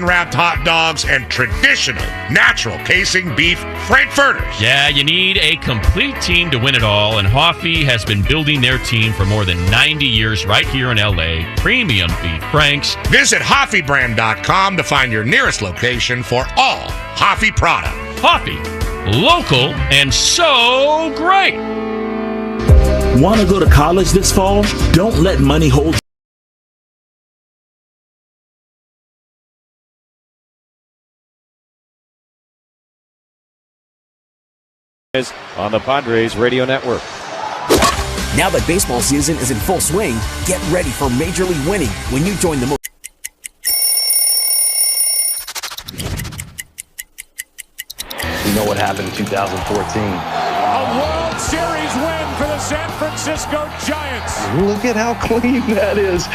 wrapped hot dogs, and traditional natural casing beef frankfurters. Yeah, you need a complete team to win it all, and Hoffy has been building their team for more than 90 years right here in L.A. Premium beef franks. Visit HoffyBrand.com to find your nearest location for all Hoffy products. Hoffy, local and so great. Want to go to college this fall? Don't let money hold. On the Padres Radio Network. Now that baseball season is in full swing, get ready for Major League winning when you join the You know what happened in 2014. A World Series win for the San Francisco Giants. Look at how clean that is.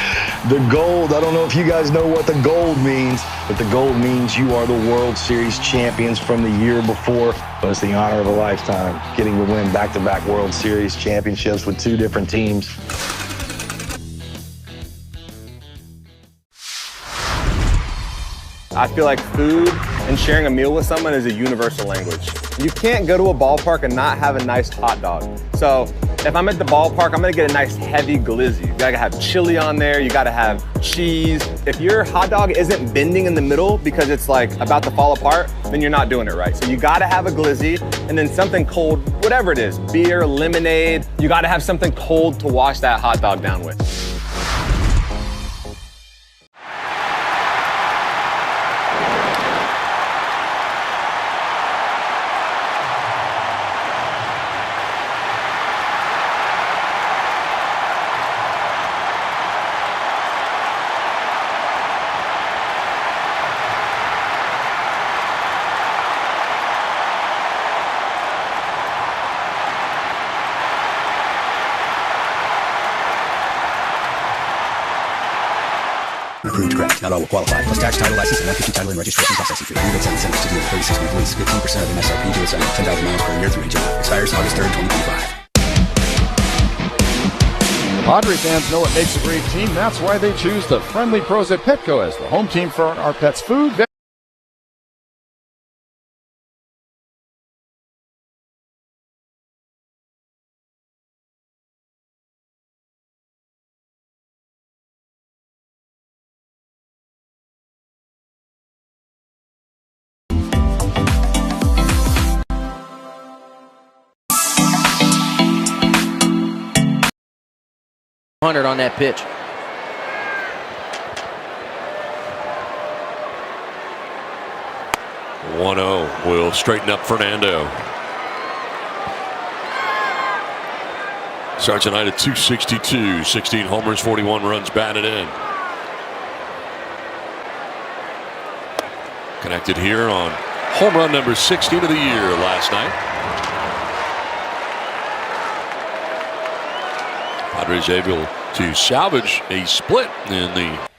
The gold, I don't know if you guys know what the gold means, but the gold means you are the World Series champions from the year before. But it's the honor of a lifetime, getting to win back-to-back World Series championships with two different teams. I feel like food and sharing a meal with someone is a universal language. You can't go to a ballpark and not have a nice hot dog. So if I'm at the ballpark, I'm gonna get a nice heavy glizzy. You gotta have chili on there, you gotta have cheese. If your hot dog isn't bending in the middle because it's like about to fall apart, then you're not doing it right. So you gotta have a glizzy and then something cold, whatever it is, beer, lemonade. You gotta have something cold to wash that hot dog down with. Approved correct. Not all will qualify. Plus tax, title, license, and FPT title and registration processing fee. Unit 7 cents to deal 36 week lease. 15% of MSRP to assign 10,000 miles per year through JUL. Expires August 3rd, 2025. Padre fans know what makes a great team. That's why they choose the friendly pros at Petco as the home team for our pets' food. on that pitch. Will straighten up Fernando. Starts tonight at 262, 16 homers, 41 runs batted in. Connected here on home run number 16 of the year last night. Padres able to salvage a split in the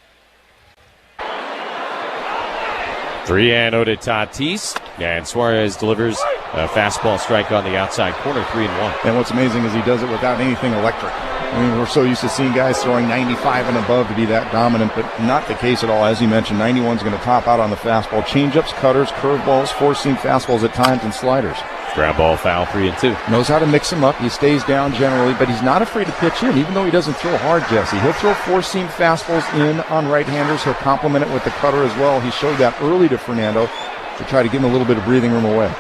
3-0 to Tatis, and Suarez delivers a fastball strike on the outside corner, 3-1. And what's amazing is he does it without anything electric. I mean, we're so used to seeing guys throwing 95 and above to be that dominant, but not the case at all. As you mentioned, 91's going to top out on the fastball. Changeups, cutters, curveballs, four-seam fastballs at times, and sliders. Ground ball foul, 3-2. Knows how to mix them up. He stays down generally, but he's not afraid to pitch in, even though he doesn't throw hard, Jesse. He'll throw four-seam fastballs in on right-handers. He'll complement it with the cutter as well. He showed that early to Fernando to try to give him a little bit of breathing room away.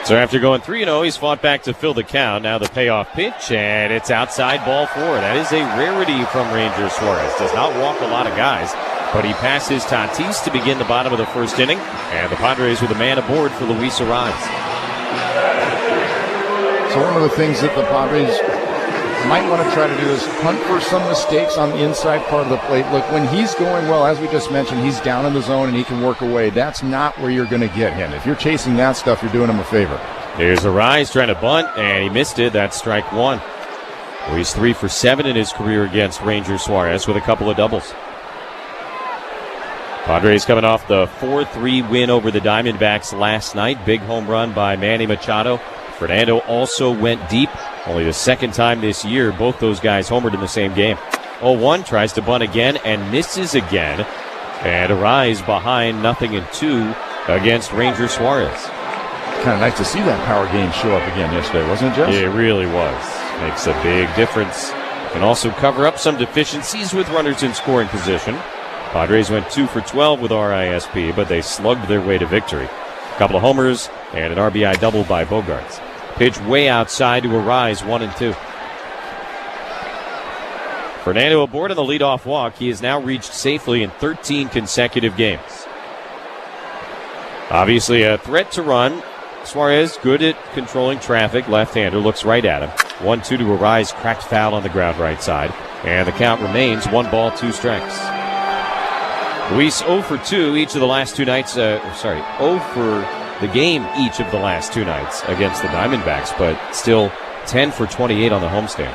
So after going 3-0, he's fought back to fill the count. Now the payoff pitch, and it's outside ball 4. That is a rarity from Ranger Suarez. Does not walk a lot of guys, but he passes Tatis to begin the bottom of the first inning, and the Padres with a man aboard for Luis Arraez. So one of the things that the Padres might want to try to do is hunt for some mistakes on the inside part of the plate. Look, when he's going well, as we just mentioned, he's down in the zone and he can work away. That's not where you're going to get him. If you're chasing that stuff, you're doing him a favor. Here's Arraez trying to bunt, and he missed it. That's strike one. Well, he's 3 for 7 in his career against Ranger Suarez with a couple of doubles. Padres coming off the 4-3 win over the Diamondbacks last night. Big home run by Manny Machado. Fernando also went deep. Only the second time this year both those guys homered in the same game. 0-1 tries to bunt again and misses again. And Arise behind 0-2 against Ranger Suarez. Kind of nice to see that power game show up again yesterday, wasn't it, Jess? It really was. Makes a big difference. Can also cover up some deficiencies with runners in scoring position. Padres went 2 for 12 with RISP, but they slugged their way to victory. A couple of homers and an RBI double by Bogarts. Pitch way outside to Arise, 1-2. Fernando aboard on the leadoff walk. He has now reached safely in 13 consecutive games. Obviously a threat to run. Suarez good at controlling traffic. Left-hander looks right at him. 1-2 to Arise. Cracked foul on the ground right side. And the count remains 1 ball, 2 strikes. Luis 0 for 2 each of the last 2 nights. 0 for the game each of the last 2 nights against the Diamondbacks, but still 10 for 28 on the homestand.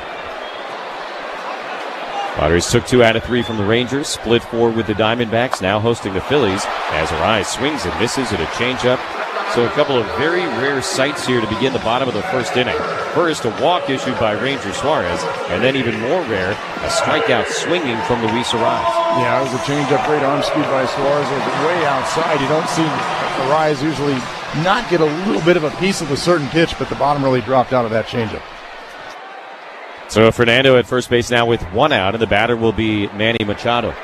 Padres took 2 out of 3 from the Rangers, split 4 with the Diamondbacks, now hosting the Phillies as Arise swings and misses at a changeup. So a couple of very rare sights here to begin the bottom of the first inning. First, a walk issued by Ranger Suarez, and then even more rare, a strikeout swinging from Luis Arise. Yeah, it was a changeup, great arm speed by Suarez. It was way outside. You don't see Arise usually not get a little bit of a piece of a certain pitch, but the bottom really dropped out of that changeup. So Fernando at first base now with 1 out, and the batter will be Manny Machado.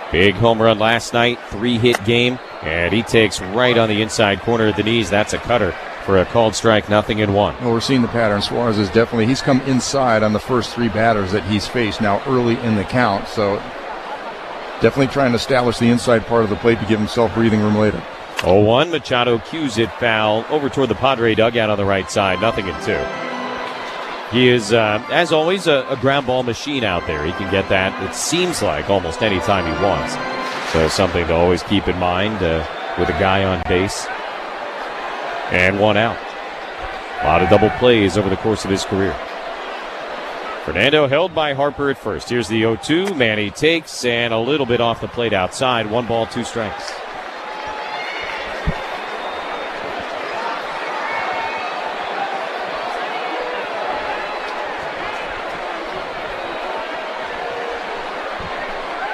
Big home run last night, 3-hit game, and he takes right on the inside corner at the knees. That's a cutter for a called strike, 0-1. Well, we're seeing the pattern. Suarez is definitely, he's come inside on the first 3 batters that he's faced now early in the count, so definitely trying to establish the inside part of the plate to give himself breathing room later. 0-1, Machado cues it foul over toward the Padre dugout on the right side, 0-2. He is, as always, a ground ball machine out there. He can get that, it seems like, almost any time he wants. So something to always keep in mind with a guy on base. And 1 out. A lot of double plays over the course of his career. Fernando held by Harper at first. Here's the 0-2. Manny takes, and a little bit off the plate outside. 1 ball, 2 strikes.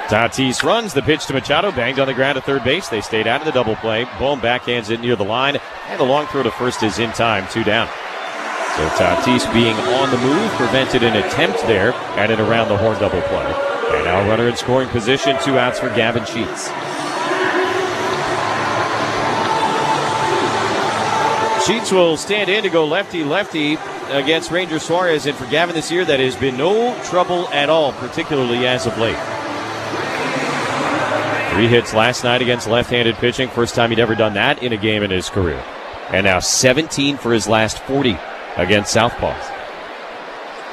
Tatis runs, the pitch to Machado, banged on the ground at third base. They stayed out of the double play. Bohm backhands it near the line, and the long throw to first is in time, 2 down. So Tatis being on the move prevented an attempt there at an around the horn double play. And now runner in scoring position, 2 outs for Gavin Sheets. Sheets will stand in to go lefty-lefty against Ranger Suarez, and for Gavin this year, that has been no trouble at all, particularly as of late. 3 hits last night against left-handed pitching. First time he'd ever done that in a game in his career. And now 17 for his last 40 against Southpaws.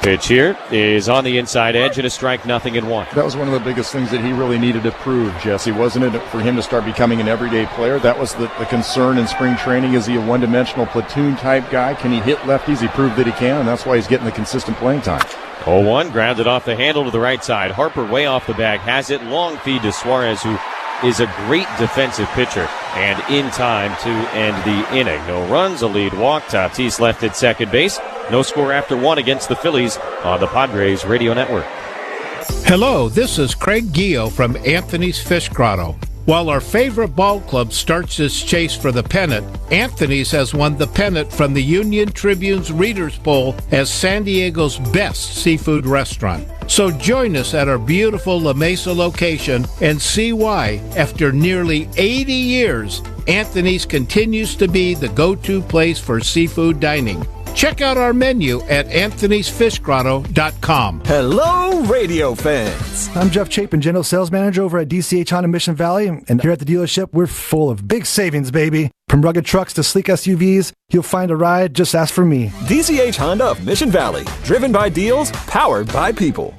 Pitch here is on the inside edge and a strike, 0-1. That was one of the biggest things that he really needed to prove, Jesse, wasn't it? For him to start becoming an everyday player, that was the concern in spring training. Is he a one-dimensional platoon-type guy? Can he hit lefties? He proved that he can, and that's why he's getting the consistent playing time. 0-1, grounded off the handle to the right side. Harper way off the bag, has it. Long feed to Suarez, who is a great defensive pitcher, and in time to end the inning. No runs, a lead walk. Tatis left at second base. No score after 1 against the Phillies on the Padres Radio Network. Hello, this is Craig Gio from Anthony's Fish Grotto. While our favorite ball club starts its chase for the pennant, Anthony's has won the pennant from the Union Tribune's Readers' Poll as San Diego's best seafood restaurant. So join us at our beautiful La Mesa location and see why, after nearly 80 years, Anthony's continues to be the go-to place for seafood dining. Check out our menu at anthonysfishgrotto.com. Hello, radio fans. I'm Jeff Chapin, General Sales Manager over at DCH Honda Mission Valley, and here at the dealership, we're full of big savings, baby. From rugged trucks to sleek SUVs, you'll find a ride, just ask for me. DCH Honda of Mission Valley, driven by deals, powered by people.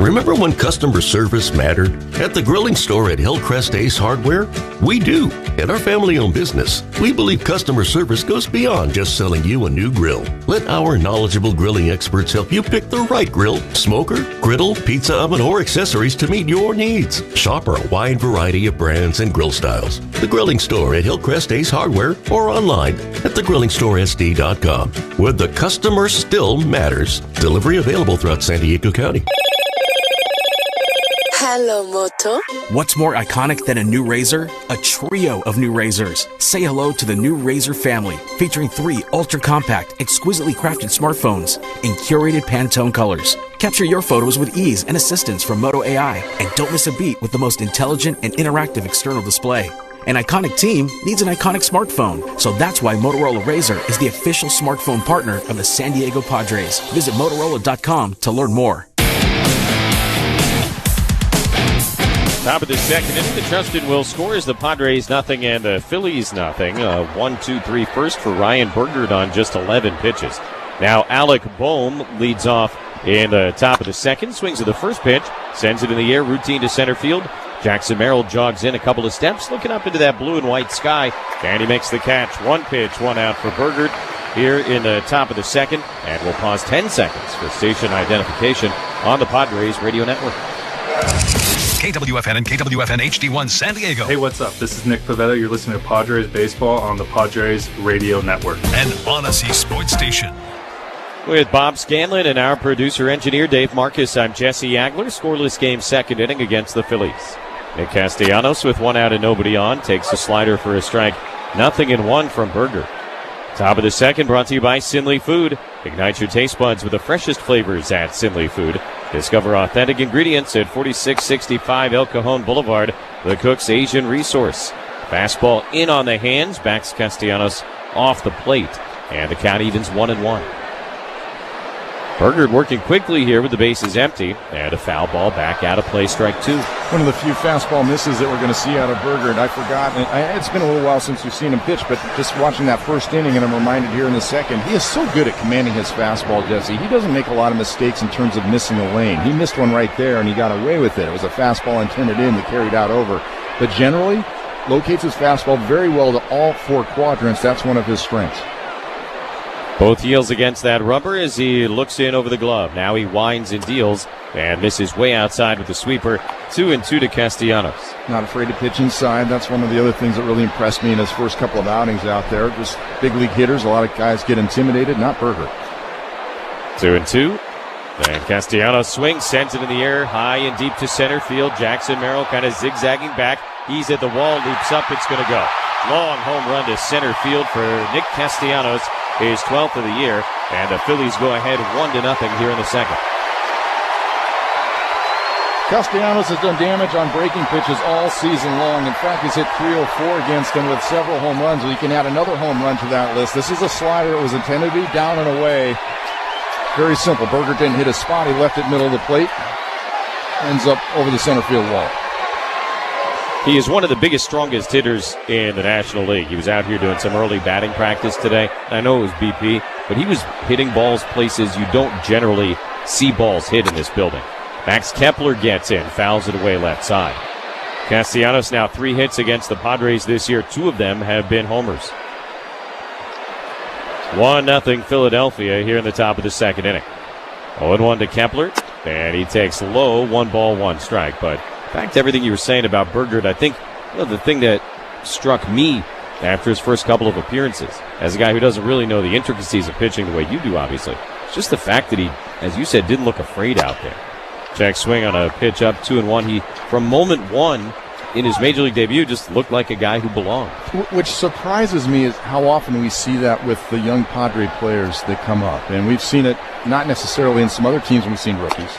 Remember when customer service mattered? At the grilling store at Hillcrest Ace Hardware? We do. At our family-owned business, we believe customer service goes beyond just selling you a new grill. Let our knowledgeable grilling experts help you pick the right grill, smoker, griddle, pizza oven, or accessories to meet your needs. Shop our wide variety of brands and grill styles. The Grilling Store at Hillcrest Ace Hardware or online at thegrillingstoresd.com, where the customer still matters. Delivery available throughout San Diego County. Hello, Moto. What's more iconic than a new razor? A trio of new razors. Say hello to the new Razor family, featuring 3 ultra-compact, exquisitely crafted smartphones in curated Pantone colors. Capture your photos with ease and assistance from Moto AI, and don't miss a beat with the most intelligent and interactive external display. An iconic team needs an iconic smartphone, so that's why Motorola Razr is the official smartphone partner of the San Diego Padres. Visit Motorola.com to learn more. Top of the second inning, the Trustin will score as the Padres nothing and the Phillies nothing. 1-2-3 first for Ryan Burgard on just 11 pitches. Now Alec Boehm leads off in the top of the second, swings at the first pitch, sends it in the air, routine to center field. Jackson Merrill jogs in a couple of steps, looking up into that blue and white sky, and he makes the catch. 1 pitch, 1 out for Burgard here in the top of the second, and we'll pause 10 seconds for station identification on the Padres Radio Network. KWFN and KWFN HD1 San Diego. Hey, what's up? This is Nick Pavetta. You're listening to Padres Baseball on the Padres Radio Network. An Odyssey Sports Station. With Bob Scanlon and our producer-engineer Dave Marcus, I'm Jesse Agler. Scoreless game, second inning against the Phillies. Nick Castellanos with 1 out and nobody on takes a slider for a strike. 0-1 from Burger. Top of the second brought to you by Sinley Food. Ignite your taste buds with the freshest flavors at Sinley Food. Discover authentic ingredients at 4665 El Cajon Boulevard, the Cook's Asian Resource. Fastball in on the hands, backs Castellanos off the plate, and the count evens 1-1. Burgard working quickly here with the bases empty, and a foul ball back out of play, strike 2. One of the few fastball misses that we're going to see out of Burgard. I forgot, it's been a little while since we've seen him pitch, but just watching that first inning, and I'm reminded here in the second, he is so good at commanding his fastball, Jesse. He doesn't make a lot of mistakes in terms of missing a lane. He missed one right there, and he got away with it. It was a fastball intended in that carried out over. But generally, locates his fastball very well to all 4 quadrants. That's one of his strengths. Both heels against that rubber as he looks in over the glove. Now he winds and deals and misses way outside with the sweeper. 2-2 to Castellanos. Not afraid to pitch inside. That's one of the other things that really impressed me in his first couple of outings out there. Just big league hitters. A lot of guys get intimidated. Not Burger. 2-2. And Castellanos swings, sends it in the air, high and deep to center field. Jackson Merrill kind of zigzagging back. He's at the wall, leaps up, it's going to go. Long home run to center field for Nick Castellanos, his 12th of the year, and the Phillies go ahead 1-0 here in the second. Castellanos has done damage on breaking pitches all season long. In fact, he's hit 304 against them with several home runs. We can add another home run to that list. This is a slider that was intended to be down and away. Very simple. Burger didn't hit a spot. He left it middle of the plate. Ends up over the center field wall. He is one of the biggest, strongest hitters in the National League. He was out here doing some early batting practice today. I know it was BP, but he was hitting balls places you don't generally see balls hit in this building. Max Kepler gets in, fouls it away left side. Castellanos now 3 hits against the Padres this year. 2 of them have been homers. 1-0 Philadelphia here in the top of the second inning. 0-1 to Kepler, and he takes low, 1 ball, 1 strike. But back to everything you were saying about Burgard, I think the thing that struck me after his first couple of appearances, as a guy who doesn't really know the intricacies of pitching the way you do, obviously, it's just the fact that he, as you said, didn't look afraid out there. Check swing on a pitch up 2-1. He, from moment 1 in his major league debut, just looked like a guy who belonged. Which surprises me is how often we see that with the young Padre players that come up. And we've seen it not necessarily in some other teams when we've seen rookies.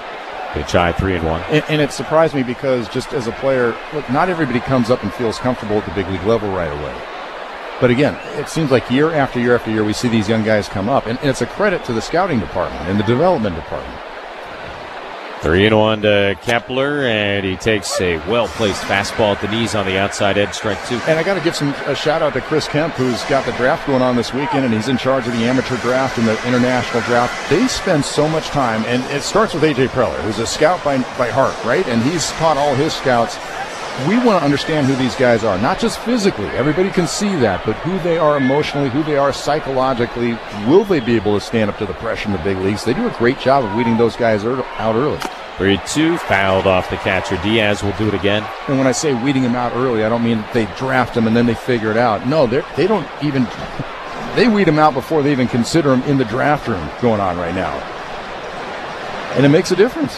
Pitch high, 3-1. And it surprised me because just as a player, look, not everybody comes up and feels comfortable at the big league level right away. But again, it seems like year after year after year we see these young guys come up. And it's a credit to the scouting department and the development department. 3-1 to Kepler, and he takes a well-placed fastball at the knees on the outside edge, strike 2. And I got to give a shout-out to Chris Kemp, who's got the draft going on this weekend, and he's in charge of the amateur draft and the international draft. They spend so much time, and it starts with A.J. Preller, who's a scout by heart, right? And he's taught all his scouts. We want to understand who these guys are, not just physically. Everybody can see that, but who they are emotionally, who they are psychologically. Will they be able to stand up to the pressure in the big leagues? They do a great job of weeding those guys out early. 3-2, fouled off the catcher. Diaz will do it again. And when I say weeding them out early, I don't mean they draft them and then they figure it out. No, they don't even – they weed them out before they even consider them in the draft room going on right now. And it makes a difference.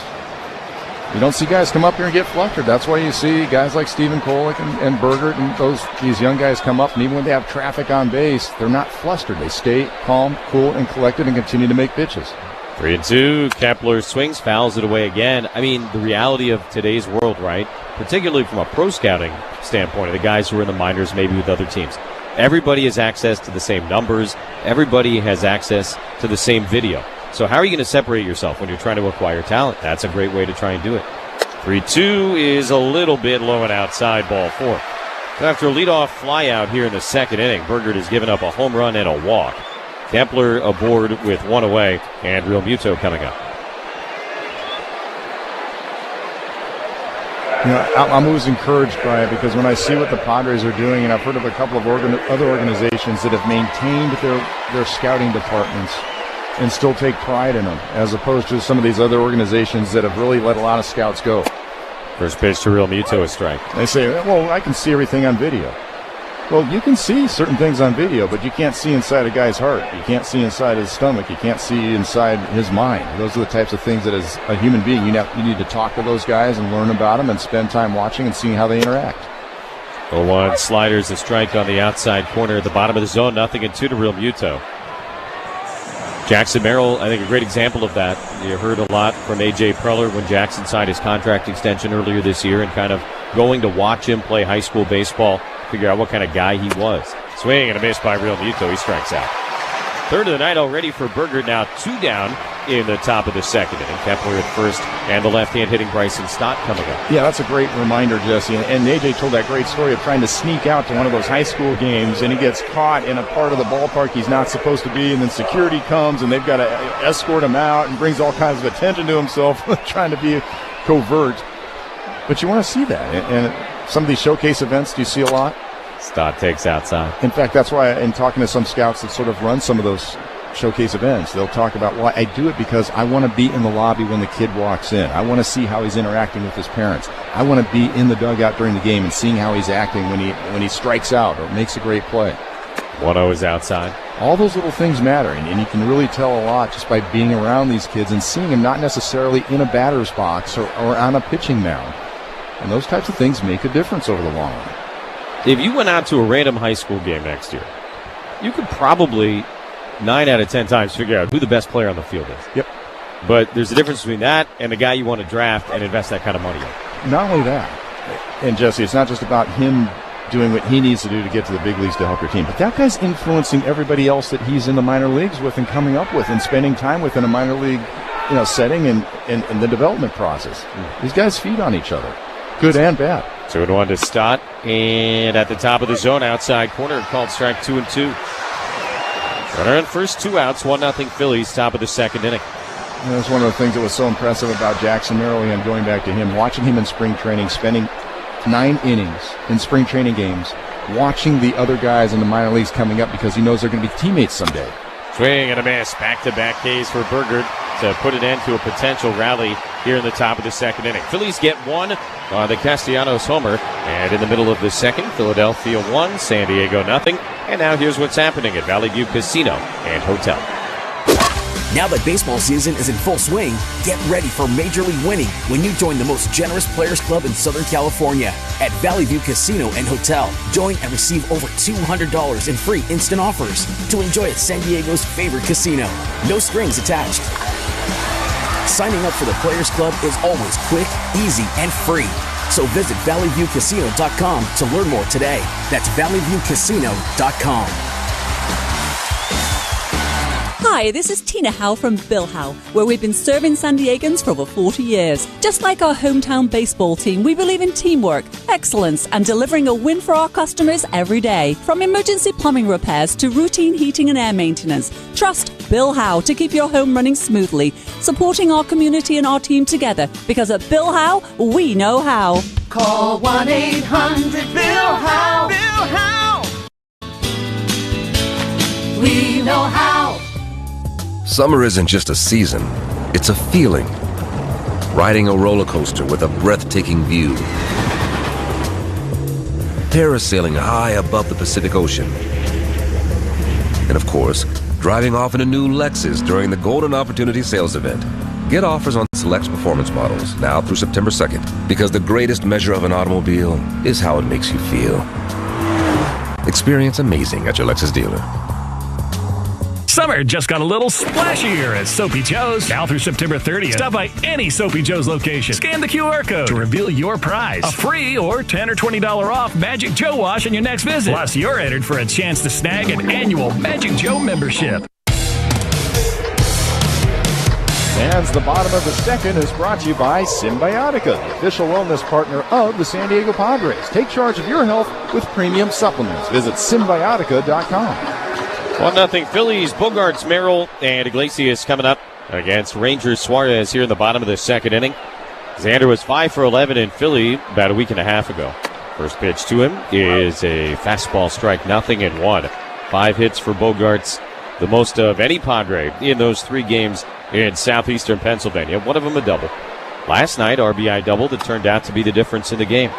You don't see guys come up here and get flustered. That's why you see guys like Stephen Kolek and Bergert and these young guys come up, and even when they have traffic on base, they're not flustered. They stay calm, cool, and collected and continue to make pitches. 3-2. Kepler swings, fouls it away again. I mean, the reality of today's world, right? Particularly from a pro scouting standpoint, of the guys who are in the minors, maybe with other teams. Everybody has access to the same numbers. Everybody has access to the same video. So how are you going to separate yourself when you're trying to acquire talent? That's a great way to try and do it. 3-2 is a little bit low and outside, ball 4. After a leadoff flyout here in the second inning, Bergert has given up a home run and a walk. Kepler aboard with one away, and Real Muto coming up. You know, I'm always encouraged by it because when I see what the Padres are doing, and I've heard of a couple of other organizations that have maintained their scouting departments and still take pride in them, as opposed to some of these other organizations that have really let a lot of scouts go. First pitch to Real Muto, a strike. They say, well, I can see everything on video. Well, you can see certain things on video, but you can't see inside a guy's heart. You can't see inside his stomach. You can't see inside his mind. Those are the types of things that as a human being, you need to talk to those guys and learn about them and spend time watching and seeing how they interact. 0-1 sliders, a strike on the outside corner at the bottom of the zone. 0-2 to Real Muto. Jackson Merrill, I think a great example of that. You heard a lot from A.J. Preller when Jackson signed his contract extension earlier this year and kind of going to watch him play high school baseball, figure out what kind of guy he was. Swing and a miss by Real Muto. He strikes out. Third of the night already for Bergert. Now 2 down in the top of the second inning. Kepler at first and the left-hand hitting Bryson Stott coming up. Yeah, that's a great reminder, Jesse. And AJ told that great story of trying to sneak out to one of those high school games, and he gets caught in a part of the ballpark he's not supposed to be, and then security comes, and they've got to escort him out and brings all kinds of attention to himself, trying to be covert. But you want to see that. And some of these showcase events, do you see a lot? Stott takes outside. In fact, that's why in talking to some scouts that sort of run some of those showcase events, they'll talk about, well, I do it because I want to be in the lobby when the kid walks in. I want to see how he's interacting with his parents. I want to be in the dugout during the game and seeing how he's acting when he strikes out or makes a great play. 1-0 is outside. All those little things matter, and you can really tell a lot just by being around these kids and seeing them not necessarily in a batter's box or on a pitching mound. And those types of things make a difference over the long run. If you went out to a random high school game next year, you could probably 9 out of 10 times figure out who the best player on the field is. Yep. But there's a difference between that and the guy you want to draft and invest that kind of money in. Not only that, and Jesse, it's not just about him doing what he needs to do to get to the big leagues to help your team, but that guy's influencing everybody else that he's in the minor leagues with and coming up with and spending time with in a minor league setting and the development process. These guys feed on each other, good and bad. 2-1 to Stott, and at the top of the zone, outside corner, called strike 2-2. Runner on first, 2 outs, 1-0 Phillies, top of the second inning. That's one of the things that was so impressive about Jackson Merrill, and going back to him, watching him in spring training, spending 9 innings in spring training games, watching the other guys in the minor leagues coming up because he knows they're going to be teammates someday. Swing and a miss, back-to-back Ks for Bergert to put an end to a potential rally here in the top of the second inning. Phillies get 1 on the Castellanos homer, and in the middle of the second, Philadelphia 1, San Diego 0. And now here's what's happening at Valley View Casino and Hotel. Now that baseball season is in full swing, get ready for Major League winning when you join the most generous players club in Southern California at Valley View Casino and Hotel. Join and receive over $200 in free instant offers to enjoy at San Diego's favorite casino. No strings attached. Signing up for the Players Club is always quick, easy, and free. So visit valleyviewcasino.com to learn more today. That's valleyviewcasino.com. Hi, this is Tina Howe from Bill Howe, where we've been serving San Diegans for over 40 years. Just like our hometown baseball team, we believe in teamwork, excellence, and delivering a win for our customers every day. From emergency plumbing repairs to routine heating and air maintenance, trust Bill Howe to keep your home running smoothly, supporting our community and our team together, because at Bill Howe, we know how. Call 1-800-BILL-HOWE. Bill Howe. We know how. Summer isn't just a season, it's a feeling. Riding a roller coaster with a breathtaking view. Parasailing high above the Pacific Ocean. And of course, driving off in a new Lexus during the Golden Opportunity Sales Event. Get offers on select performance models now through September 2nd, because the greatest measure of an automobile is how it makes you feel. Experience amazing at your Lexus dealer. Summer just got a little splashier at Soapy Joe's. Now through September 30th, stop by any Soapy Joe's location. Scan the QR code to reveal your prize. A free or $10 or $20 off Magic Joe wash on your next visit. Plus, you're entered for a chance to snag an annual Magic Joe membership. And the bottom of the second is brought to you by Symbiotica, the official wellness partner of the San Diego Padres. Take charge of your health with premium supplements. Visit Symbiotica.com. 1-0 Phillies. Bogarts, Merrill, and Iglesias coming up against Rangers Suarez here in the bottom of the second inning. Xander was 5 for 11 in Philly about a week and a half ago. First pitch to him is a fastball strike, nothing in one. 5 hits for Bogarts, the most of any Padre in those 3 games in southeastern Pennsylvania. One of them a double. Last night, RBI double that turned out to be the difference in the game.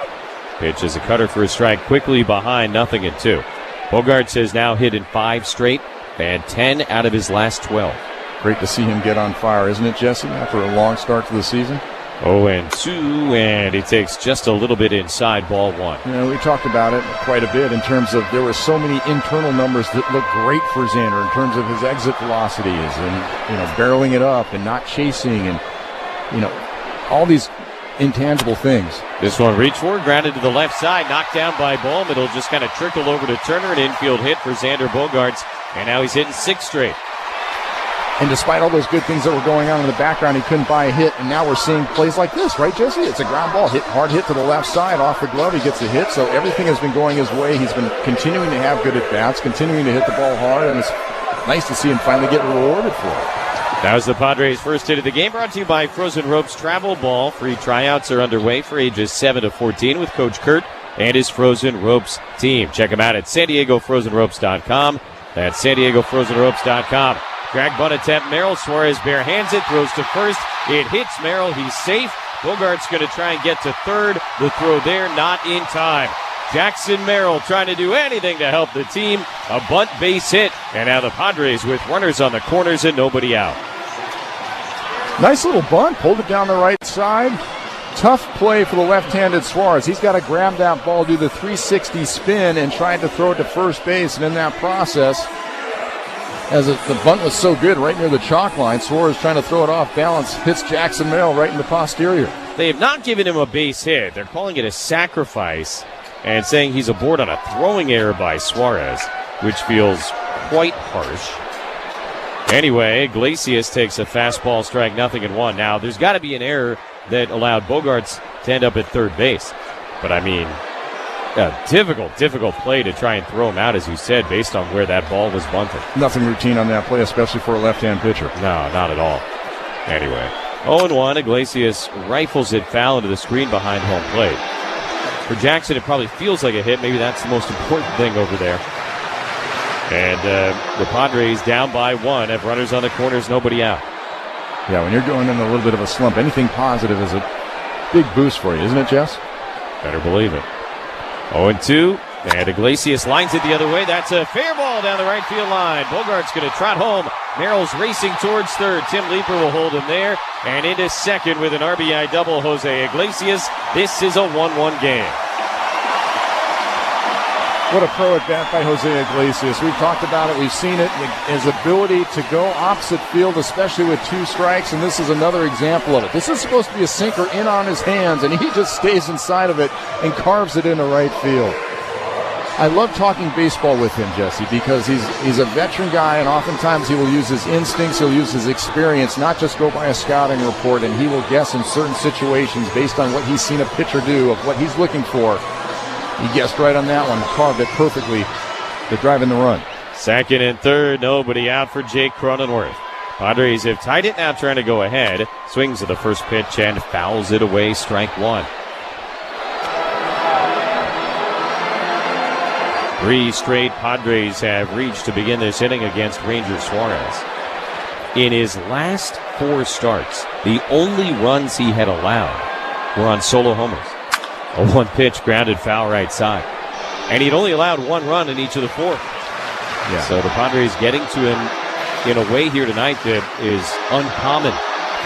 Pitch is a cutter for a strike, quickly behind, nothing in 2. Bogarts has now hit in 5 straight and 10 out of his last 12. Great to see him get on fire, isn't it, Jesse, after a long start to the season? 0-2, and he takes just a little bit inside, ball 1. You know, we talked about it quite a bit in terms of there were so many internal numbers that look great for Xander in terms of his exit velocities and, you know, barreling it up and not chasing and, you know, all these intangible things. This one reached for, grounded to the left side, knocked down by Bohm. It'll just kind of trickle over to Turner, an infield hit for Xander Bogarts, and now he's hitting 6 straight. And despite all those good things that were going on in the background, he couldn't buy a hit, and now we're seeing plays like this, right, Jesse? It's a ground ball, hard hit to the left side, off the glove, he gets a hit, so everything has been going his way. He's been continuing to have good at-bats, continuing to hit the ball hard, and it's nice to see him finally get rewarded for it. That was the Padres' first hit of the game, brought to you by Frozen Ropes Travel Ball. Free tryouts are underway for ages 7 to 14 with Coach Kurt and his Frozen Ropes team. Check them out at SanDiegoFrozenRopes.com. That's SanDiegoFrozenRopes.com. Drag bunt attempt. Merrill Suarez bare hands it, throws to first. It hits Merrill. He's safe. Bogart's going to try and get to third. The throw there, not in time. Jackson Merrill trying to do anything to help the team. A bunt base hit. And now the Padres with runners on the corners and nobody out. Nice little bunt. Pulled it down the right side. Tough play for the left-handed Suarez. He's got to grab that ball, do the 360 spin, and try to throw it to first base. And in that process, as the bunt was so good right near the chalk line, Suarez trying to throw it off balance, hits Jackson Merrill right in the posterior. They have not given him a base hit. They're calling it a sacrifice and saying he's aboard on a throwing error by Suarez, which feels quite harsh. Anyway, Iglesias takes a fastball strike, nothing in 1. Now, there's got to be an error that allowed Bogarts to end up at third base. But, I mean, a difficult play to try and throw him out, as you said, based on where that ball was bunted. Nothing routine on that play, especially for a left-hand pitcher. No, not at all. Anyway, 0-1, Iglesias rifles it foul into the screen behind home plate. For Jackson, it probably feels like a hit. Maybe that's the most important thing over there. And the Padres down by 1, have runners on the corners, nobody out. Yeah, when you're going in a little bit of a slump, anything positive is a big boost for you, isn't it, Jess? Better believe it. 0-2, and Iglesias lines it the other way. That's a fair ball down the right field line. Bogart's going to trot home. Merrill's racing towards third. Tim Leeper will hold him there. And into second with an RBI double, Jose Iglesias. This is a 1-1 game. What a pro at bat by Jose Iglesias. We've talked about it. We've seen it. His ability to go opposite field, especially with 2 strikes, and this is another example of it. This is supposed to be a sinker in on his hands, and he just stays inside of it and carves it into right field. I love talking baseball with him, Jesse, because he's a veteran guy, and oftentimes he will use his instincts, he'll use his experience, not just go by a scouting report, and he will guess in certain situations based on what he's seen a pitcher do, of what he's looking for. He guessed right on that one, carved it perfectly to drive in the run. Second and third, nobody out for Jake Cronenworth. Padres have tied it now, trying to go ahead. Swings at the first pitch and fouls it away, strike 1. 3 straight Padres have reached to begin this inning against Ranger Suarez. In his last 4 starts, the only runs he had allowed were on solo homers. A 1 pitch grounded foul right side. And he'd only allowed 1 run in each of the 4. Yeah. So the Padres getting to him in a way here tonight that is uncommon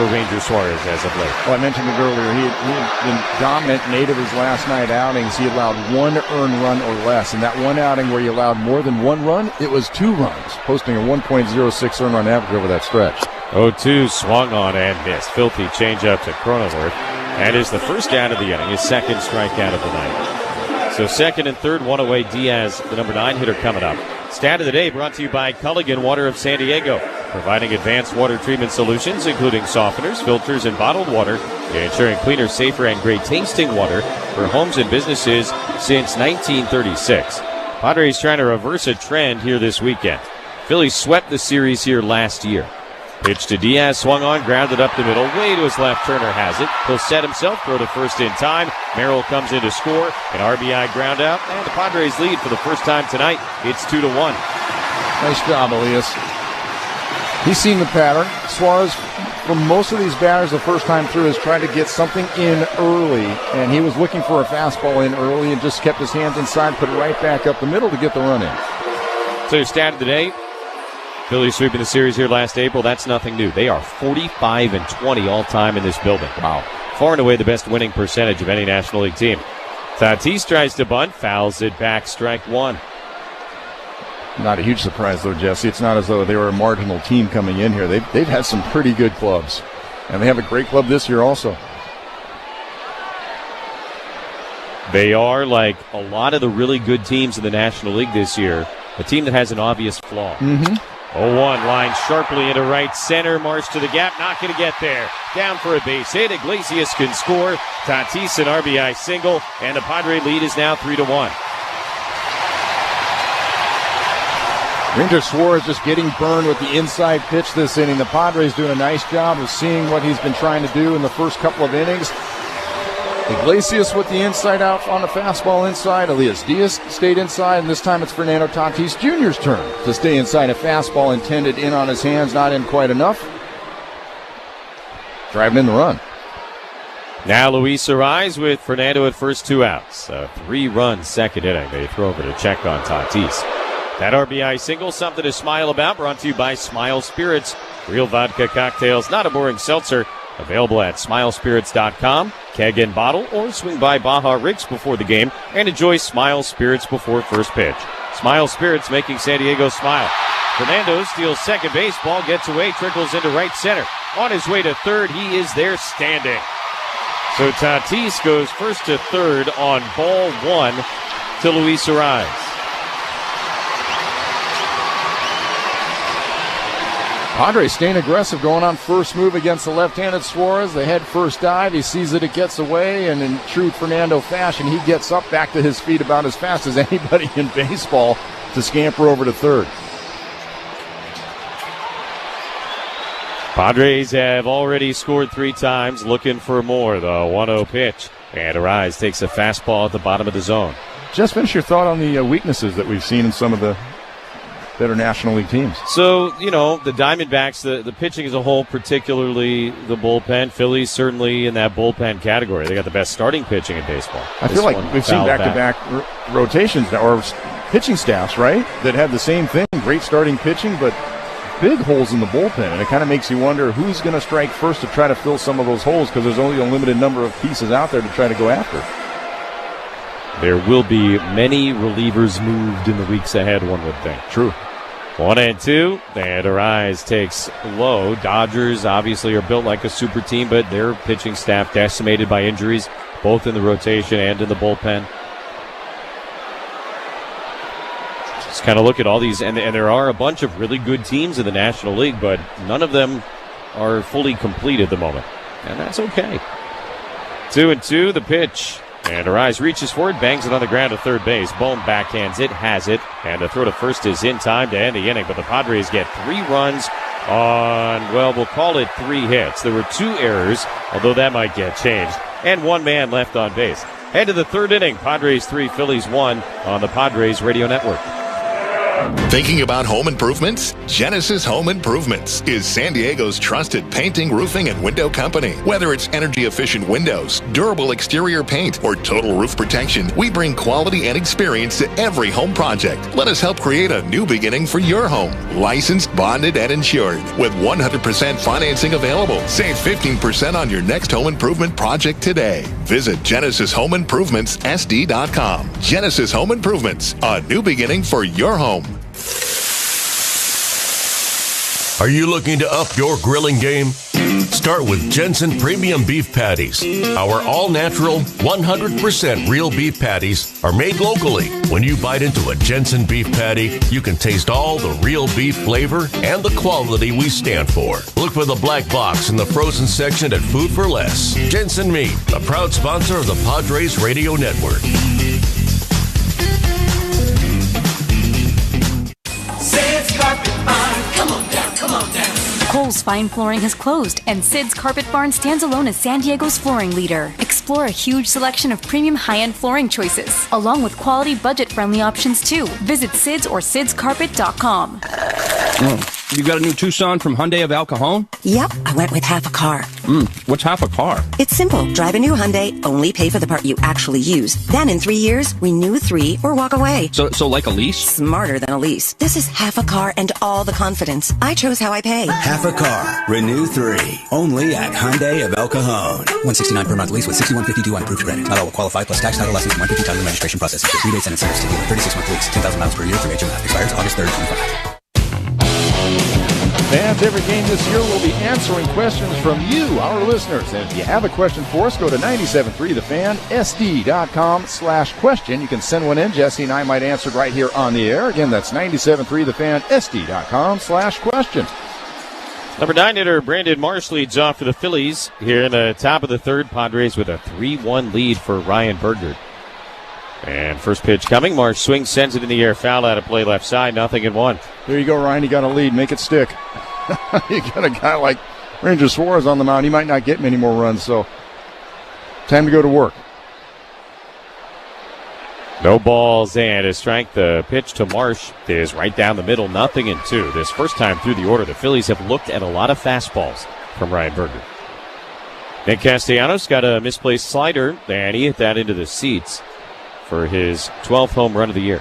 for Ranger Suarez as of late. Well, I mentioned it earlier. He had been dominant in 8 of his last 9 outings. He allowed 1 earned run or less. In that one outing where he allowed more than 1 run, it was 2 runs, posting a 1.06 earned run average over that stretch. 0-2 swung on and missed. Filthy changeup to Cronenworth. And is the first out of the inning, his second strikeout of the night. So second and third, one away. Diaz, the number 9 hitter, coming up. Stat of the day brought to you by Culligan Water of San Diego, providing advanced water treatment solutions, including softeners, filters, and bottled water, ensuring cleaner, safer, and great-tasting water for homes and businesses since 1936. Padres trying to reverse a trend here this weekend. Phillies swept the series here last year. Pitch to Diaz, swung on, grounded up the middle, way to his left. Turner has it. He'll set himself, throw to first in time. Merrill comes in to score, an RBI ground out, and the Padres lead for the first time tonight. It's 2-1. Nice job, Elias. He's seen the pattern. Suarez, for most of these batters, the first time through, has tried to get something in early, and he was looking for a fastball in early and just kept his hands inside, put it right back up the middle to get the run in. So your stat of the day, Phillies sweeping the series here last April. That's nothing new. They are 45-20 all-time in this building. Wow. Far and away the best winning percentage of any National League team. Tatis tries to bunt, fouls it back, strike 1. Not a huge surprise, though, Jesse. It's not as though they were a marginal team coming in here. They've had some pretty good clubs, and they have a great club this year also. They are, like a lot of the really good teams in the National League this year, a team that has an obvious flaw. 0-1, line sharply into right center. March to the gap, not going to get there. Down for a base hit. Iglesias can score. Tatis an RBI single, and the Padre lead is now 3-1. Ranger Suarez just getting burned with the inside pitch this inning. The Padres doing a nice job of seeing what he's been trying to do in the first couple of innings. Iglesias with the inside out on the fastball inside. Elias Diaz stayed inside, and this time it's Fernando Tatis Jr.'s turn to stay inside. A fastball intended in on his hands, not in quite enough. Driving in the run. Now Luis Arraez with Fernando at first, 2 outs. A 3-run second inning. They throw over to check on Tatis. That RBI single, something to smile about, brought to you by Smile Spirits. Real vodka cocktails, not a boring seltzer. Available at smilespirits.com, keg and bottle, or swing by Baja Rick's before the game and enjoy Smile Spirits before first pitch. Smile Spirits making San Diego smile. Fernando steals second base, ball gets away, trickles into right center. On his way to third, he is there standing. So Tatis goes first to third on ball 1 to Luis Arraez. Padres staying aggressive, going on first move against the left-handed Suarez. The head first dive. He sees it gets away, and in true Fernando fashion, he gets up back to his feet about as fast as anybody in baseball to scamper over to third. Padres have already scored 3 times, looking for more, though. 1-0 pitch, and Arraez takes a fastball at the bottom of the zone. Just finish your thought on the weaknesses that we've seen in some of the better National League teams. So, the Diamondbacks, the pitching as a whole, particularly the bullpen. Phillies certainly in that bullpen category. They got the best starting pitching in baseball. I feel like we've seen back-to-back rotations or pitching staffs, right, that have the same thing. Great starting pitching, but big holes in the bullpen. And it kind of makes you wonder who's going to strike first to try to fill some of those holes, because there's only a limited number of pieces out there to try to go after. There will be many relievers moved in the weeks ahead, one would think. True. 1-2, and Arraez takes low. Dodgers obviously are built like a super team, but their pitching staff decimated by injuries, both in the rotation and in the bullpen. Just kind of look at all these, and there are a bunch of really good teams in the National League, but none of them are fully complete at the moment, and that's okay. 2-2, the pitch. And Arraez reaches forward, bangs it on the ground to third base. Bohm backhands it, has it, and the throw to first is in time to end the inning. But the Padres get 3 runs on, well, we'll call it 3 hits. There were 2 errors, although that might get changed, and 1 man left on base. Head to the third inning. Padres 3, Phillies 1 on the Padres Radio Network. Thinking about home improvements? Genesis Home Improvements is San Diego's trusted painting, roofing, and window company. Whether it's energy-efficient windows, durable exterior paint, or total roof protection, we bring quality and experience to every home project. Let us help create a new beginning for your home. Licensed bonded and insured with 100% financing available. Save 15% on your next home improvement project today. Visit GenesisHomeImprovementsSD.com. Genesis Home Improvements, a new beginning for your home. Are you looking to up your grilling game? Start with Jensen Premium Beef Patties. Our all-natural, 100% real beef patties are made locally. When you bite into a Jensen beef patty, you can taste all the real beef flavor and the quality we stand for. Look for the black box in the frozen section at Food for Less. Jensen Meat, a proud sponsor of the Padres Radio Network. Sid's Carpet Barn. Come on down, come on down. Kohl's Fine Flooring has closed, and Sid's Carpet Barn stands alone as San Diego's flooring leader. Explore a huge selection of premium high-end flooring choices, along with quality budget-friendly options too. Visit Sid's or SidsCarpet.com. You got a new Tucson from Hyundai of El Cajon? Yep, I went with half a car. What's half a car? It's simple. Drive a new Hyundai, only pay for the part you actually use. Then in 3 years, renew 3 or walk away. So like a lease? Smarter than a lease. This is half a car and all the confidence. I chose how I pay. Half a car, renew 3. Only at Hyundai of El Cajon. $169 per month lease with $61.52 on approved credit. Not all will qualify, plus tax, title, license, $150 title and registration processing fee. Rebates and incentives to dealer. 36-month lease. 10,000 miles per year through HMF. Expires August 3rd, 25. Fans, every game this year will be answering questions from you, our listeners. And if you have a question for us, go to 973thefan.sd.com/question. You can send one in. Jesse and I might answer it right here on the air. Again, that's 973thefan.sd.com/question. Number 9 hitter Brandon Marsh leads off for the Phillies here in the top of the third. Padres with a 3-1 lead for Ryan Bergert. And first pitch coming. Marsh swings, sends it in the air, foul out of play left side, 0-1. There you go, Ryan. You got a lead. Make it stick. You got a guy like Ranger Suarez on the mound. He might not get many more runs, so time to go to work. No balls and a strike. The pitch to Marsh is right down the middle, 0-2. This first time through the order, the Phillies have looked at a lot of fastballs from Ryan Bergert. Nick Castellanos got a misplaced slider, and he hit that into the seats for his 12th home run of the year.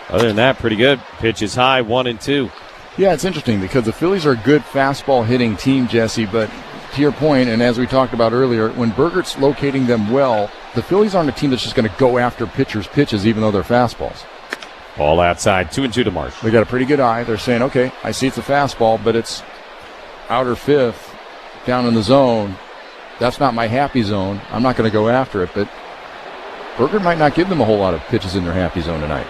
Other than that, pretty good. Pitch is high, 1-2. Yeah, it's interesting because the Phillies are a good fastball hitting team, Jesse, but to your point, and as we talked about earlier, when Bergert's locating them well, the Phillies aren't a team that's just going to go after pitchers' pitches even though they're fastballs. Ball outside, 2-2 to Marsh. They got a pretty good eye. They're saying, okay, I see it's a fastball, but it's outer fifth, down in the zone. That's not my happy zone. I'm not going to go after it, but Bergert might not give them a whole lot of pitches in their happy zone tonight.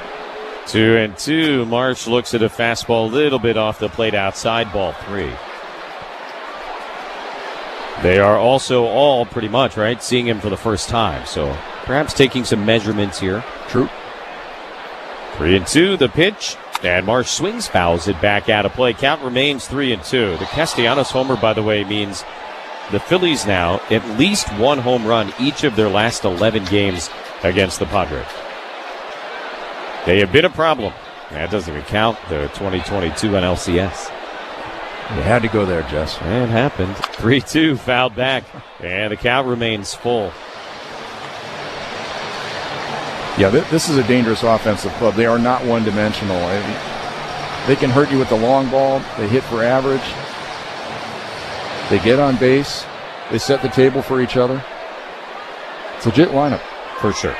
2-2. Marsh looks at a fastball a little bit off the plate outside, ball 3. They are also all pretty much, right, seeing him for the first time. So perhaps taking some measurements here. True. 3-2, the pitch. And Marsh swings, fouls it back out of play. Count remains 3-2. The Castellanos homer, by the way, means the Phillies now at least one home run each of their last 11 games against the Padres. They have been a problem. That doesn't even count the 2022 NLCS. You had to go there, Jess. It happened. 3-2, fouled back. And the count remains full. Yeah, this is a dangerous offensive club. They are not one-dimensional. They can hurt you with the long ball. They hit for average. They get on base. They set the table for each other. It's a legit lineup. For sure.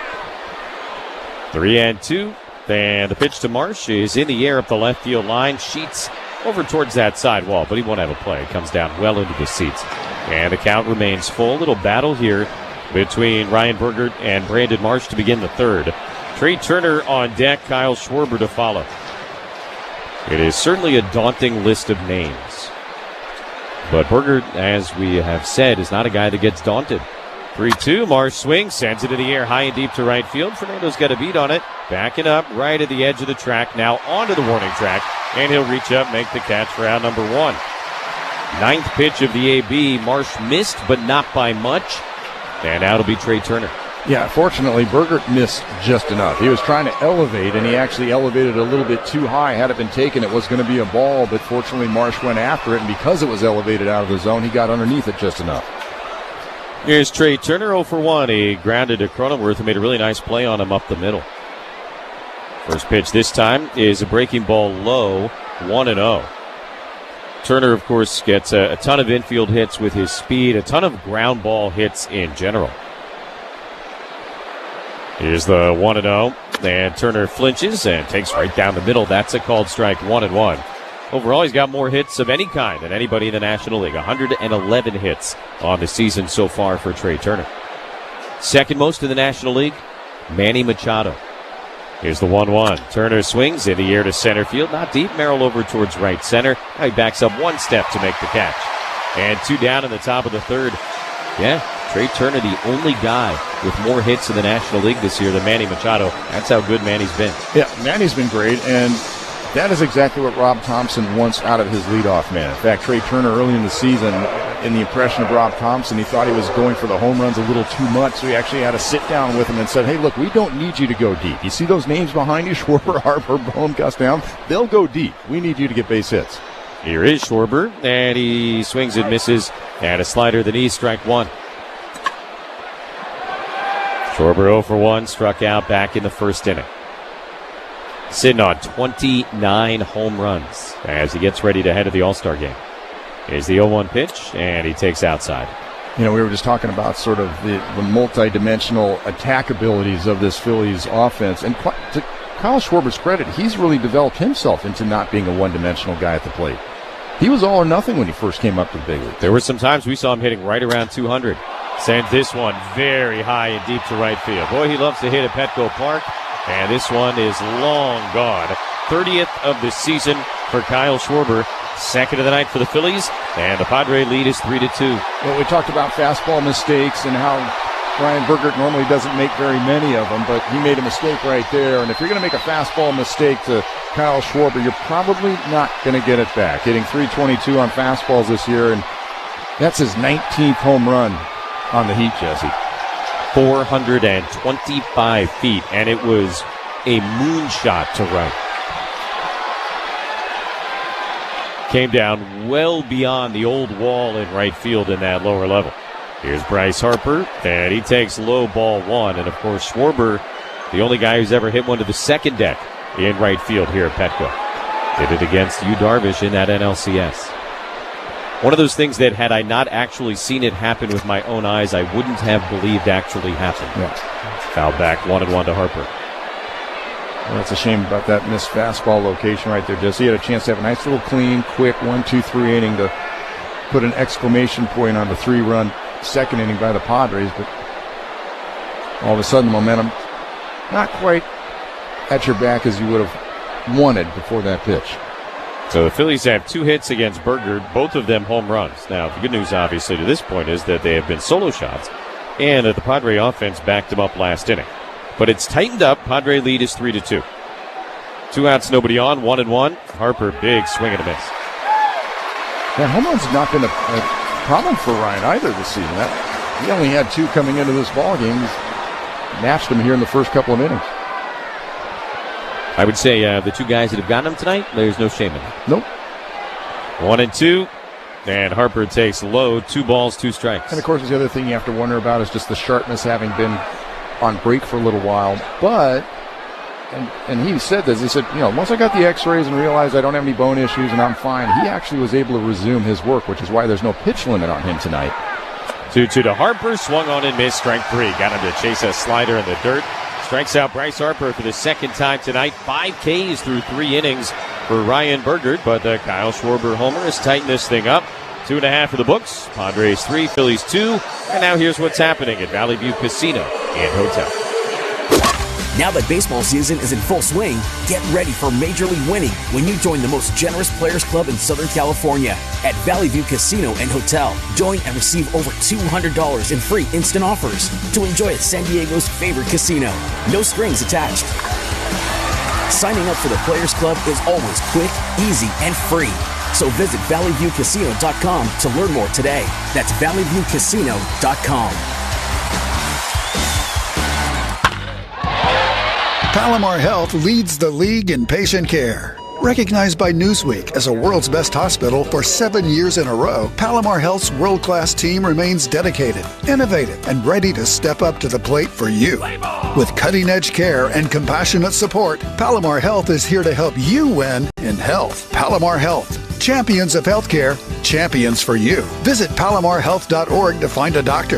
3-2. And the pitch to Marsh is in the air up the left field line. Sheets over towards that side wall, but he won't have a play. It comes down well into the seats. And the count remains full. Little battle here between Ryan Bergert and Brandon Marsh to begin the third. Trey Turner on deck, Kyle Schwarber to follow. It is certainly a daunting list of names. But Bergert, as we have said, is not a guy that gets daunted. 3-2, Marsh swings, sends it in the air high and deep to right field. Fernando's got a beat on it. Backing up right at the edge of the track, now onto the warning track. And he'll reach up, make the catch for out number 1. Ninth pitch of the AB. Marsh missed, but not by much. And now it'll be Trey Turner. Yeah, fortunately, Bergert missed just enough. He was trying to elevate, and he actually elevated a little bit too high. Had it been taken, it was going to be a ball, but fortunately Marsh went after it, and because it was elevated out of the zone, he got underneath it just enough. Here's Trey Turner, 0 for 1. He grounded to Cronenworth and made a really nice play on him up the middle. First pitch this time is a breaking ball low, 1-0. Turner, of course, gets a ton of infield hits with his speed, a ton of ground ball hits in general. Here's the 1-0, and Turner flinches and takes right down the middle. That's a called strike, 1-1. Overall, he's got more hits of any kind than anybody in the National League. 111 hits on the season so far for Trey Turner. Second most in the National League, Manny Machado. Here's the 1-1. Turner swings in the air to center field. Not deep. Merrill over towards right center. Now he backs up one step to make the catch. And 2 down in the top of the third. Yeah, Trey Turner, the only guy with more hits in the National League this year than Manny Machado. That's how good Manny's been. Yeah, Manny's been great, and that is exactly what Rob Thompson wants out of his leadoff man. In fact, Trey Turner early in the season, in the impression of Rob Thompson, he thought he was going for the home runs a little too much, so he actually had to sit down with him and said, hey, look, we don't need you to go deep. You see those names behind you, Schwarber, Harper, Bohm, Castellanos? They'll go deep. We need you to get base hits. Here is Schwarber, and he swings and misses, and a slider to the knee, strike 1. Schwarber 0 for 1, struck out back in the first inning. Sitting on 29 home runs as he gets ready to head to the All-Star game. Here's the 0-1 pitch, and he takes outside. You know, we were just talking about sort of the multi-dimensional attack abilities of this Phillies offense. And to Kyle Schwarber's credit, he's really developed himself into not being a one-dimensional guy at the plate. He was all or nothing when he first came up to the big league. There were some times we saw him hitting right around 200. Sent this one very high and deep to right field. Boy, he loves to hit at Petco Park. And this one is long gone. 30th of the season for Kyle Schwarber. Second of the night for the Phillies. And the Padre lead is 3-2. Well, we talked about fastball mistakes and how Ryan Bergert normally doesn't make very many of them, but he made a mistake right there. And if you're going to make a fastball mistake to Kyle Schwarber, you're probably not going to get it back. Hitting .322 on fastballs this year, and that's his 19th home run on the Heat, Jesse. 425 feet, and it was a moonshot to right. Came down well beyond the old wall in right field in that lower level. Here's Bryce Harper, and he takes low ball 1. And, of course, Schwarber, the only guy who's ever hit one to the second deck in right field here at Petco. Did it against Yu Darvish in that NLCS. One of those things that had I not actually seen it happen with my own eyes, I wouldn't have believed actually happened. Yeah. Foul back, 1-1 to Harper. Well, that's a shame about that missed fastball location right there, Jesse. He had a chance to have a nice little clean, quick 1-2-3 inning to put an exclamation point on the 3-run second inning by the Padres, but all of a sudden the momentum not quite at your back as you would have wanted before that pitch. So the Phillies have 2 hits against Berger, both of them home runs. Now, the good news, obviously, to this point is that they have been solo shots and that the Padre offense backed them up last inning. But it's tightened up. Padre lead is 3-2. 2 outs, nobody on, 1-1. Harper, big swing and a miss. Yeah, home runs have not been a problem for Ryan either this season. He only had 2 coming into this ballgame. He's matched them here in the first couple of innings. I would say the 2 guys that have gotten him tonight, there's no shame in that. Nope. 1-2, and Harper takes low, 2 balls, 2 strikes. And, of course, the other thing you have to wonder about is just the sharpness having been on break for a little while. But, and he said this, he said, you know, once I got the x-rays and realized I don't have any bone issues and I'm fine, he actually was able to resume his work, which is why there's no pitch limit on him tonight. 2-2 to Harper, swung on and missed, strike 3. Got him to chase a slider in the dirt. Strikes out Bryce Harper for the second time tonight. 5 Ks through 3 innings for Ryan Bergert, but the Kyle Schwarber homer has tightened this thing up. 2.5 for the books. Padres 3, Phillies 2. And now here's what's happening at Valley View Casino and Hotel. Now that baseball season is in full swing, get ready for Major League winning when you join the most generous players club in Southern California at Valley View Casino and Hotel. Join and receive over $200 in free instant offers to enjoy at San Diego's favorite casino. No strings attached. Signing up for the Players Club is always quick, easy, and free. So visit valleyviewcasino.com to learn more today. That's valleyviewcasino.com. Palomar Health leads the league in patient care. Recognized by Newsweek as a world's best hospital for 7 years in a row, Palomar Health's world-class team remains dedicated, innovative, and ready to step up to the plate for you. With cutting-edge care and compassionate support, Palomar Health is here to help you win in health. Palomar Health. Champions of Healthcare, champions for you. Visit palomarhealth.org to find a doctor.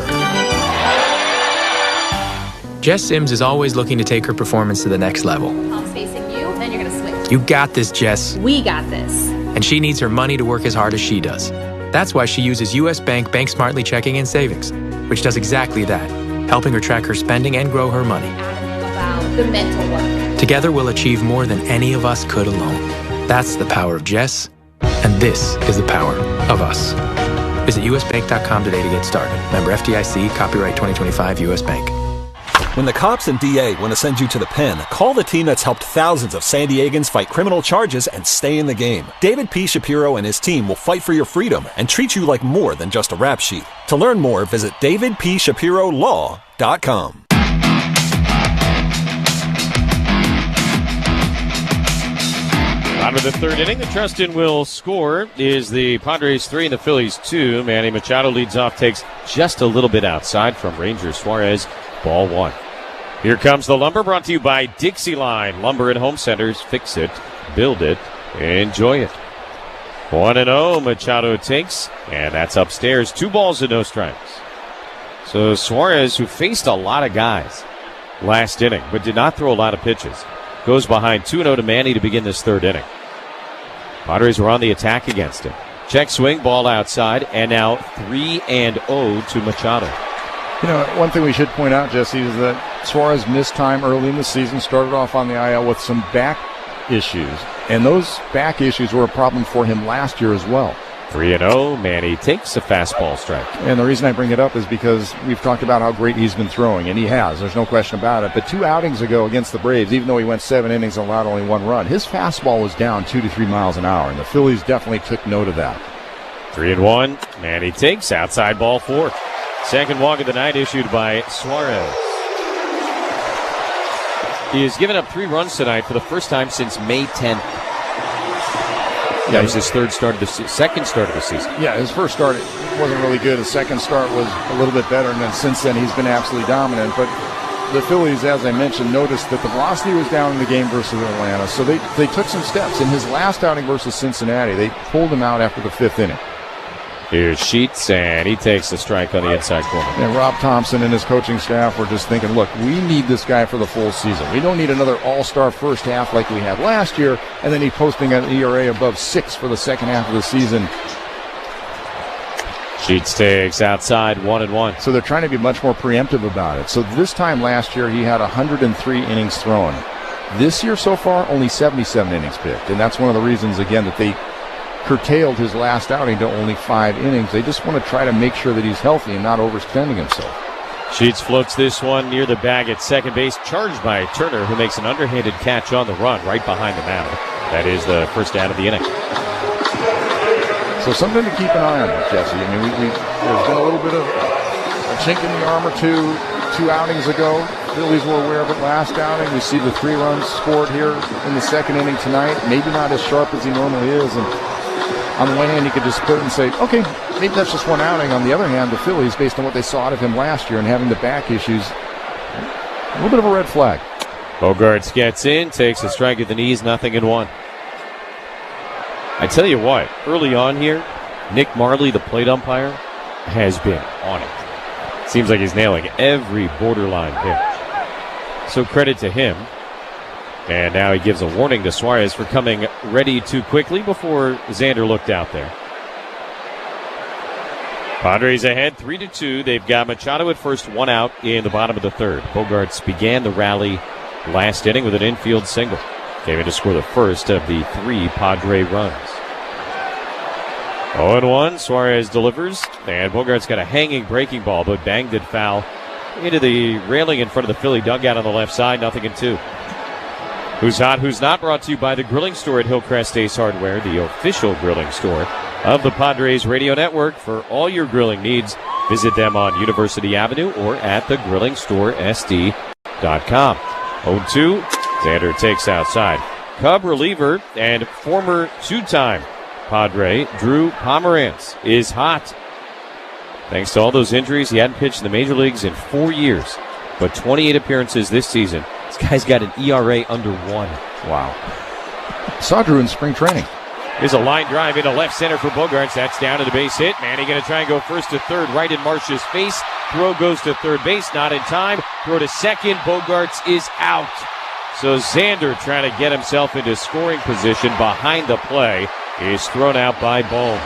Jess Sims is always looking to take her performance to the next level. Palms facing you, then you're going to switch. You got this, Jess. We got this. And she needs her money to work as hard as she does. That's why she uses U.S. Bank Smartly Checking and Savings, which does exactly that, helping her track her spending and grow her money. About the mental work. Together we'll achieve more than any of us could alone. That's the power of Jess, and this is the power of us. Visit usbank.com today to get started. Member FDIC, copyright 2025 U.S. Bank. When the cops and DA want to send you to the pen, call the team that's helped thousands of San Diegans fight criminal charges and stay in the game. David P. Shapiro and his team will fight for your freedom and treat you like more than just a rap sheet. To learn more, visit davidpshapirolaw.com. Bottom of the third inning, the Trustin will score is the Padres 3 and the Phillies 2. Manny Machado leads off, takes just a little bit outside from Ranger Suarez. Ball 1. Here comes the Lumber, brought to you by Dixie Line. Lumber and home centers. Fix it, build it, enjoy it. 1-0, Machado takes, and that's upstairs. 2 balls and no strikes. So Suarez, who faced a lot of guys last inning, but did not throw a lot of pitches, goes behind 2-0 to Manny to begin this third inning. Padres were on the attack against him. Check swing, ball outside, and now 3-0 to Machado. You know, one thing we should point out, Jesse, is that Suarez missed time early in the season, started off on the IL with some back issues, and those back issues were a problem for him last year as well. 3-0, Manny takes a fastball strike. And the reason I bring it up is because we've talked about how great he's been throwing, and he has. There's no question about it. But 2 outings ago against the Braves, even though he went 7 innings and allowed only 1 run, his fastball was down 2 to 3 miles an hour, and the Phillies definitely took note of that. 3-1, Manny takes outside ball 4. Second walk of the night issued by Suarez. He has given up 3 runs tonight for the first time since May 10th. That was his second start of the season. Yeah, his first start wasn't really good. His second start was a little bit better, and then since then he's been absolutely dominant. But the Phillies, as I mentioned, noticed that the velocity was down in the game versus Atlanta, so they took some steps. In his last outing versus Cincinnati, they pulled him out after the 5th inning. Here's Sheets, and he takes the strike on the inside corner. And Rob Thompson and his coaching staff were just thinking, look, we need this guy for the full season. We don't need another all-star first half like we had last year, and then he's posting an ERA above 6 for the second half of the season. Sheets takes outside 1-1. So they're trying to be much more preemptive about it. So this time last year, he had 103 innings thrown. This year so far, only 77 innings pitched, and that's one of the reasons, again, that they curtailed his last outing to only 5 innings. They just want to try to make sure that he's healthy and not overextending himself. Sheets floats this one near the bag at second base, charged by Turner, who makes an underhanded catch on the run right behind the mound. That is the first out of the inning. So something to keep an eye on, Jesse. I mean, there's been a little bit of a chink in the armor two outings ago. Phillies were aware of it last outing. We see the 3 runs scored here in the second inning tonight. Maybe not as sharp as he normally is. And on the one hand, you could just put it and say, okay, maybe that's just 1 outing. On the other hand, the Phillies, based on what they saw out of him last year and having the back issues, a little bit of a red flag. Bogaerts gets in, takes a strike at the knees, 0-1. I tell you what, early on here, Nick Marley, the plate umpire, has been on it. Seems like he's nailing every borderline pitch. So credit to him. And now he gives a warning to Suarez for coming ready too quickly before Xander looked out there. Padres ahead 3-2. They've got Machado at first, 1 out in the bottom of the third. Bogaerts began the rally last inning with an infield single. Came in to score the first of the 3 Padre runs. 0-1, Suarez delivers, and Bogaerts got a hanging breaking ball, but banged it foul into the railing in front of the Philly dugout on the left side, 0-2. Who's Hot, Who's Not, brought to you by the Grilling Store at Hillcrest Ace Hardware, the official grilling store of the Padres Radio Network. For all your grilling needs, visit them on University Avenue or at thegrillingstoresd.com. 0-2, Xander takes outside. Cub reliever and former 2-time Padre Drew Pomeranz is hot. Thanks to all those injuries, he hadn't pitched in the major leagues in 4 years, but 28 appearances this season. This guy's got an ERA under 1. Wow. Saw Drew in spring training. Here's a line drive into left center for Bogaerts. That's down to the base hit. Manny going to try and go first to third, right in Marsh's face. Throw goes to third base, not in time. Throw to second. Bogaerts is out. So Xander, trying to get himself into scoring position behind the play, is thrown out by Bohm.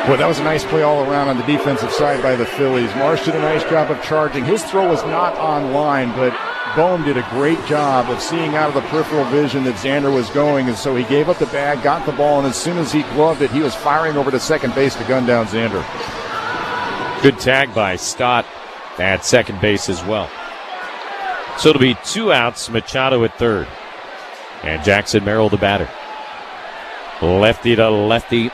Well, that was a nice play all around on the defensive side by the Phillies. Marsh did a nice job of charging. His throw was not on line, but Bohm did a great job of seeing out of the peripheral vision that Xander was going, and so he gave up the bag, got the ball, and as soon as he gloved it, he was firing over to second base to gun down Xander. Good tag by Stott at second base as well. So it'll be 2 outs, Machado at third. And Jackson Merrill, the batter. Lefty to lefty.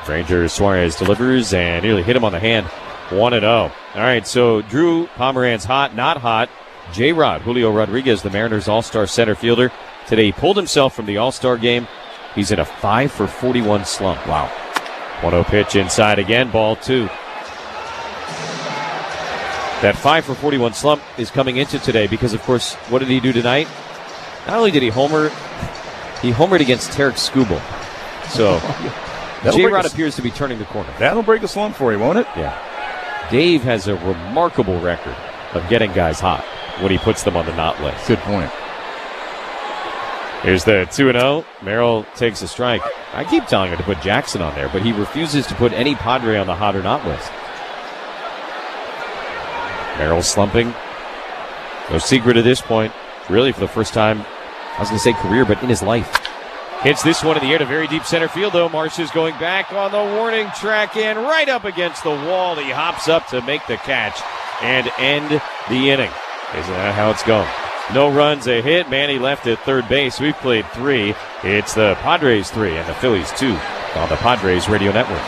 Ranger Suarez delivers and nearly hit him on the hand. 1-0. All right, so Drew Pomeranz hot, not hot. J-Rod, Julio Rodriguez, the Mariners' all-star center fielder. Today he pulled himself from the all-star game. He's in a 5-for-41 slump. Wow. 1-0 pitch inside again, ball 2. That 5-for-41 slump is coming into today because, of course, what did he do tonight? Not only did he homer, he homered against Tarek Skubal. So J-Rod appears to be turning the corner. That'll break a slump for you, won't it? Yeah. Dave has a remarkable record of getting guys hot when he puts them on the not list. Good point. Here's the 2-0. Merrill takes a strike. I keep telling him to put Jackson on there, but he refuses to put any Padre on the hot or not list. Merrill slumping. No secret at this point. Really, for the first time, I was going to say career, but in his life. Hits this one in the air to very deep center field, though. Marsh is going back on the warning track and right up against the wall. He hops up to make the catch and end the inning. Isn't that how it's going? No runs, a hit. Manny left at third base. We've played 3. It's the Padres 3 and the Phillies 2 on the Padres Radio Network.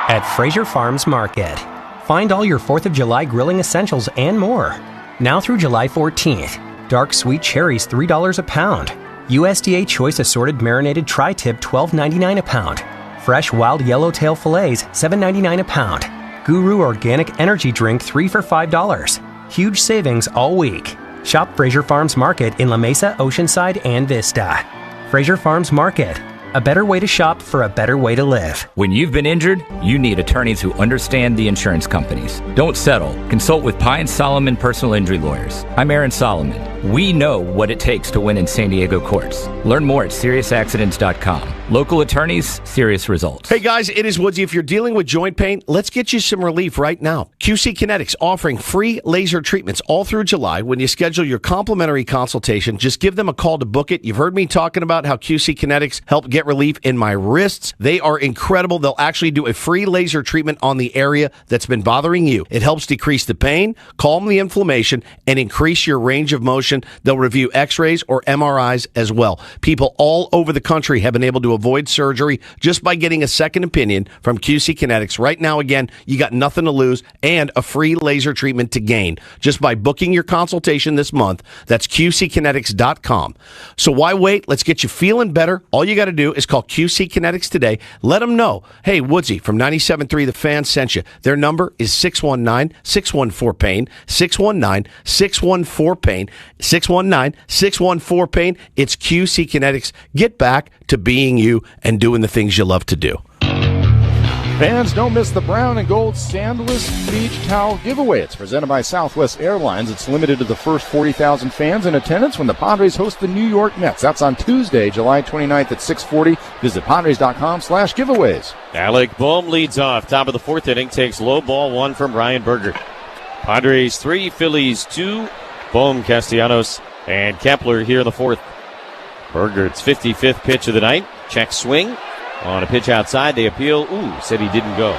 At Fraser Farms Market. Find all your 4th of July grilling essentials and more. Now through July 14th. Dark sweet cherries $3 a pound. USDA Choice Assorted Marinated Tri-Tip $12.99 a pound. Fresh wild yellowtail fillets $7.99 a pound. Guru Organic Energy Drink 3 for $5. Huge savings all week. Shop Fraser Farms Market in La Mesa, Oceanside, and Vista. Fraser Farms Market. A better way to shop for a better way to live. When you've been injured, you need attorneys who understand the insurance companies. Don't settle. Consult with Pye & Solomon Personal Injury Lawyers. I'm Aaron Solomon. We know what it takes to win in San Diego courts. Learn more at SeriousAccidents.com. Local attorneys, serious results. Hey guys, it is Woodsy. If you're dealing with joint pain, let's get you some relief right now. QC Kinetics offering free laser treatments all through July. When you schedule your complimentary consultation, just give them a call to book it. You've heard me talking about how QC Kinetics help get relief in my wrists. They are incredible. They'll actually do a free laser treatment on the area that's been bothering you. It helps decrease the pain, calm the inflammation, and increase your range of motion. They'll review x-rays or MRIs as well. People all over the country have been able to avoid surgery just by getting a second opinion from QC Kinetics. Right now, again, you got nothing to lose and a free laser treatment to gain just by booking your consultation this month. That's QCkinetics.com. So why wait? Let's get you feeling better. All you got to do is call QC Kinetics today. Let them know, hey, Woodsy from 97.3 The Fan sent you. Their number is 619-614-PAIN, 619-614-PAIN, 619-614-PAIN. It's QC Kinetics. Get back to being you and doing the things you love to do. Fans, don't miss the brown and gold Sandless Beach Towel giveaway. It's presented by Southwest Airlines. It's limited to the first 40,000 fans in attendance when the Padres host the New York Mets. That's on Tuesday, July 29th at 6:40. Visit Padres.com/giveaways. Alec Bohm leads off. Top of the 4th inning. Takes low ball 1 from Ryan Berger. Padres 3, Phillies 2. Bohm, Castellanos, and Kepler here in the 4th. Berger's 55th pitch of the night. Check swing. On a pitch outside, they appeal. Said he didn't go.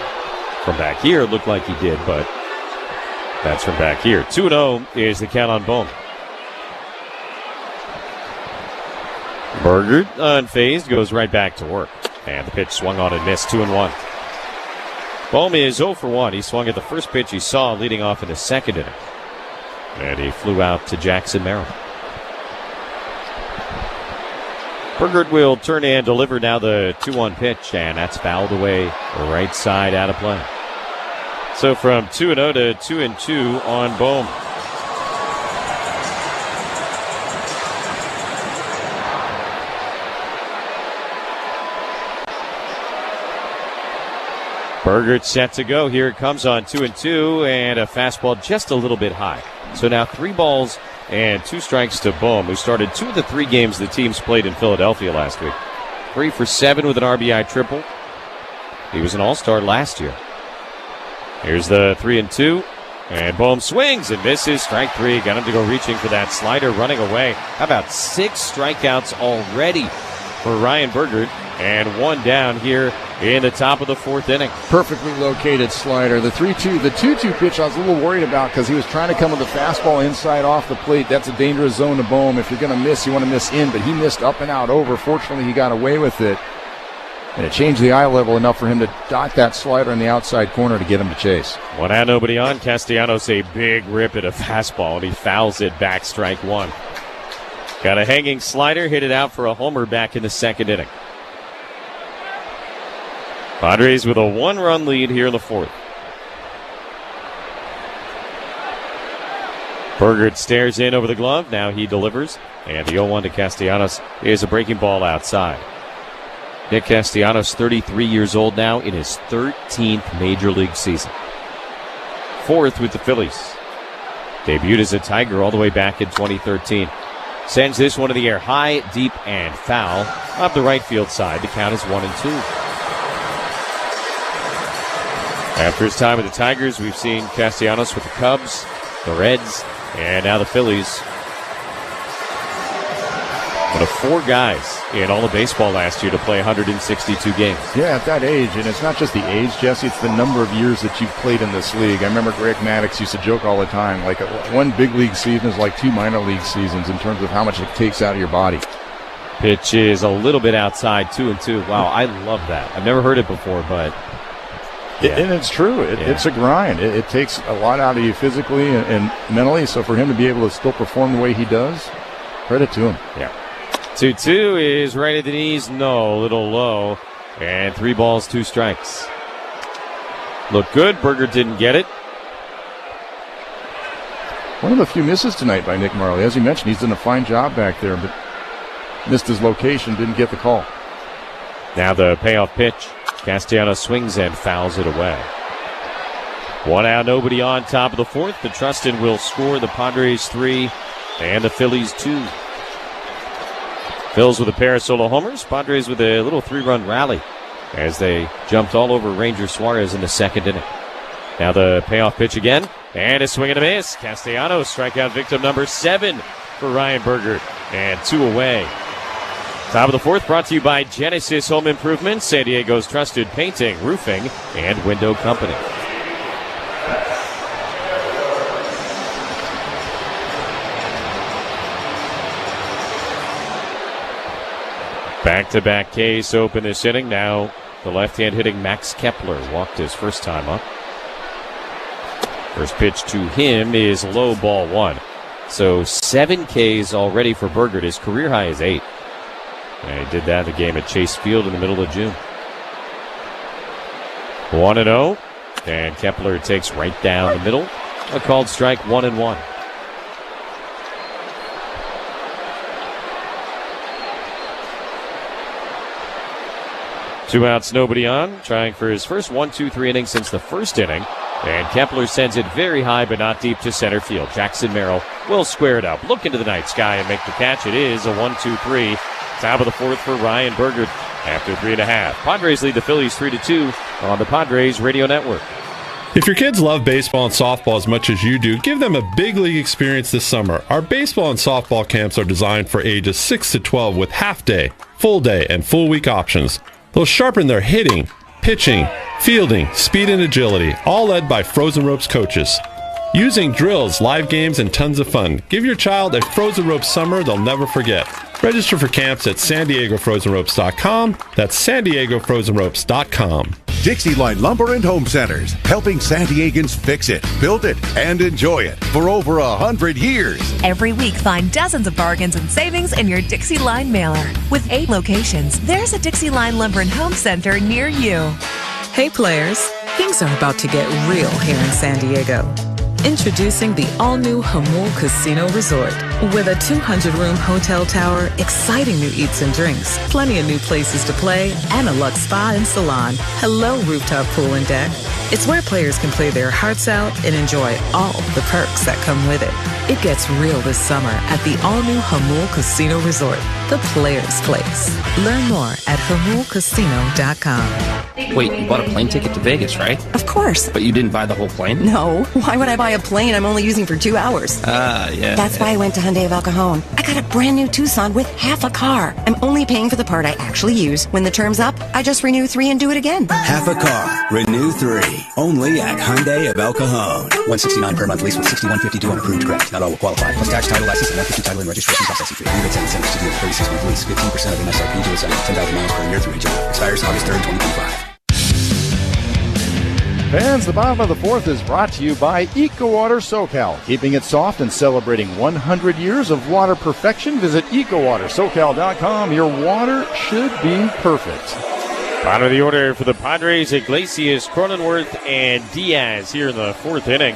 From back here, it looked like he did, but that's from back here. 2-0 is the count on Bohm. Berger, unfazed, goes right back to work. And the pitch swung on and missed, 2-1. Bohm is 0 for 1. He swung at the first pitch he saw leading off in the 2nd inning. And he flew out to Jackson Merrill. Bergert will turn and deliver now the 2-1 pitch, and that's fouled away right side out of play. So from 2-0 to 2-2 on Bohm. Burgert set to go. Here it comes on 2-2, and a fastball just a little bit high. So now 3 balls and 2 strikes to Bohm, who started 2 of the 3 games the teams played in Philadelphia last week. 3 for 7 with an RBI triple. He was an all-star last year. Here's the 3-2, and Bohm swings and misses. Strike 3. Got him to go reaching for that slider, running away. How about 6 strikeouts already for Ryan Burgert, and 1 down here in the top of the 4th inning. Perfectly located slider. The 3-2, the 2-2 pitch I was a little worried about because he was trying to come with a fastball inside off the plate. That's a dangerous zone to Bohm. If you're going to miss, you want to miss in, but he missed up and out over. Fortunately, he got away with it. And it changed the eye level enough for him to dot that slider in the outside corner to get him to chase. 1 out, nobody on. Castellanos a big rip at a fastball, and he fouls it back, strike 1. Got a hanging slider, hit it out for a homer back in the 2nd inning. Padres with a 1-run lead here in the 4th. Burgert stares in over the glove. Now he delivers, and the 0-1 to Castellanos is a breaking ball outside. Nick Castellanos, 33 years old now, in his 13th Major League season. 4th with the Phillies. Debuted as a Tiger all the way back in 2013. Sends this one to the air high, deep, and foul. Up the right field side. The count is 1-2. After his time with the Tigers, we've seen Castellanos with the Cubs, the Reds, and now the Phillies. One of 4 guys in all of baseball last year to play 162 games. Yeah, at that age, and it's not just the age, Jesse, it's the number of years that you've played in this league. I remember Greg Maddux used to joke all the time, like 1 big league season is like 2 minor league seasons in terms of how much it takes out of your body. Pitch is a little bit outside, 2-2. Wow, I love that. I've never heard it before, but... Yeah. And it's true. It's a grind. It takes a lot out of you physically and mentally, so for him to be able to still perform the way he does, credit to him. Yeah. 2-2 is right at the knees. No, a little low. And 3 balls, 2 strikes. Looked good. Burgert didn't get it. One of the few misses tonight by Nick Marley. As you mentioned, he's done a fine job back there, but missed his location, didn't get the call. Now the payoff pitch. Castellanos swings and fouls it away. 1 out, nobody on, top of the 4th. Petrustin will score. The Padres 3 and the Phillies 2. Phils with a pair of solo homers. Padres with a little 3-run rally as they jumped all over Ranger Suarez in the 2nd inning. Now the payoff pitch again, and a swing and a miss. Castellanos, strikeout victim number 7 for Ryan Burgert, and 2 away. Top of the 4th brought to you by Genesis Home Improvement, San Diego's trusted painting, roofing, and window company. Back-to-back Ks open this inning. Now the left-hand hitting Max Kepler walked his first time up. First pitch to him is low, ball 1. So 7 Ks already for Burgert. His career high is 8. And he did that in the game at Chase Field in the middle of June. 1-0. And Kepler takes right down the middle. A called strike, 1-1. Two outs, nobody on. Trying for his first 1-2-3 inning since the 1st inning. And Kepler sends it very high but not deep to center field. Jackson Merrill will square it up. Look into the night sky and make the catch. It is a 1-2-3. Top of the 4th for Ryan Burgert after 3.5. Padres lead the Phillies 3-2 on the Padres Radio Network. If your kids love baseball and softball as much as you do, give them a big league experience this summer. Our baseball and softball camps are designed for ages 6 to 12 with half-day, full-day, and full-week options. They'll sharpen their hitting, pitching, fielding, speed, and agility, all led by Frozen Ropes coaches. Using drills, live games, and tons of fun. Give your child a Frozen Ropes summer they'll never forget. Register for camps at SanDiegoFrozenRopes.com. That's SanDiegoFrozenRopes.com. Dixie Line Lumber and Home Centers, helping San Diegans fix it, build it, and enjoy it for over 100 years. Every week, find dozens of bargains and savings in your Dixie Line mailer. With 8 locations, there's a Dixie Line Lumber and Home Center near you. Hey players, things are about to get real here in San Diego. Introducing the all-new Jamul Casino Resort. With a 200-room hotel tower, exciting new eats and drinks, plenty of new places to play, and a luxe spa and salon. Hello, rooftop pool and deck. It's where players can play their hearts out and enjoy all the perks that come with it. It gets real this summer at the all-new Hamul Casino Resort, the Players' Place. Learn more at HamulCasino.com. Wait, you bought a plane ticket to Vegas, right? Of course. But you didn't buy the whole plane? No. Why would I buy a plane I'm only using for 2 hours? Yeah. That's why I went to Hyundai of El Cajon. I got a brand new Tucson with half a car. I'm only paying for the part I actually use. When the term's up, I just renew 3 and do it again. Half a car, renew 3. Only at Hyundai of El Cajon. $169 per month lease with $61.52 on approved credit. Not all will qualify. Plus tax, title, license, and $150 title and registration processing fee. Rebates and incentives to deal with 36-month lease. 15% of MSRP to assign 10,000 miles per year through JUL. Expires August 3rd, 2025. Fans, the bottom of the fourth is brought to you by EcoWater SoCal. Keeping it soft and celebrating 100 years of water perfection. Visit EcoWaterSoCal.com. Your water should be perfect. Bottom of the order for the Padres, Iglesias, Cronenworth, and Diaz here in the fourth inning.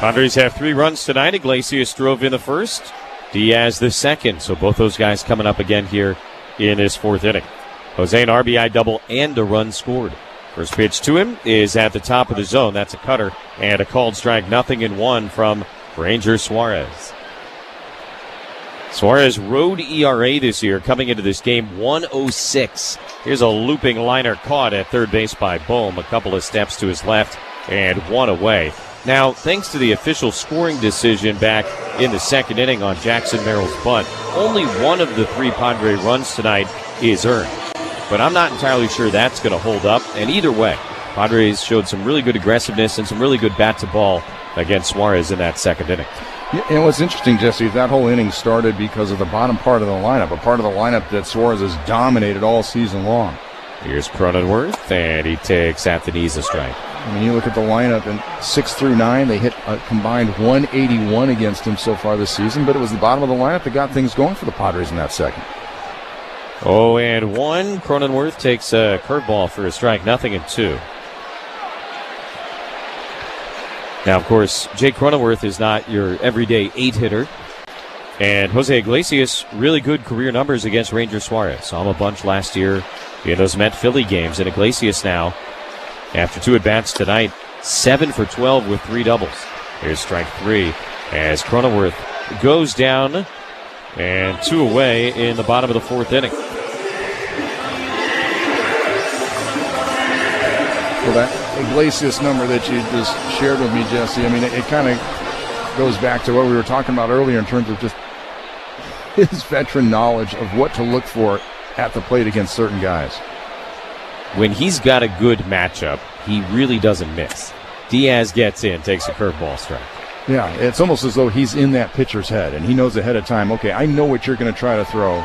Padres have 3 runs tonight. Iglesias drove in the first, Diaz the second. So both those guys coming up again here in this fourth inning. Jose, an RBI double and a run scored. First pitch to him is at the top of the zone. That's a cutter and a called strike, 0-1 from Ranger Suarez. Suarez road ERA this year coming into this game 1.06. Here's a looping liner caught at third base by Bohm. A couple of steps to his left and one away. Now, thanks to the official scoring decision back in the second inning on Jackson Merrill's bunt, only one of the 3 Padre runs tonight is earned. But I'm not entirely sure that's going to hold up. And either way, Padres showed some really good aggressiveness and some really good bat-to-ball against Suarez in that second inning. Yeah, and what's interesting, Jesse, is that whole inning started because of the bottom part of the lineup, a part of the lineup that Suarez has dominated all season long. Here's Cronenworth, and he takes at the knees a strike. I mean, you look at the lineup, and 6 through 9, they hit a combined 181 against him so far this season, but it was the bottom of the lineup that got things going for the Padres in that second. 0-1. Cronenworth takes a curveball for a strike, 0-2. Now, of course, Jake Cronenworth is not your everyday 8-hitter. And Jose Iglesias, really good career numbers against Ranger Suarez. Saw him a bunch last year in those Met-Philly games. And Iglesias now, after 2 at-bats tonight, 7 for 12 with 3 doubles. Here's strike 3 as Cronenworth goes down and 2 away in the bottom of the fourth inning. Well, that Iglesias number that you just shared with me, Jesse, I mean, it kind of goes back to what we were talking about earlier in terms of just his veteran knowledge of what to look for at the plate against certain guys. When he's got a good matchup, he really doesn't miss. Diaz gets in, takes a curveball strike. Yeah, it's almost as though he's in that pitcher's head, and he knows ahead of time, okay, I know what you're going to try to throw,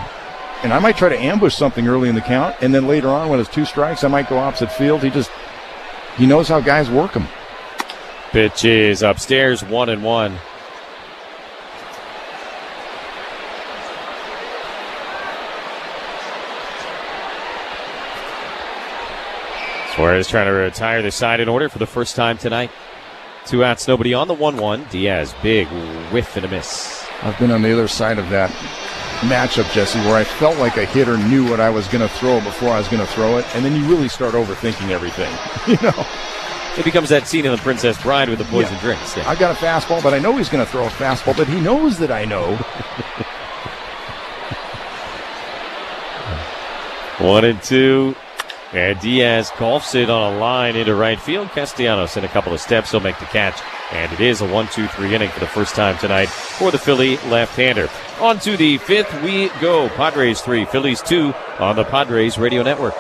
and I might try to ambush something early in the count, and then later on when it's 2 strikes, I might go opposite field. He knows how guys work him. Pitch is upstairs, 1-1. Suarez trying to retire the side in order for the first time tonight. 2 outs, nobody on the 1-1. Diaz, big whiff and a miss. I've been on the other side of that matchup, Jesse, where I felt like a hitter knew what I was going to throw before I was going to throw it, and then you really start overthinking everything. It becomes that scene in The Princess Bride with the poison drinks. Yeah. I got a fastball, but I know he's going to throw a fastball, but he knows that I know. 1-2. And Diaz golfs it on a line into right field. Castellanos in a couple of steps. He'll make the catch. And it is a 1-2-3 inning for the first time tonight for the Philly left-hander. On to the 5th we go. Padres 3, Phillies 2 on the Padres Radio Network.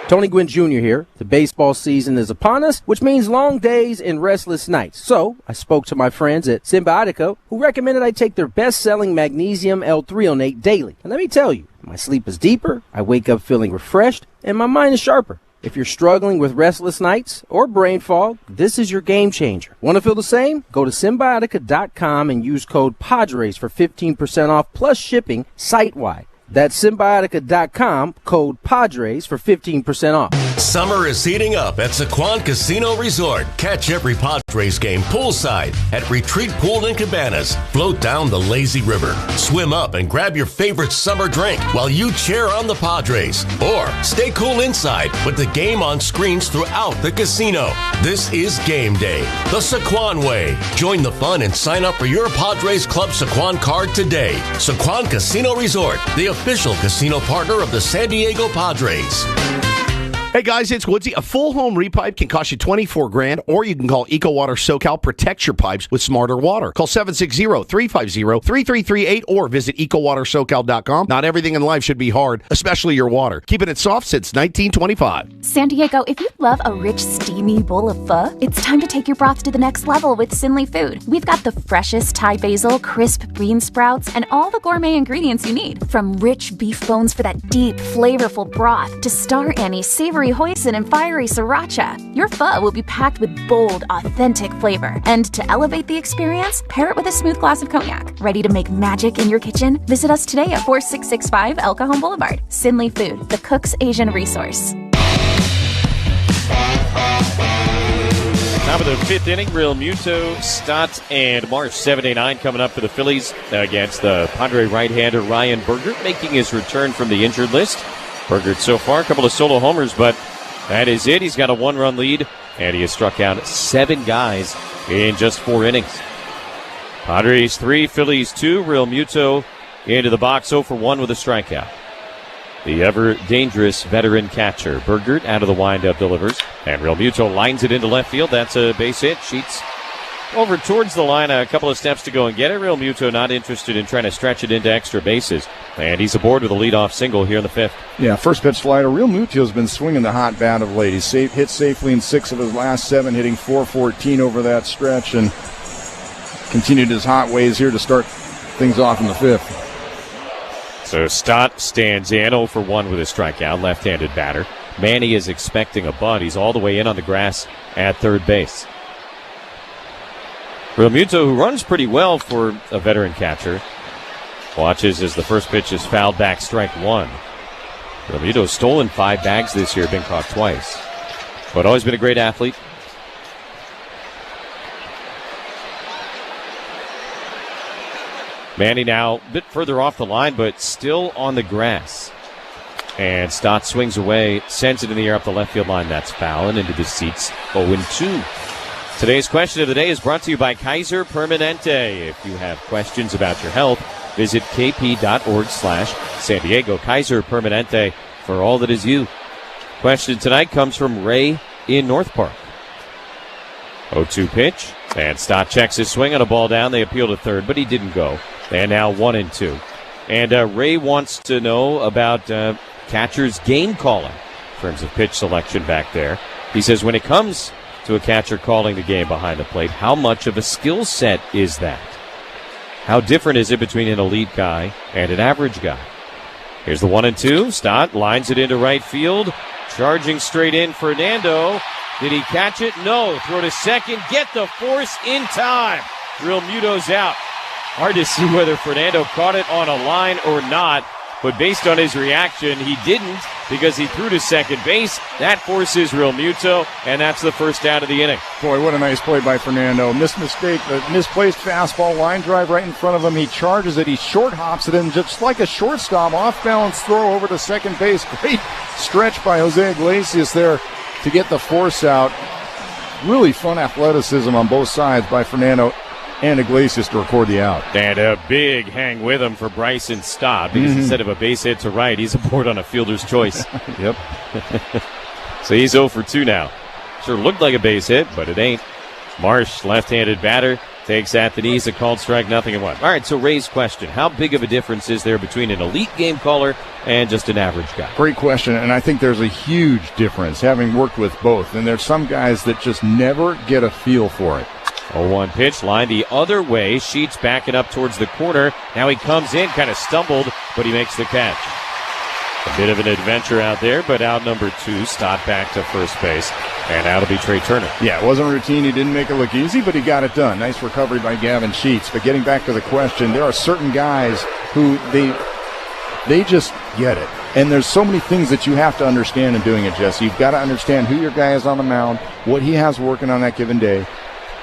Tony Gwynn Jr. here. The baseball season is upon us, which means long days and restless nights. So I spoke to my friends at Symbiotica, who recommended I take their best-selling magnesium L-threonate daily. And let me tell you, my sleep is deeper, I wake up feeling refreshed, and my mind is sharper. If you're struggling with restless nights or brain fog, this is your game changer. Want to feel the same? Go to Symbiotica.com and use code PADRES for 15% off plus shipping site-wide. That's Symbiotica.com, code PADRES for 15% off. Summer is heating up at Sequan Casino Resort. Catch every Padres game poolside at Retreat Pool and Cabanas. Float down the lazy river. Swim up and grab your favorite summer drink while you cheer on the Padres. Or stay cool inside with the game on screens throughout the casino. This is game day, the Sequan way. Join the fun and sign up for your Padres Club Sequan card today. Sequan Casino Resort, the official casino partner of the San Diego Padres. Hey guys, it's Woodsy. A full home repipe can cost you $24,000, or you can call EcoWater SoCal. Protect your pipes with smarter water. Call 760-350-3338 or visit EcoWaterSoCal.com. Not everything in life should be hard, especially your water. Keeping it soft since 1925. San Diego, if you love a rich, steamy bowl of pho, it's time to take your broth to the next level with Sinley Food. We've got the freshest Thai basil, crisp bean sprouts, and all the gourmet ingredients you need. From rich beef bones for that deep, flavorful broth to star anise, savory hoisin, and fiery sriracha. Your pho will be packed with bold, authentic flavor. And to elevate the experience, pair it with a smooth glass of cognac. Ready to make magic in your kitchen? Visit us today at 4665 El Cajon Boulevard. Sinley Food, the cook's Asian resource. Top of the fifth inning, Real Muto, Stott, and Marsh. 7-9 coming up for the Phillies against the Padre right-hander Ryan Bergert, making his return from the injured list. Bergert so far, a couple of solo homers, but that is it. He's got a one-run lead, and he has struck out 7 guys in just 4 innings. Padres 3, Phillies 2. Real Muto into the box, 0 for 1 with a strikeout. The ever-dangerous veteran catcher, Bergert, out of the windup delivers, and Real Muto lines it into left field. That's a base hit. Sheets over towards the line, a couple of steps to go and get it. Real Muto not interested in trying to stretch it into extra bases. And he's aboard with a leadoff single here in the 5th. Yeah, first pitch slider. Real Mutio's been swinging the hot bat of late. He's hit safely in 6 of his last 7, hitting .414 over that stretch, and continued his hot ways here to start things off in the 5th. So Stott stands in, 0 for 1 with a strikeout, left-handed batter. Manny is expecting a bunt. He's all the way in on the grass at third base. Real Muto, who runs pretty well for a veteran catcher, watches as the first pitch is fouled back, strike 1. Real Muto's stolen 5 bags this year, been caught twice, but always been a great athlete. Manny now a bit further off the line, but still on the grass. And Stott swings away, sends it in the air up the left field line. That's foul and into the seats, 0-2. Today's question of the day is brought to you by Kaiser Permanente. If you have questions about your health, visit kp.org/San Diego. Kaiser Permanente, for all that is you. Question tonight comes from Ray in North Park. 0-2 pitch, and Stott checks his swing on a ball down. They appeal to third, but he didn't go. And now 1-2. And Ray wants to know about catcher's game calling in terms of pitch selection back there. He says when it comes to a catcher calling the game behind the plate, how much of a skill set is that? How different is it between an elite guy and an average guy? Here's the 1-2. Stott lines it into right field. Charging straight in, Fernando. Did he catch it? No. Throw to second. Get the force in time. Real Muto's out. Hard to see whether Fernando caught it on a line or not, but based on his reaction, he didn't because he threw to second base. That forces Real Muto, and that's the first out of the inning. Boy, what a nice play by Fernando. Misplaced fastball, line drive right in front of him. He charges it, he short hops it in just like a shortstop, off-balance throw over to second base. Great stretch by Jose Iglesias there to get the force out. Really fun athleticism on both sides by Fernando and Iglesias to record the out. And a big hang with him for Bryson Stott because instead of a base hit to right, he's aboard on a fielder's choice. Yep. So he's 0 for 2 now. Sure looked like a base hit, but it ain't. Marsh, left-handed batter, takes at the knees, a called strike, 0-1. All right, so Ray's question. How big of a difference is there between an elite game caller and just an average guy? Great question, and I think there's a huge difference, having worked with both. And there's some guys that just never get a feel for it. 0-1 pitch, line the other way. Sheets backing up towards the corner. Now he comes in, kind of stumbled, but he makes the catch. A bit of an adventure out there, but out number 2. Stott back to first base, and that'll be Trey Turner. Yeah, it wasn't routine. He didn't make it look easy, but he got it done. Nice recovery by Gavin Sheets. But getting back to the question, there are certain guys who they They just get it. And there's so many things that you have to understand in doing it, Jesse. You've got to understand who your guy is on the mound, what he has working on that given day,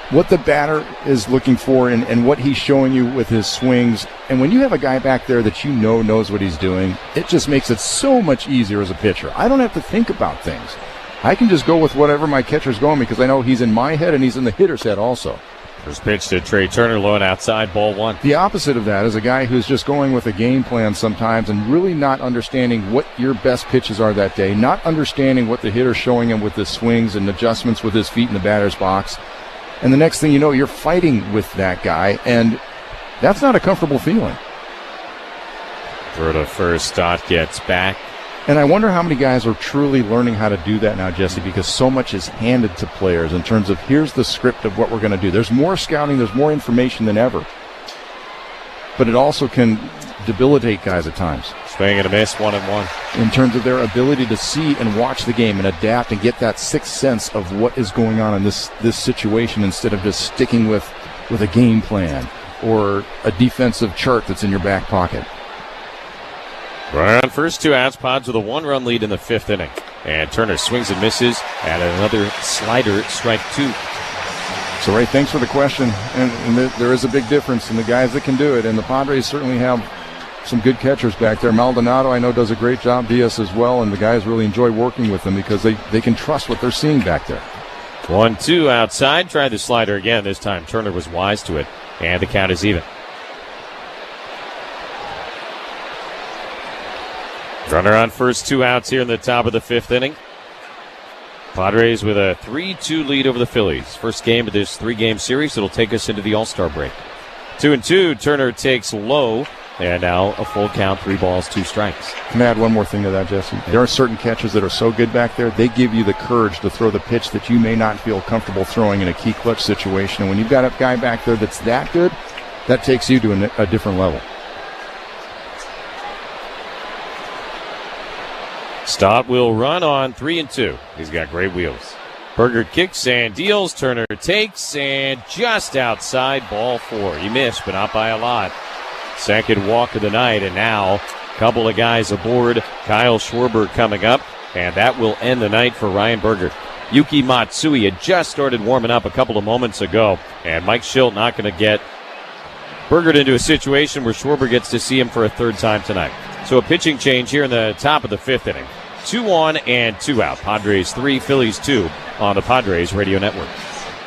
what the batter is looking for, and what he's showing you with his swings. And when you have a guy back there that you know knows what he's doing, it just makes it so much easier as a pitcher. I don't have to think about things. I can just go with whatever my catcher's going because I know he's in my head and he's in the hitter's head also. First pitch to Trey Turner, low and outside, ball one. The opposite of that is a guy who's just going with a game plan sometimes and really not understanding what your best pitches are that day, not understanding what the hitter's showing him with his swings and adjustments with his feet in the batter's box. And the next thing you know, you're fighting with that guy, and that's not a comfortable feeling. Throw to first, Stott gets back. And I wonder how many guys are truly learning how to do that now, Jesse, because so much is handed to players in terms of here's the script of what we're going to do. There's more scouting, there's more information than ever. But it also can debilitate guys at times. Swing and a miss, 1-1. In terms of their ability to see and watch the game and adapt and get that sixth sense of what is going on in this situation instead of just sticking with a game plan or a defensive chart that's in your back pocket. Right on first two outs, Pods with a one-run lead in the fifth inning. And Turner swings and misses, and another slider, strike two. So, Ray, thanks for the question. And there is a big difference in the guys that can do it. And the Padres certainly have some good catchers back there. Maldonado, I know, does a great job. Diaz as well. And the guys really enjoy working with them because they can trust what they're seeing back there. 1-2 outside. Tried the slider again. This time Turner was wise to it. And the count is even. Runner on first, two outs here in the top of the fifth inning. Padres with a 3-2 lead over the Phillies. First game of this three-game series. It'll take us into the All-Star break. 2-2. Turner takes low. And now a full count, 3 balls, 2 strikes. Can I add one more thing to that, Jesse? There are certain catchers that are so good back there, they give you the courage to throw the pitch that you may not feel comfortable throwing in a key clutch situation. And when you've got a guy back there that's that good, that takes you to a different level. Stott will run on 3-2. He's got great wheels. Berger kicks and deals. Turner takes and just outside, ball 4. He missed, but not by a lot. Second walk of the night, and now a couple of guys aboard. Kyle Schwarber coming up, and that will end the night for Ryan Berger. Yuki Matsui had just started warming up a couple of moments ago, and Mike Schilt not going to get Berger into a situation where Schwarber gets to see him for a third time tonight. So a pitching change here in the top of the fifth inning. 2 on and 2 out. Padres 3, Phillies 2 on the Padres Radio Network.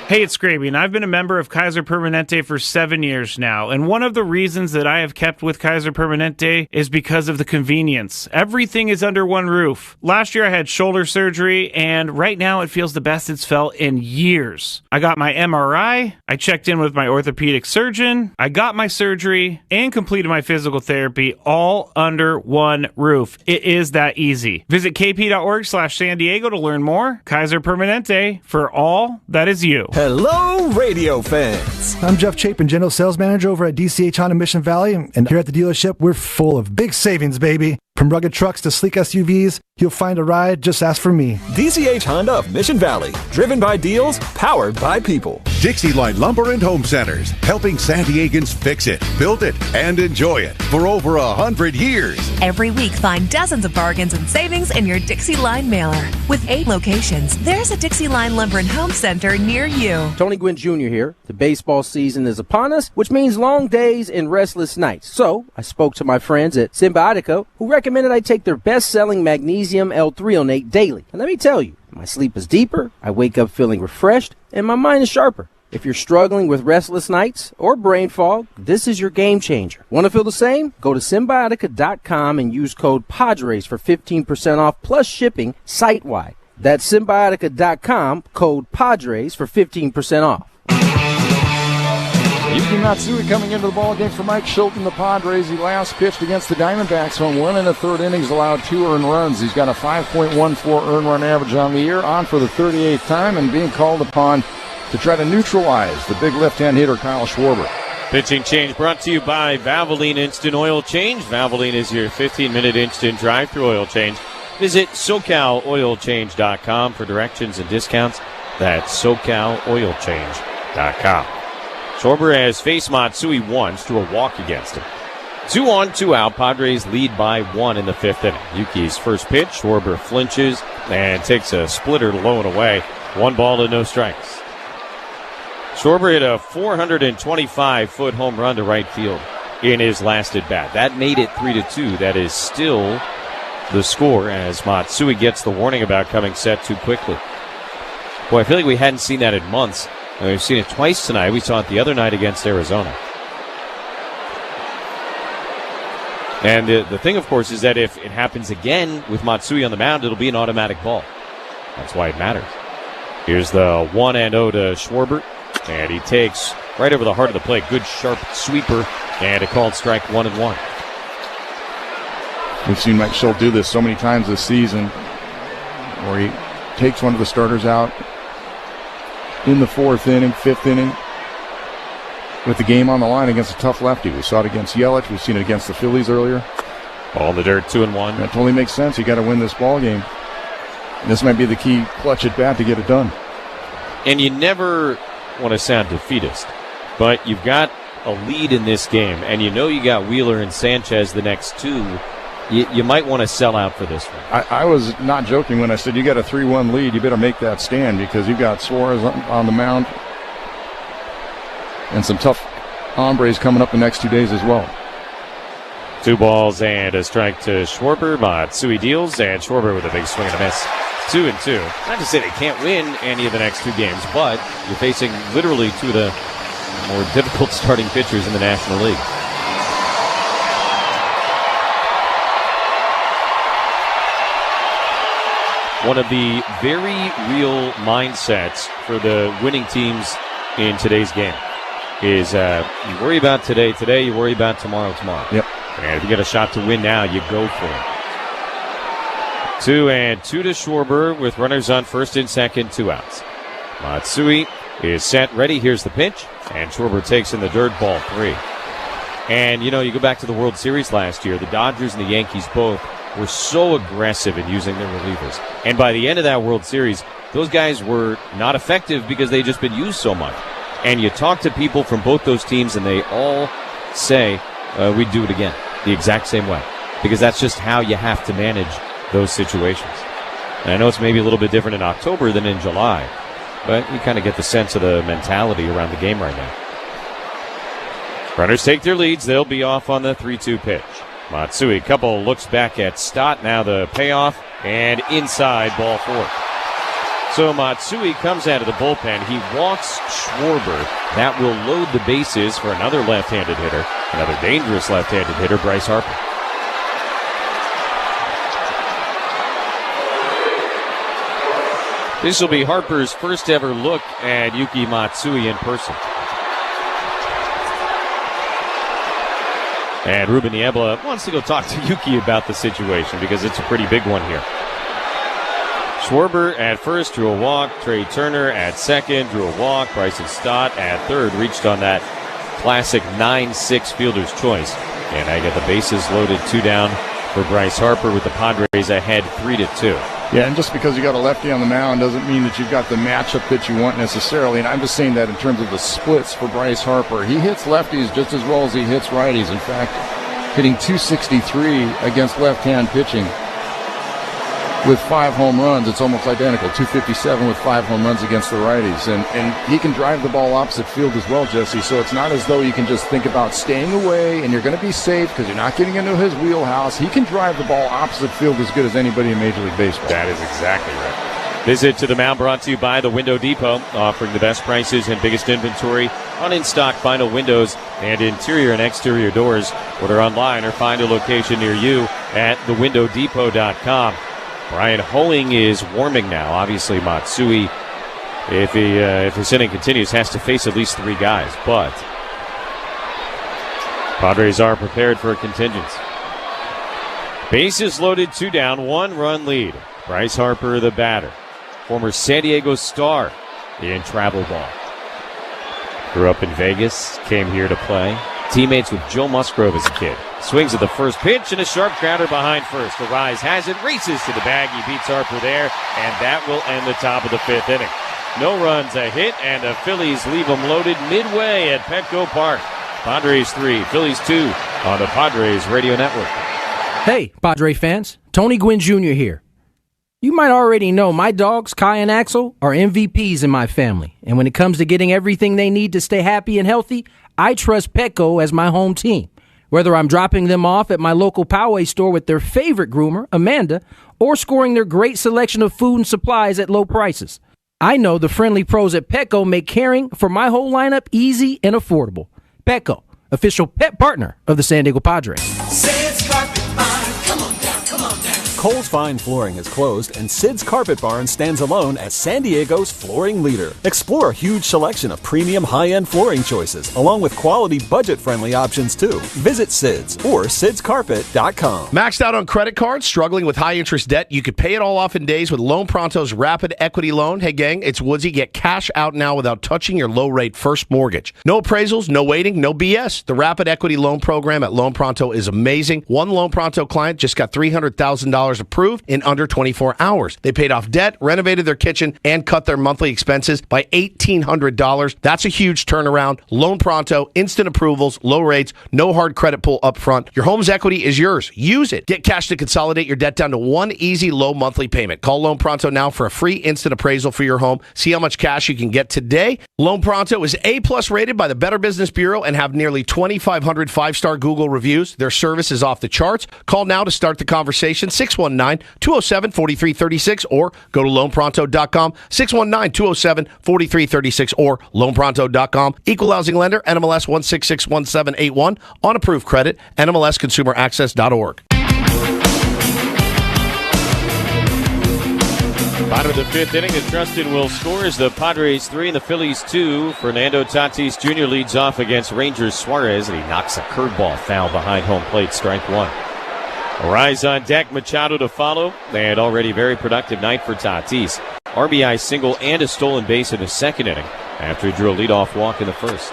Hey, it's Gravy, and I've been a member of Kaiser Permanente for 7 years now, and one of the reasons that I have kept with Kaiser Permanente is because of the convenience. Everything is under one roof. Last year I had shoulder surgery, and right now it feels the best it's felt in years. I got my MRI, I checked in with my orthopedic surgeon, I got my surgery, and completed my physical therapy all under one roof. It is that easy. Visit kp.org/San Diego to learn more. Kaiser Permanente, for all that is you. Hello, radio fans. I'm Jeff Chapin, General Sales Manager over at DCH Honda Mission Valley, and here at the dealership, we're full of big savings, baby. From rugged trucks to sleek SUVs, you'll find a ride, just ask for me. DCH Honda of Mission Valley, driven by deals, powered by people. Dixie Line Lumber and Home Centers, helping San Diegans fix it, build it, and enjoy it for over 100 years. Every week, find dozens of bargains and savings in your Dixie Line mailer. With 8 locations, there's a Dixie Line Lumber and Home Center near you. Tony Gwynn Jr. here. The baseball season is upon us, which means long days and restless nights. So, I spoke to my friends at Symbiotico, who recommended I take their best-selling magnesium L-threonate daily. And let me tell you, my sleep is deeper, I wake up feeling refreshed, and my mind is sharper. If you're struggling with restless nights or brain fog, this is your game changer. Want to feel the same? Go to Symbiotica.com and use code PADRES for 15% off plus shipping site-wide. That's Symbiotica.com, code PADRES for 15% off. Yuki Matsui coming into the ballgame for Mike Schilt and the Padres. He last pitched against the Diamondbacks on 1 1/3 innings, allowed 2 earned runs. He's got a 5.14 earned run average on the year, on for the 38th time, and being called upon to try to neutralize the big left-hand hitter Kyle Schwarber. Pitching change brought to you by Valvoline Instant Oil Change. Valvoline is your 15-minute instant drive-through oil change. Visit SoCalOilChange.com for directions and discounts. That's SoCalOilChange.com. Schwarber has faced Matsui once, drew a walk against him. 2 on, 2 out. Padres lead by 1 in the 5th inning. Yuki's first pitch. Schwarber flinches and takes a splitter low and away. 1 ball to no strikes. Schwarber hit a 425-foot home run to right field in his last at bat. That made it 3-2. That is still the score as Matsui gets the warning about coming set too quickly. Boy, I feel like we hadn't seen that in months. We've seen it twice tonight. We saw it the other night against Arizona. And the thing, of course, is that if it happens again with Matsui on the mound, it'll be an automatic ball. That's why it matters. Here's the 1-0 to Schwarber. And he takes right over the heart of the plate. Good sharp sweeper. And a called strike, 1-1. We've seen Mike Schill do this so many times this season where he takes one of the starters out in the 4th inning, 5th inning with the game on the line against a tough lefty. We saw it against Yelich. We've seen it against the Phillies earlier. Ball in the dirt, 2-1. That totally makes sense. You got to win this ball game. And this might be the key clutch at bat to get it done. And you never want to sound defeatist, but you've got a lead in this game, and you know you got Wheeler and Sanchez the next 2. You might want to sell out for this one. I was not joking when I said you got a 3-1 lead. You better make that stand because you've got Suarez on the mound and some tough hombres coming up the next 2 days as well. 2 balls and a strike to Schwarber. Matsui deals, and Schwarber with a big swing and a miss. 2-2. Not to say they can't win any of the next 2 games, but you're facing literally 2 of the more difficult starting pitchers in the National League. One of the very real mindsets for the winning teams in today's game is you worry about today, you worry about tomorrow. Yep. And if you get a shot to win now, you go for it. 2-2 to Schwarber with runners on first and second, 2 outs. Matsui is set, ready. Here's the pitch, and Schwarber takes in the dirt, ball 3. And, you go back to the World Series last year, the Dodgers and the Yankees both were so aggressive in using their relievers. And by the end of that World Series, those guys were not effective because they'd just been used so much. And you talk to people from both those teams, and they all say, we'd do it again, the exact same way. Because that's just how you have to manage those situations. And I know it's maybe a little bit different in October than in July, but you kind of get the sense of the mentality around the game right now. Runners take their leads. They'll be off on the 3-2 pitch. Matsui, couple looks back at Stott. Now the payoff, and inside, ball 4. So Matsui comes out of the bullpen. He walks Schwarber. That will load the bases for another left-handed hitter, another dangerous left-handed hitter, Bryce Harper. This will be Harper's first ever look at Yuki Matsui in person. And Ruben Niebla wants to go talk to Yuki about the situation because it's a pretty big one here. Schwarber at first drew a walk. Trey Turner at second drew a walk. Bryson Stott at third reached on that classic 9-6 fielder's choice. And I get the bases loaded, 2 down for Bryce Harper with the Padres ahead 3-2. Yeah, and just because you got a lefty on the mound doesn't mean that you've got the matchup that you want necessarily. And I'm just saying that in terms of the splits for Bryce Harper. He hits lefties just as well as he hits righties. In fact, hitting .263 against left-hand pitching with 5 home runs. It's almost identical. .257 with 5 home runs against the righties. And he can drive the ball opposite field as well, Jesse. So it's not as though you can just think about staying away and you're going to be safe because you're not getting into his wheelhouse. He can drive the ball opposite field as good as anybody in Major League Baseball. That is exactly right. Visit to the mound brought to you by the Window Depot, offering the best prices and biggest inventory on in-stock vinyl windows and interior and exterior doors. Order online or find a location near you at thewindowdepot.com. Brian Hoeing is warming now. Obviously, Matsui, if his inning continues, has to face at least 3 guys. But Padres are prepared for a contingency. Bases loaded, 2 down, 1-run lead. Bryce Harper, the batter. Former San Diego star in travel ball. Grew up in Vegas, came here to play. Teammates with Joe Musgrove as a kid. Swings at the first pitch and a sharp grounder behind first. Arise has it, races to the bag. He beats Harper there, and that will end the top of the 5th inning. No runs, a hit, and the Phillies leave them loaded midway at Petco Park. Padres 3, Phillies 2. on the Padres Radio Network. Hey, Padre fans. Tony Gwynn Jr. here. You might already know my dogs, Kai and Axel, are MVPs in my family. And when it comes to getting everything they need to stay happy and healthy, I trust Petco as my home team. Whether I'm dropping them off at my local Poway store with their favorite groomer, Amanda, or scoring their great selection of food and supplies at low prices. I know the friendly pros at Petco make caring for my whole lineup easy and affordable. Petco, official pet partner of the San Diego Padres. Kohl's Fine Flooring is closed, and Sid's Carpet Barn stands alone as San Diego's flooring leader. Explore a huge selection of premium high-end flooring choices, along with quality budget-friendly options, too. Visit Sid's or sidscarpet.com. Maxed out on credit cards, struggling with high-interest debt? You could pay it all off in days with Loan Pronto's Rapid Equity Loan. Hey, gang, it's Woodsy. Get cash out now without touching your low-rate first mortgage. No appraisals, no waiting, no BS. The Rapid Equity Loan program at Loan Pronto is amazing. One Loan Pronto client just got $300,000 approved in under 24 hours. They paid off debt, renovated their kitchen, and cut their monthly expenses by $1,800. That's a huge turnaround. Loan Pronto, instant approvals, low rates, no hard credit pull up front. Your home's equity is yours. Use it. Get cash to consolidate your debt down to one easy low monthly payment. Call Loan Pronto now for a free instant appraisal for your home. See how much cash you can get today. Loan Pronto is A+ rated by the Better Business Bureau and have nearly 2,500 5-star Google reviews. Their service is off the charts. Call now to start the conversation. 619-207-4336 or go to loanpronto.com. 619-207-4336 or loanpronto.com. Equal housing lender, NMLS 1661781 on approved credit, NMLSconsumeraccess.org. Bottom of the fifth inning, and Trustin will score as the Padres 3 and the Phillies 2. Fernando Tatis Jr. leads off against Rangers Suarez, and he knocks a curveball foul behind home plate, strike one. Rise on deck, Machado to follow, and already very productive night for Tatis. RBI single and a stolen base in the second inning after he drew a leadoff walk in the first.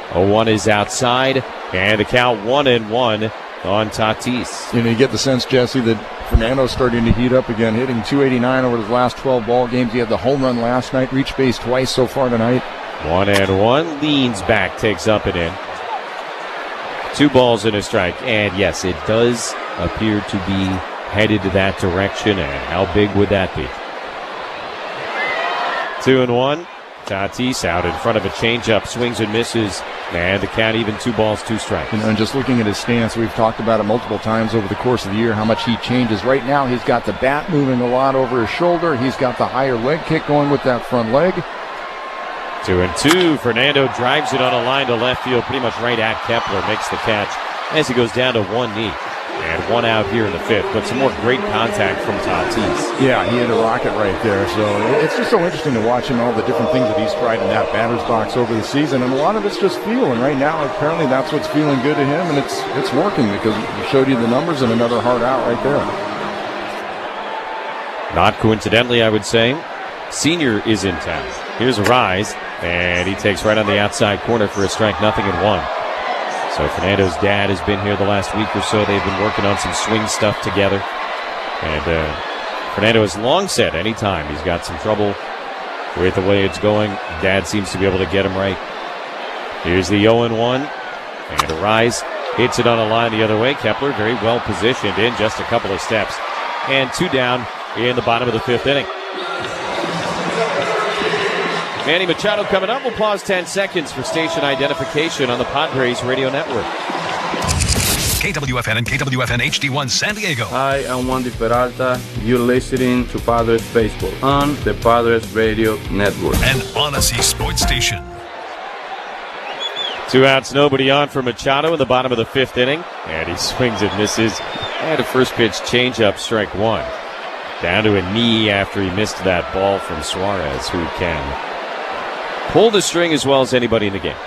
0-1 is outside, and the count 1-1 on Tatis. You get the sense, Jesse, that Fernando's starting to heat up again, hitting .289 over his last 12 ball games. He had the home run last night, reached base twice so far tonight. 1-1, leans back, takes up and in. 2 balls and a strike, and yes, it does appear to be headed to that direction, and how big would that be? 2-1. Tatis out in front of a changeup, swings and misses, and the count even 2 balls, 2 strikes. And just looking at his stance, we've talked about it multiple times over the course of the year, how much he changes. Right now, he's got the bat moving a lot over his shoulder. He's got the higher leg kick going with that front leg. 2-2. Fernando drives it on a line to left field, pretty much right at Kepler, makes the catch as he goes down to one knee. And 1 out here in the fifth, but some more great contact from Tatis. Yeah, he had a rocket right there. So it's just so interesting to watch him, all the different things that he's tried in that batter's box over the season. And a lot of it's just feel. And right now, apparently that's what's feeling good to him. And it's working because he showed you the numbers and another hard out right there. Not coincidentally, I would say, Senior is in town. Here's a rise, and he takes right on the outside corner for a strike, 0-1. So Fernando's dad has been here the last week or so. They've been working on some swing stuff together. And Fernando has long said anytime he's got some trouble with the way it's going, Dad seems to be able to get him right. Here's the 0-1. And a rise. Hits it on a line the other way. Kepler very well positioned in just a couple of steps. And 2 down in the bottom of the fifth inning. Manny Machado coming up. We'll pause 10 seconds for station identification on the Padres Radio Network. KWFN and KWFN HD1 San Diego. Hi, I'm Wandy Peralta. You're listening to Padres Baseball on the Padres Radio Network. An Odyssey sports station. 2 outs, nobody on for Machado in the bottom of the fifth inning. And he swings and misses. And a first pitch changeup, strike 1. Down to a knee after he missed that ball from Suarez, who can pull the string as well as anybody in the game.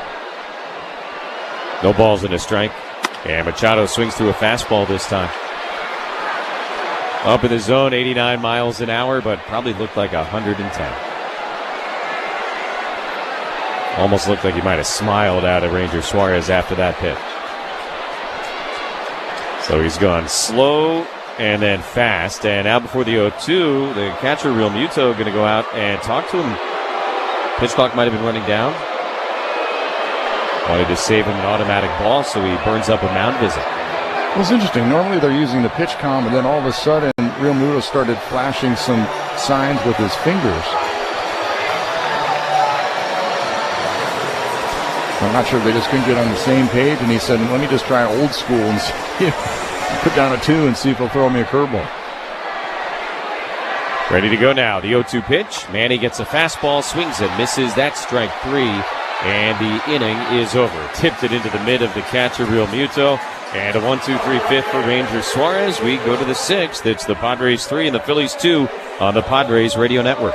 No balls and a strike. And Machado swings through a fastball this time. Up in the zone, 89 miles an hour, but probably looked like 110. Almost looked like he might have smiled out at Ranger Suarez after that pitch. So he's gone slow and then fast. And now before the 0-2, the catcher, Real Muto, going to go out and talk to him. Pitch clock might have been running down. Wanted to save him an automatic ball, so he burns up a mound visit. It was interesting. Normally they're using the pitch comm, and then all of a sudden, Real Muto started flashing some signs with his fingers. I'm not sure if they just couldn't get on the same page, and he said, let me just try old school and see, put down a 2 and see if he'll throw me a curveball. Ready to go now. The 0-2 pitch. Manny gets a fastball, swings and misses. That's strike 3, and the inning is over. Tipped it into the mid of the catcher, Real Muto. And a 1-2-3-5 for Ranger Suarez. We go to the 6th. It's the Padres 3 and the Phillies 2 on the Padres Radio Network.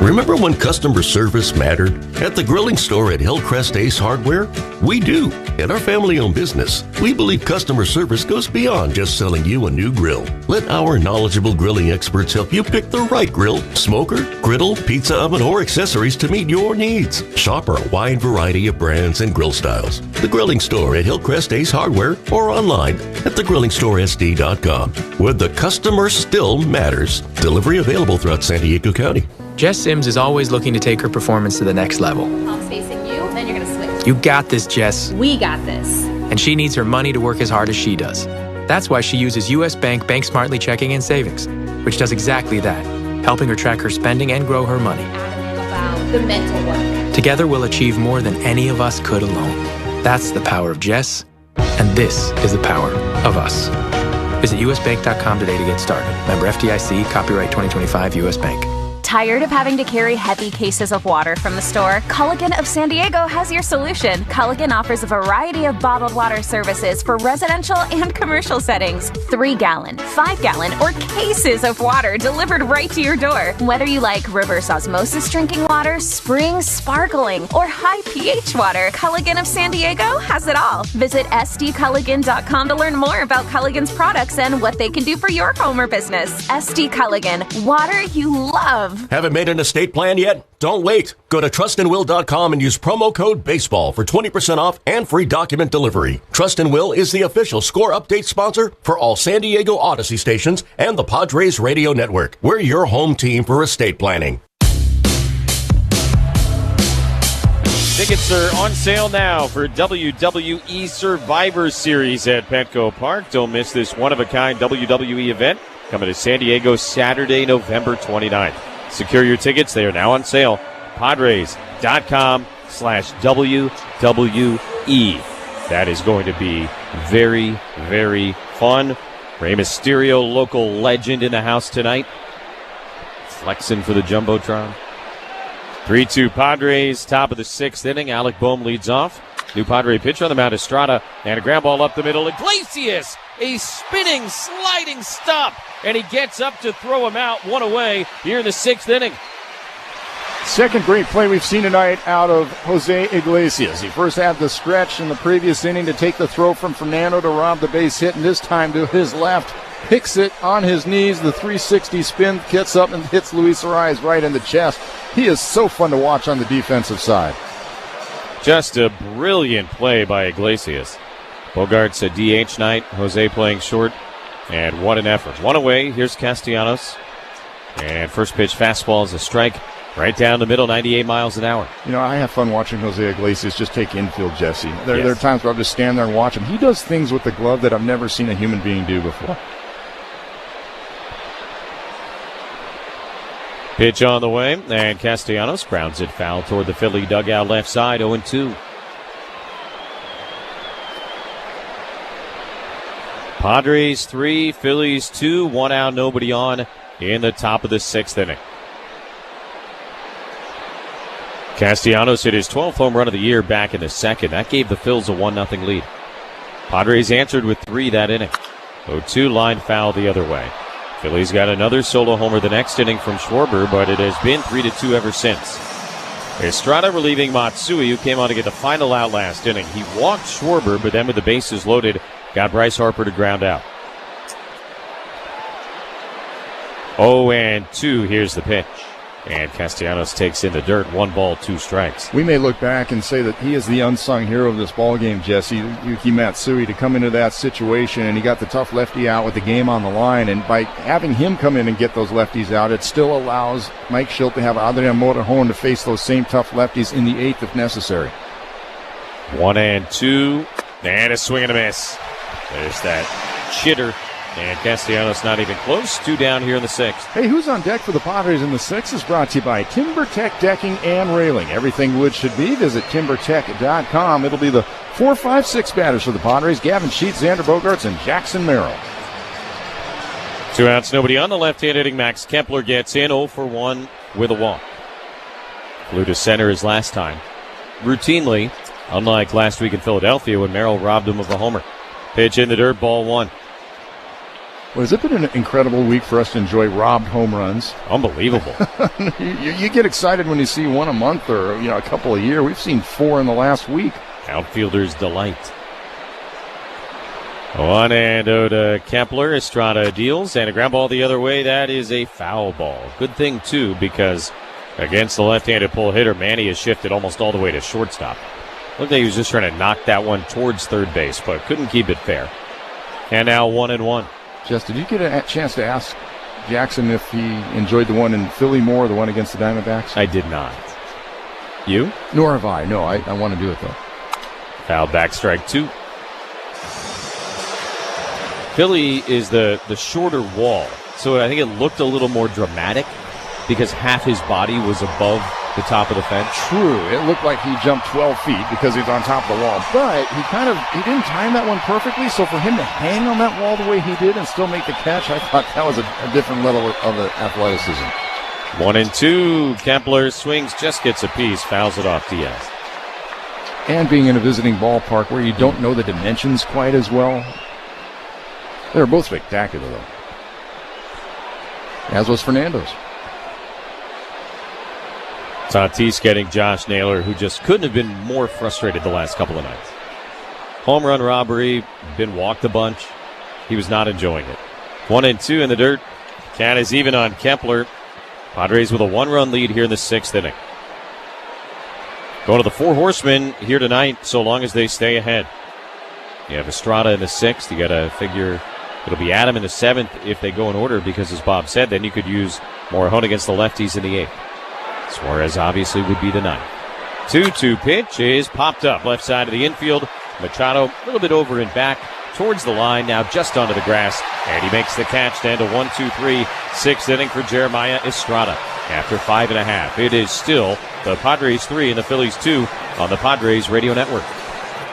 Remember when customer service mattered? At the grilling store at Hillcrest Ace Hardware? We do. In our family-owned business, we believe customer service goes beyond just selling you a new grill. Let our knowledgeable grilling experts help you pick the right grill, smoker, griddle, pizza oven, or accessories to meet your needs. Shop our wide variety of brands and grill styles. The grilling store at Hillcrest Ace Hardware or online at thegrillingstoresd.com, where the customer still matters. Delivery available throughout San Diego County. Jess Sims is always looking to take her performance to the next level. Palms facing you, then you're going to switch. You got this, Jess. We got this. And she needs her money to work as hard as she does. That's why she uses U.S. Bank Bank Smartly Checking and Savings, which does exactly that, helping her track her spending and grow her money. About the mental work. Together we'll achieve more than any of us could alone. That's the power of Jess, and this is the power of us. Visit usbank.com today to get started. Member FDIC, copyright 2025 U.S. Bank. Tired of having to carry heavy cases of water from the store? Culligan of San Diego has your solution. Culligan offers a variety of bottled water services for residential and commercial settings. 3-gallon, 5-gallon, or cases of water delivered right to your door. Whether you like reverse osmosis drinking water, spring, sparkling, or high pH water, Culligan of San Diego has it all. Visit sdculligan.com to learn more about Culligan's products and what they can do for your home or business. SD Culligan, water you love. Haven't made an estate plan yet? Don't wait. Go to trustandwill.com and use promo code BASEBALL for 20% off and free document delivery. Trust and Will is the official score update sponsor for all San Diego Odyssey stations and the Padres Radio Network. We're your home team for estate planning. Tickets are on sale now for WWE Survivor Series at Petco Park. Don't miss this one-of-a-kind WWE event coming to San Diego Saturday, November 29th. Secure your tickets. They are now on sale. Padres.com/WWE. That is going to be very, very fun. Rey Mysterio, local legend in the house tonight. Flexing for the Jumbotron. 3-2 Padres, top of the 6th inning. Alec Boehm leads off. New Padre pitcher on the mound, Estrada, and a ground ball up the middle. Iglesias, a spinning, sliding stop, and he gets up to throw him out, one away here in the 6th inning. Second great play we've seen tonight out of Jose Iglesias. He first had the stretch in the previous inning to take the throw from Fernando to rob the base hit, and this time to his left. Picks it on his knees, the 360 spin, gets up and hits Luis Arias right in the chest. He is so fun to watch on the defensive side. Just a brilliant play by Iglesias. Bogart's a DH night. Jose playing short. And what an effort. One away. Here's Castellanos. And first pitch fastball is a strike. Right down the middle, 98 miles an hour. You know, I have fun watching Jose Iglesias just take infield, Jesse. There are times where I'll just stand there and watch him. He does things with the glove that I've never seen a human being do before. Pitch on the way, and Castellanos grounds it foul toward the Philly dugout left side, 0-2. Padres 3, Phillies 2, 1 out, nobody on in the top of the 6th inning. Castellanos hit his 12th home run of the year back in the 2nd. That gave the Phils a 1-0 lead. Padres answered with 3 that inning. 0-2 line foul the other way. Phillies got another solo homer the next inning from Schwarber, but it has been 3-2 ever since. Estrada relieving Matsui, who came on to get the final out last inning. He walked Schwarber, but then with the bases loaded, got Bryce Harper to ground out. 0-2, here's the pitch. And Castellanos takes in the dirt, 1 ball, 2 strikes. We may look back and say that he is the unsung hero of this ballgame, Jesse. Yuki Matsui to come into that situation, and he got the tough lefty out with the game on the line. And by having him come in and get those lefties out, it still allows Mike Schilt to have Adrian Morejon to face those same tough lefties in the 8th if necessary. 1-2, and a swing and a miss. There's that chitter. And Castellanos not even close. 2 down here in the 6th. Hey, who's on deck for the Padres in the 6th is brought to you by TimberTech Decking and Railing. Everything wood should be. Visit TimberTech.com. It'll be the 4, 5, 6 batters for the Padres. Gavin Sheets, Xander Bogaerts, and Jackson Merrill. 2 outs, nobody on. The left-hand hitting Max Kepler gets in 0 for 1 with a walk. Flew to center his last time. Routinely, unlike last week in Philadelphia when Merrill robbed him of a homer. Pitch in the dirt, ball 1. Well, has it been an incredible week for us to enjoy robbed home runs? Unbelievable. you get excited when you see one a month or a couple a year. We've seen 4 in the last week. Outfielders delight. 1-0 to Kepler. Estrada deals, and a ground ball the other way. That is a foul ball. Good thing, too, because against the left-handed pull hitter, Manny has shifted almost all the way to shortstop. Looked like he was just trying to knock that one towards third base, but couldn't keep it fair. And now 1-1. Jess, did you get a chance to ask Jackson if he enjoyed the one in Philly more, the one against the Diamondbacks? I did not. You? Nor have I. No, I want to do it, though. Foul back, strike 2. Philly is the shorter wall, so I think it looked a little more dramatic because half his body was above the top of the fence. True. It looked like he jumped 12 feet because he's on top of the wall. But he didn't time that one perfectly, so for him to hang on that wall the way he did and still make the catch, I thought that was a different level of athleticism. 1-2. Kepler swings, just gets a piece, fouls it off Diaz. And being in a visiting ballpark where you don't know the dimensions quite as well. They were both spectacular, though. As was Fernando's. Tatis getting Josh Naylor, who just couldn't have been more frustrated the last couple of nights. Home run robbery, been walked a bunch. He was not enjoying it. 1-2 in the dirt. Count is even on Kepler. Padres with a 1-run lead here in the 6th inning. Going to the 4 horsemen here tonight, so long as they stay ahead. You have Estrada in the 6th. You got to figure it'll be Adam in the 7th if they go in order, because as Bob said, then you could use Morejon against the lefties in the 8th. Suarez obviously would be the 9th. 2-2 pitch is popped up left side of the infield. Machado a little bit over and back towards the line, now just onto the grass, and he makes the catch to end a 1-2-3 6th inning for Jeremiah Estrada. After 5.5, it is still the Padres 3 and the Phillies 2 on the Padres Radio Network.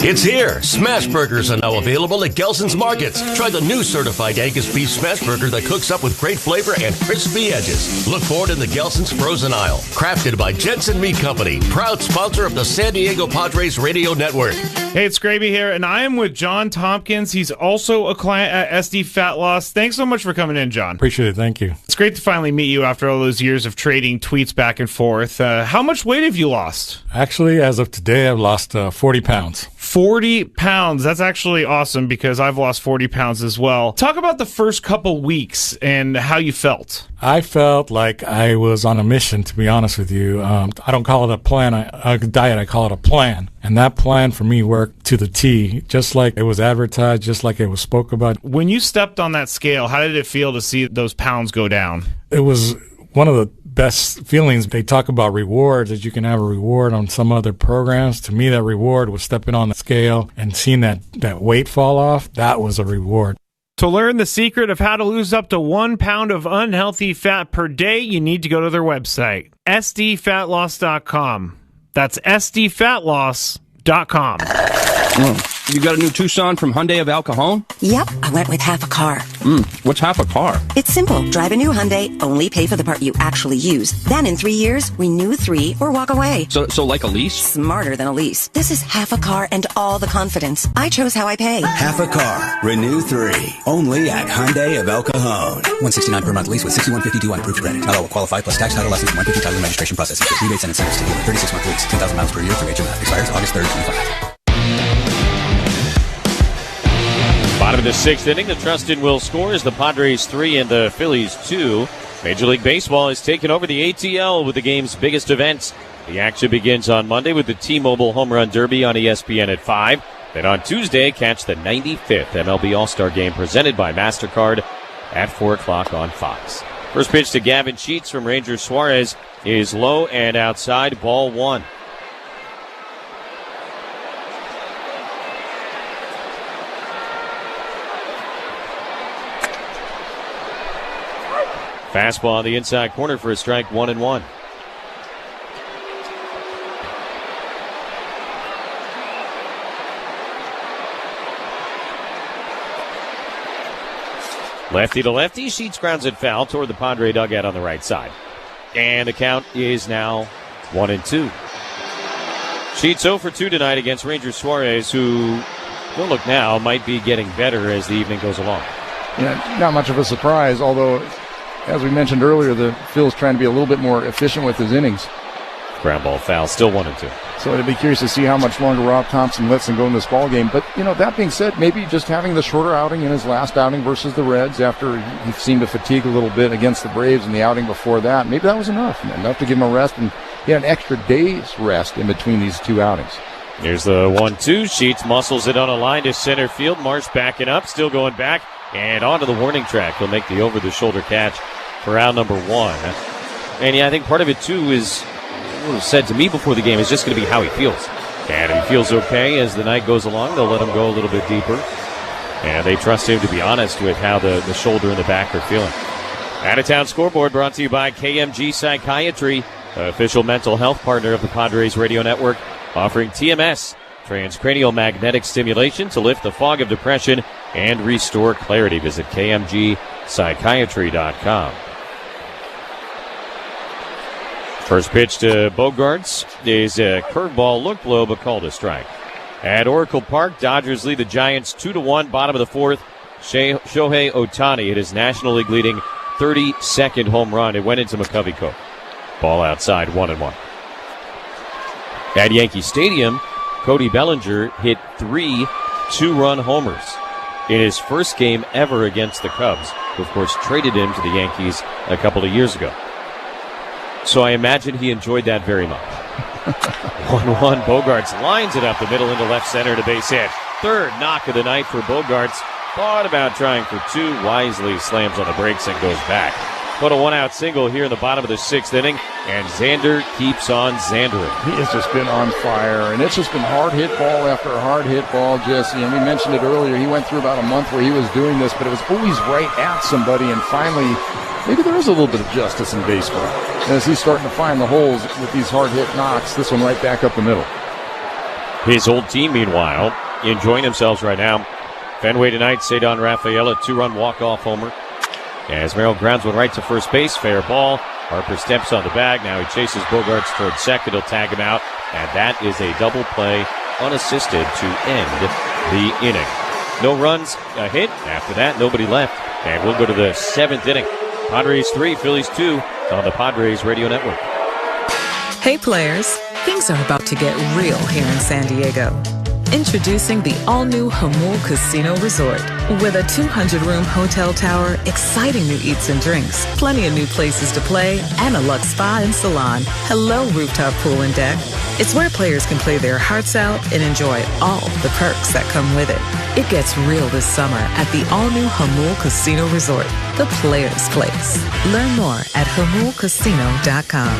It's here. Smash Burgers are now available at Gelson's Markets. Try the new certified Angus beef smash burger that cooks up with great flavor and crispy edges. Look for it in the Gelson's frozen aisle. Crafted by Jensen Meat Company, proud sponsor of the San Diego Padres Radio Network. Hey, it's Gravy here, and I am with John Tompkins. He's also a client at SD Fat Loss. Thanks so much for coming in, John. Appreciate it. Thank you. It's great to finally meet you after all those years of trading tweets back and forth. How much weight have you lost? Actually, as of today, I've lost 40 pounds. 40 pounds. That's actually awesome because I've lost 40 pounds as well. Talk about the first couple weeks and how you felt. I felt like I was on a mission, to be honest with you. I don't call it a plan, a diet. I call it a plan. And that plan for me worked to the T, just like it was advertised, just like it was spoke about. When you stepped on that scale, how did it feel to see those pounds go down? It was one of the best feelings. They talk about rewards, that you can have a reward on some other programs. To me, that reward was stepping on the scale and seeing that weight fall off. That was a reward. To learn the secret of how to lose up to 1 pound of unhealthy fat per day, you need to go to their website, sdfatloss.com. That's sdfatloss.com. You got a new Tucson from Hyundai of El Cajon? Yep, I went with half a car. What's half a car? It's simple. Drive a new Hyundai, only pay for the part you actually use. Then in 3 years, renew 3 or walk away. So like a lease? Smarter than a lease. This is half a car and all the confidence. I chose how I pay. Half a car, renew 3. Only at Hyundai of El Cajon. $169 per month lease with $61.52 on approved credit. Not all will qualify, plus tax, title, license, $150 title, registration processing fee. Rebates and incentives to dealer. 36-month lease. 10,000 miles per year through HMF. Expires August 3rd, 25. Bottom of the 6th inning, the Trustin will score as the Padres 3 and the Phillies 2. Major League Baseball has taken over the ATL with the game's biggest events. The action begins on Monday with the T-Mobile Home Run Derby on ESPN at 5. Then on Tuesday, catch the 95th MLB All-Star Game presented by MasterCard at 4 o'clock on Fox. First pitch to Gavin Sheets from Rangers Suarez is low and outside, ball 1. Fastball on the inside corner for a strike, 1-1. Lefty to lefty, Sheets grounds it foul toward the Padre dugout on the right side. And the count is now 1-2. Sheets 0 for 2 tonight against Ranger Suarez, who, don't look now, might be getting better as the evening goes along. Yeah, not much of a surprise, although, as we mentioned earlier, the Phil's trying to be a little bit more efficient with his innings. Ground ball foul, still 1-2. So I'd be curious to see how much longer Rob Thompson lets him go in this ball game. But, that being said, maybe just having the shorter outing in his last outing versus the Reds after he seemed to fatigue a little bit against the Braves in the outing before that, maybe that was enough to give him a rest, and he had an extra day's rest in between these two outings. Here's the 1-2. Sheets muscles it on a line to center field. Marsh backing up, still going back, and onto the warning track. He'll make the over-the-shoulder catch for out number 1. And, I think part of it, too, is what was said to me before the game is just going to be how he feels. And if he feels okay as the night goes along, they'll let him go a little bit deeper. And they trust him to be honest with how the shoulder and the back are feeling. Out-of-town scoreboard brought to you by KMG Psychiatry, official mental health partner of the Padres Radio Network, offering TMS, transcranial magnetic stimulation, to lift the fog of depression and restore clarity. Visit KMGpsychiatry.com. First pitch to Bogaerts is a curveball, looked low, but called a strike. At Oracle Park, Dodgers lead the Giants 2-1, bottom of the fourth. Shohei Ohtani hit his National League leading 32nd home run. It went into McCovey Cove. Ball outside, 1-1. At Yankee Stadium, Cody Bellinger hit 3 two-run homers in his first game ever against the Cubs, who, of course, traded him to the Yankees a couple of years ago. So I imagine he enjoyed that very much. 1-1, Bogaerts lines it up the middle into left center to base hit. Third knock of the night for Bogaerts. Thought about trying for 2, wisely slams on the brakes and goes back. Put a 1-out single here in the bottom of the 6th inning, and Xander keeps on Xandering. He has just been on fire, and it's just been hard hit ball after hard hit ball, Jesse. And we mentioned it earlier, he went through about a month where he was doing this, but it was always right at somebody, and finally, maybe there is a little bit of justice in baseball. As he's starting to find the holes with these hard hit knocks, this one right back up the middle. His old team, meanwhile, enjoying themselves right now. Fenway tonight, Cedon Rafaela, 2-run walk-off homer. As Merrill grounds one right to first base, fair ball. Harper steps on the bag. Now he chases Bogaerts towards second. He'll tag him out. And that is a double play, unassisted, to end the inning. No runs, a hit. After that, nobody left. And we'll go to the 7th inning. Padres 3, Phillies 2 on the Padres Radio Network. Hey players, things are about to get real here in San Diego. Introducing the all-new Jamul Casino Resort. With a 200-room hotel tower, exciting new eats and drinks, plenty of new places to play, and a luxe spa and salon. Hello, rooftop pool and deck. It's where players can play their hearts out and enjoy all the perks that come with it. It gets real this summer at the all-new Jamul Casino Resort, the players' place. Learn more at jamulcasino.com.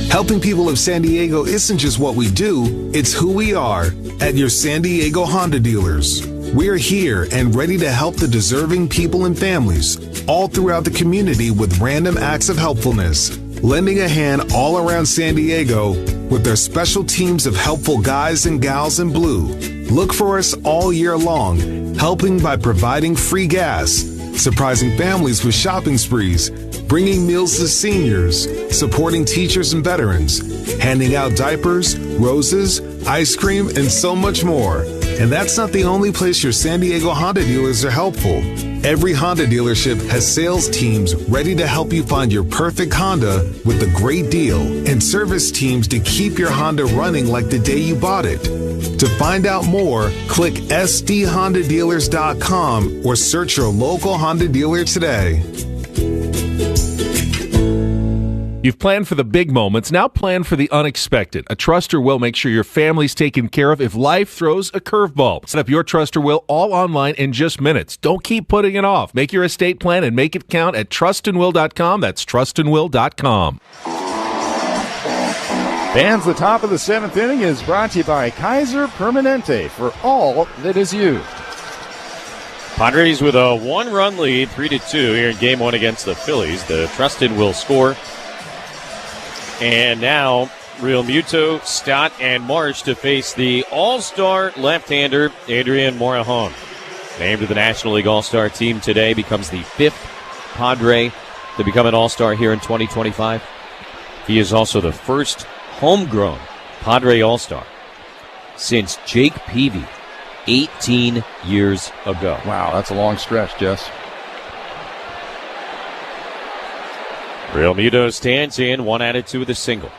Helping people of San Diego isn't just what we do, it's who we are at your San Diego Honda dealers. We're here and ready to help the deserving people and families all throughout the community with random acts of helpfulness, lending a hand all around San Diego with our special teams of helpful guys and gals in blue. Look for us all year long, helping by providing free gas, surprising families with shopping sprees, bringing meals to seniors, supporting teachers and veterans, handing out diapers, roses, ice cream, and so much more. And that's not the only place your San Diego Honda dealers are helpful. Every Honda dealership has sales teams ready to help you find your perfect Honda with a great deal, and service teams to keep your Honda running like the day you bought it. To find out more, click sdhondadealers.com or search your local Honda dealer today. You've planned for the big moments, now plan for the unexpected. A Truster will make sure your family's taken care of if life throws a curveball. Set up your Truster will all online in just minutes. Don't keep putting it off. Make your estate plan and make it count at trustandwill.com. That's trustandwill.com. Fans, the top of the 7th inning is brought to you by Kaiser Permanente for all that is used. Padres with a one-run lead, 3-2 here in Game 1 against the Phillies. The trusted will score. And now Real Muto, Stott, and Marsh to face the all-star left-hander Adrian Morejon. Named to the National League All-Star team today, becomes the 5th Padre to become an All-Star here in 2025. He is also the first homegrown Padre All-Star since Jake Peavy 18 years ago. Wow, that's a long stretch, Jess. Real Muto stands in, 1-2 with a single.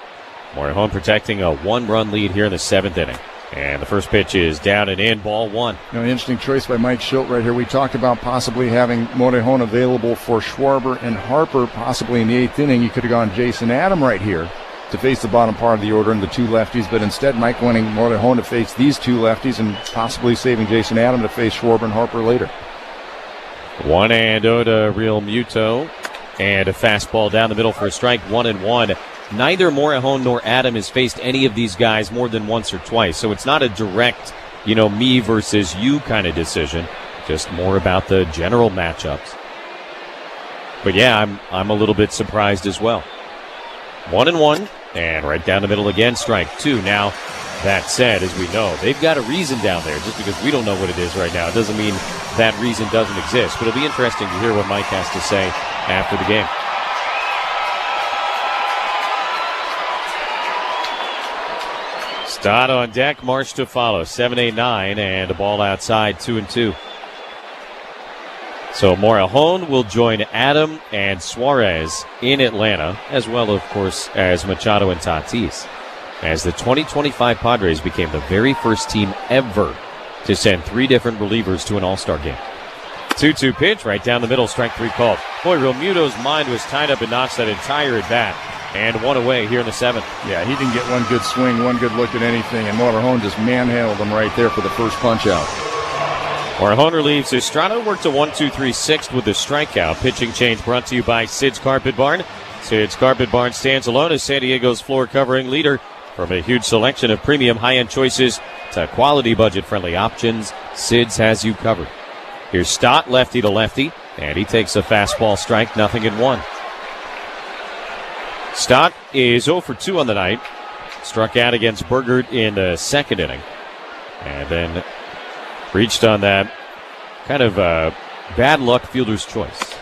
Morejon protecting a one-run lead here in the 7th inning. And the first pitch is down and in, ball 1. An interesting choice by Mike Schilt right here. We talked about possibly having Morejon available for Schwarber and Harper, possibly in the 8th inning. You could have gone Jason Adam right here to face the bottom part of the order and the two lefties, but instead Mike wanting Morejon to face these two lefties and possibly saving Jason Adam to face Schwarber and Harper later. 1-0 to Real Muto. And a fastball down the middle for a strike, 1-1. Neither Morejon nor Adam has faced any of these guys more than once or twice, so it's not a direct, me versus you kind of decision. Just more about the general matchups. But yeah, I'm a little bit surprised as well. 1-1, and right down the middle again, strike 2. Now, that said, as we know, they've got a reason down there. Just because we don't know what it is right now, it doesn't mean that reason doesn't exist. But it'll be interesting to hear what Mike has to say after the game. Stott on deck, Marsh to follow. 7-8-9, and a ball outside, 2-2. So Morejon will join Adam and Suarez in Atlanta, as well, of course, as Machado and Tatis, as the 2025 Padres became the very first team ever to send 3 different relievers to an All-Star game. 2-2 pitch, right down the middle, strike 3 called. Boy, Real Muto's mind was tied up in knots that entire at-bat, and 1 away here in the 7th. Yeah, he didn't get one good swing, one good look at anything, and Morejon just manhandled him right there for the first punch-out. Morejon relieves Estrada, worked a 1-2-3-6 with a strikeout. Pitching change brought to you by Sid's Carpet Barn. Sid's Carpet Barn stands alone as San Diego's floor covering leader. From a huge selection of premium high-end choices to quality budget-friendly options, Sid's has you covered. Here's Stott, lefty to lefty, and he takes a fastball strike, 0-1. Stott is 0 for 2 on the night. Struck out against Burgert in the 2nd inning. And then reached on that kind of bad luck fielder's choice.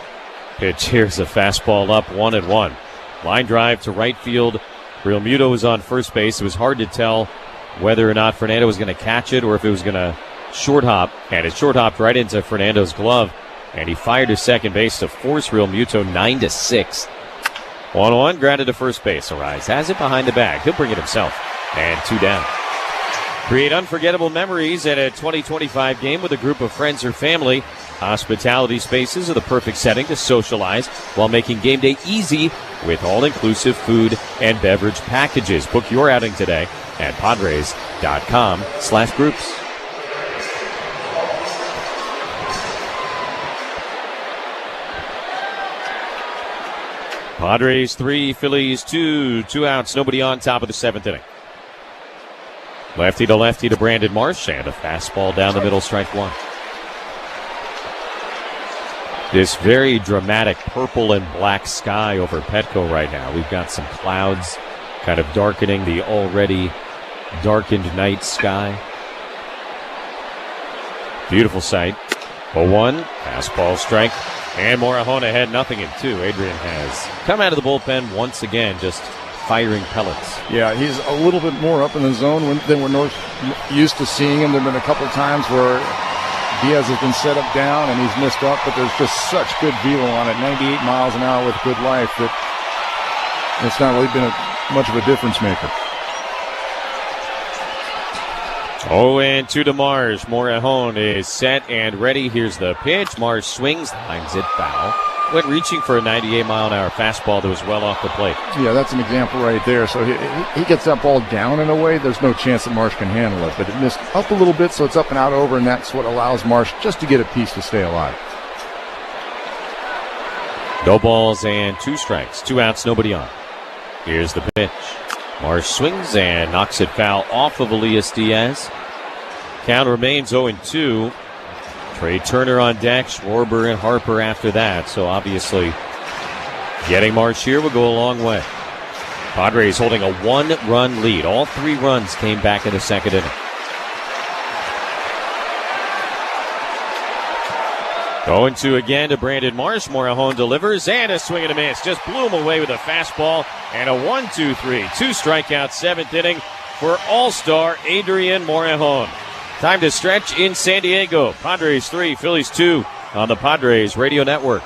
Pitch, here's a fastball up, 1-1. Line drive to right field. Real Muto was on first base. It was hard to tell whether or not Fernando was going to catch it or if it was going to short hop. And it short hopped right into Fernando's glove. And he fired to second base to force Real Muto 9-6. 1-1, grounded to first base. Arise has it behind the bag. He'll bring it himself. And 2 down. Create unforgettable memories at a 2025 game with a group of friends or family. Hospitality spaces are the perfect setting to socialize while making game day easy with all-inclusive food and beverage packages. Book your outing today at Padres.com/groups. Padres 3, Phillies 2. 2 outs, nobody on, top of the 7th inning. Lefty to Brandon Marsh, and a fastball down the middle, strike 1. This very dramatic purple and black sky over Petco right now. We've got some clouds kind of darkening the already darkened night sky. Beautiful sight. 0-1, fastball strike. And Morejon ahead, 0-2. Adrian has come out of the bullpen once again, just firing pellets. Yeah, he's a little bit more up in the zone than we're used to seeing him. There have been a couple of times where Diaz has been set up down and he's missed up, but there's just such good velo on it. 98 miles an hour with good life that it's not really been much of a difference maker. 0-2 to Marsh. Morejon is set and ready. Here's the pitch. Marsh swings, lines it foul. Went reaching for a 98-mile-an-hour fastball that was well off the plate. Yeah, that's an example right there. So he gets that ball down in a way. There's no chance that Marsh can handle it. But it missed up a little bit, so it's up and out over, and that's what allows Marsh just to get a piece to stay alive. No balls and 2 strikes. 2 outs, nobody on. Here's the pitch. Marsh swings and knocks it foul off of Elias Diaz. Count remains 0-2. Trey Turner on deck, Schwarber and Harper after that. So obviously, getting Marsh here will go a long way. Padres holding a 1-run lead. All 3 runs came back in the second inning. Going to again to Brandon Marsh. Morejon delivers and a swing and a miss. Just blew him away with a fastball and a 1-2-3. 2 strikeouts, 7th inning for All-Star Adrian Morejon. Time to stretch in San Diego. Padres 3, Phillies 2 on the Padres Radio Network.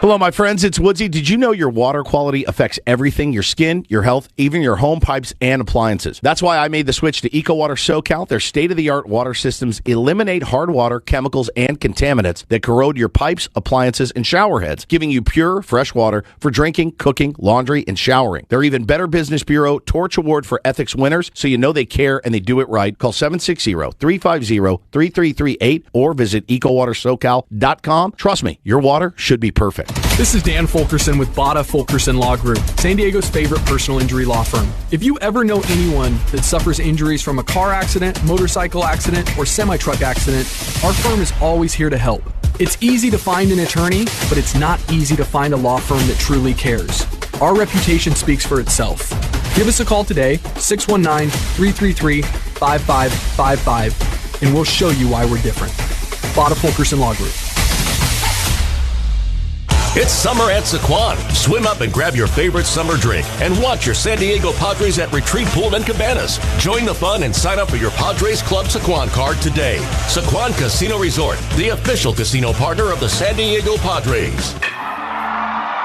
Hello, my friends. It's Woodsy. Did you know your water quality affects everything? Your skin, your health, even your home pipes and appliances. That's why I made the switch to EcoWater SoCal. Their state-of-the-art water systems eliminate hard water, chemicals, and contaminants that corrode your pipes, appliances, and shower heads, giving you pure, fresh water for drinking, cooking, laundry, and showering. They're even Better Business Bureau Torch Award for Ethics winners, so you know they care and they do it right. Call 760-350-3338 or visit EcoWaterSoCal.com. Trust me, your water should be perfect. This is Dan Fulkerson with Bada Fulkerson Law Group, San Diego's favorite personal injury law firm. If you ever know anyone that suffers injuries from a car accident, motorcycle accident, or semi-truck accident, our firm is always here to help. It's easy to find an attorney, but it's not easy to find a law firm that truly cares. Our reputation speaks for itself. Give us a call today, 619-333-5555, and we'll show you why we're different. Bada Fulkerson Law Group. It's summer at Sequan. Swim up and grab your favorite summer drink and watch your San Diego Padres at Retreat Pool and Cabanas. Join the fun and sign up for your Padres Club Sequan card today. Sequan Casino Resort, the official casino partner of the San Diego Padres.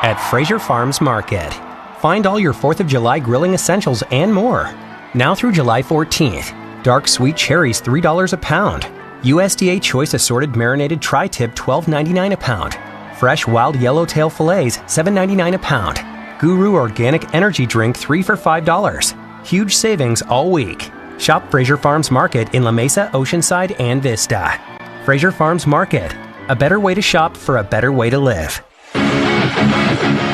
At Fraser Farms Market. Find all your 4th of July grilling essentials and more. Now through July 14th. Dark sweet cherries $3 a pound. USDA Choice Assorted Marinated Tri-Tip $12.99 a pound. Fresh wild yellowtail fillets, $7.99 a pound. Guru Organic Energy Drink, 3 for $5. Huge savings all week. Shop Fraser Farms Market in La Mesa, Oceanside, and Vista. Fraser Farms Market. A better way to shop for a better way to live.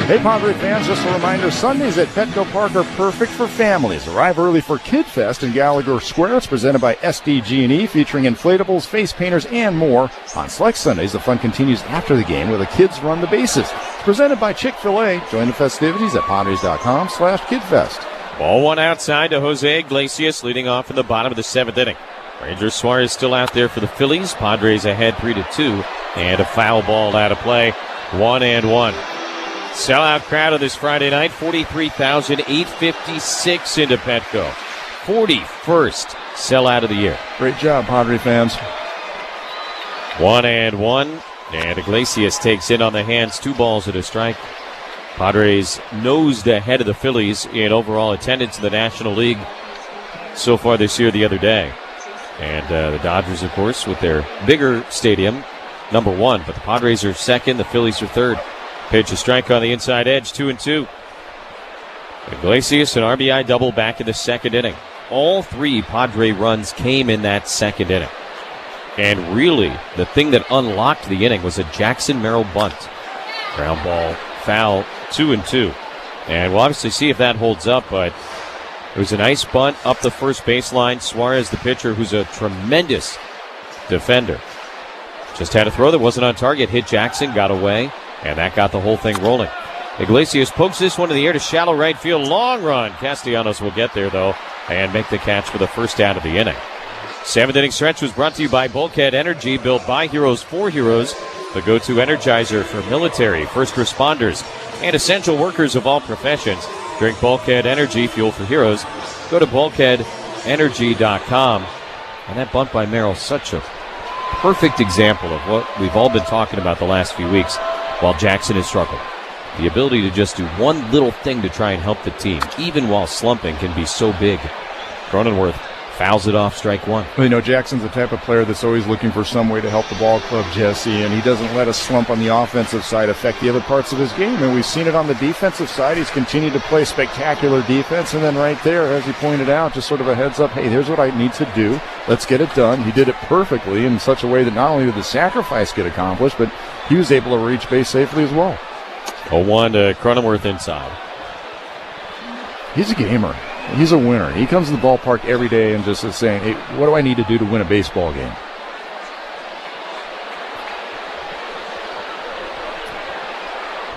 Hey, Padre fans, just a reminder, Sundays at Petco Park are perfect for families. Arrive early for Kid Fest in Gallagher Square. It's presented by SDG&E, featuring inflatables, face painters, and more. On select Sundays, the fun continues after the game where the kids run the bases. It's presented by Chick-fil-A. Join the festivities at Padres.com/KidFest. Ball 1 outside to Jose Iglesias, leading off in the bottom of the 7th inning. Ranger Suarez still out there for the Phillies. Padres ahead 3-2, and a foul ball out of play. 1-1. Sellout crowd on this Friday night, 43,856 into Petco. 41st sellout of the year. Great job, Padre fans. 1-1, and Iglesias takes in on the hands, 2 balls and a strike. Padres nosed ahead of the Phillies in overall attendance in the National League so far this year the other day. And the Dodgers, of course, with their bigger stadium, number 1, but the Padres are second, the Phillies are third. Pitch a strike on the inside edge, 2-2. Iglesias, an RBI double back in the 2nd inning. All 3 Padre runs came in that 2nd inning. And really, the thing that unlocked the inning was a Jackson Merrill bunt. Ground ball, foul, 2-2. And we'll obviously see if that holds up, but it was a nice bunt up the first baseline. Suarez, the pitcher, who's a tremendous defender, just had a throw that wasn't on target, hit Jackson, got away. And that got the whole thing rolling. Iglesias pokes this one in the air to shallow right field. Long run. Castellanos will get there, though, and make the catch for the first out of the inning. 7th inning stretch was brought to you by Bulkhead Energy, built by heroes for heroes. The go-to energizer for military, first responders, and essential workers of all professions. Drink Bulkhead Energy, fuel for heroes. Go to bulkheadenergy.com. And that bunt by Merrill, such a perfect example of what we've all been talking about the last few weeks. While Jackson has struggled, the ability to just do one little thing to try and help the team, even while slumping, can be so big. Cronenworth fouls it off, strike 1. Well, you know, Jackson's the type of player that's always looking for some way to help the ball club, Jesse, and he doesn't let a slump on the offensive side affect the other parts of his game, and we've seen it on the defensive side. He's continued to play spectacular defense, and then right there, as he pointed out, just sort of a heads up, hey, here's what I need to do. Let's get it done. He did it perfectly in such a way that not only did the sacrifice get accomplished, but he was able to reach base safely as well. 0-1 to Cronenworth inside. He's a gamer. He's a winner. He comes to the ballpark every day and just is saying, hey, what do I need to do to win a baseball game?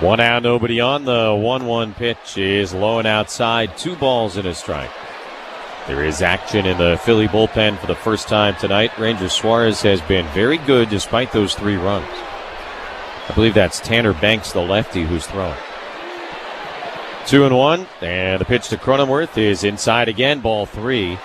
One out, nobody on. The 1-1 pitch is low and outside. 2 balls and a strike. There is action in the Philly bullpen for the first time tonight. Ranger Suarez has been very good despite those 3 runs. I believe that's Tanner Banks, the lefty, who's throwing. 2-1, and the pitch to Cronenworth is inside again, ball 3.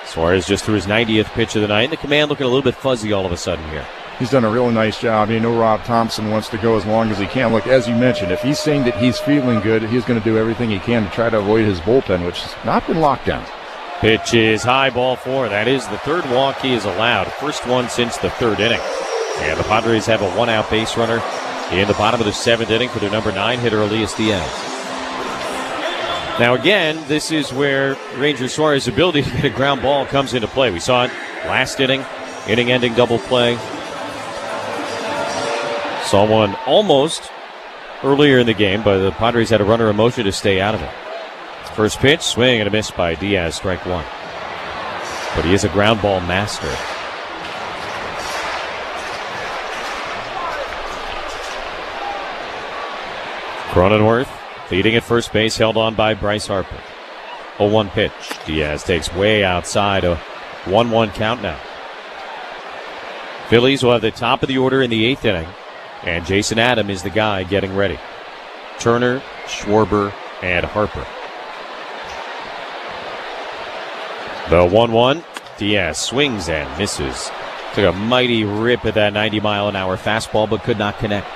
Suarez just threw his 90th pitch of the night, and the command looking a little bit fuzzy all of a sudden here. He's done a really nice job. You know, Rob Thompson wants to go as long as he can. Look, as you mentioned, if he's saying that he's feeling good, he's going to do everything he can to try to avoid his bullpen, which has not been locked down. Pitch is high, ball 4. That is the 3rd walk he has allowed. First one since the 3rd inning. And the Padres have a 1-out base runner in the bottom of the 7th inning for their number 9 hitter, Elias Diaz. Now again, this is where Ranger Suarez's ability to get a ground ball comes into play. We saw it last inning-ending double play. Saw one almost earlier in the game, but the Padres had a runner in motion to stay out of it. First pitch, swing and a miss by Diaz, strike 1. But he is a ground ball master. Cronenworth leading at first base, held on by Bryce Harper. 0-1 pitch. Diaz takes way outside, a 1-1 count now. Phillies will have the top of the order in the 8th inning, and Jason Adam is the guy getting ready. Turner, Schwarber, and Harper. The 1-1. Diaz swings and misses. Took a mighty rip at that 90-mile-an-hour fastball, but could not connect.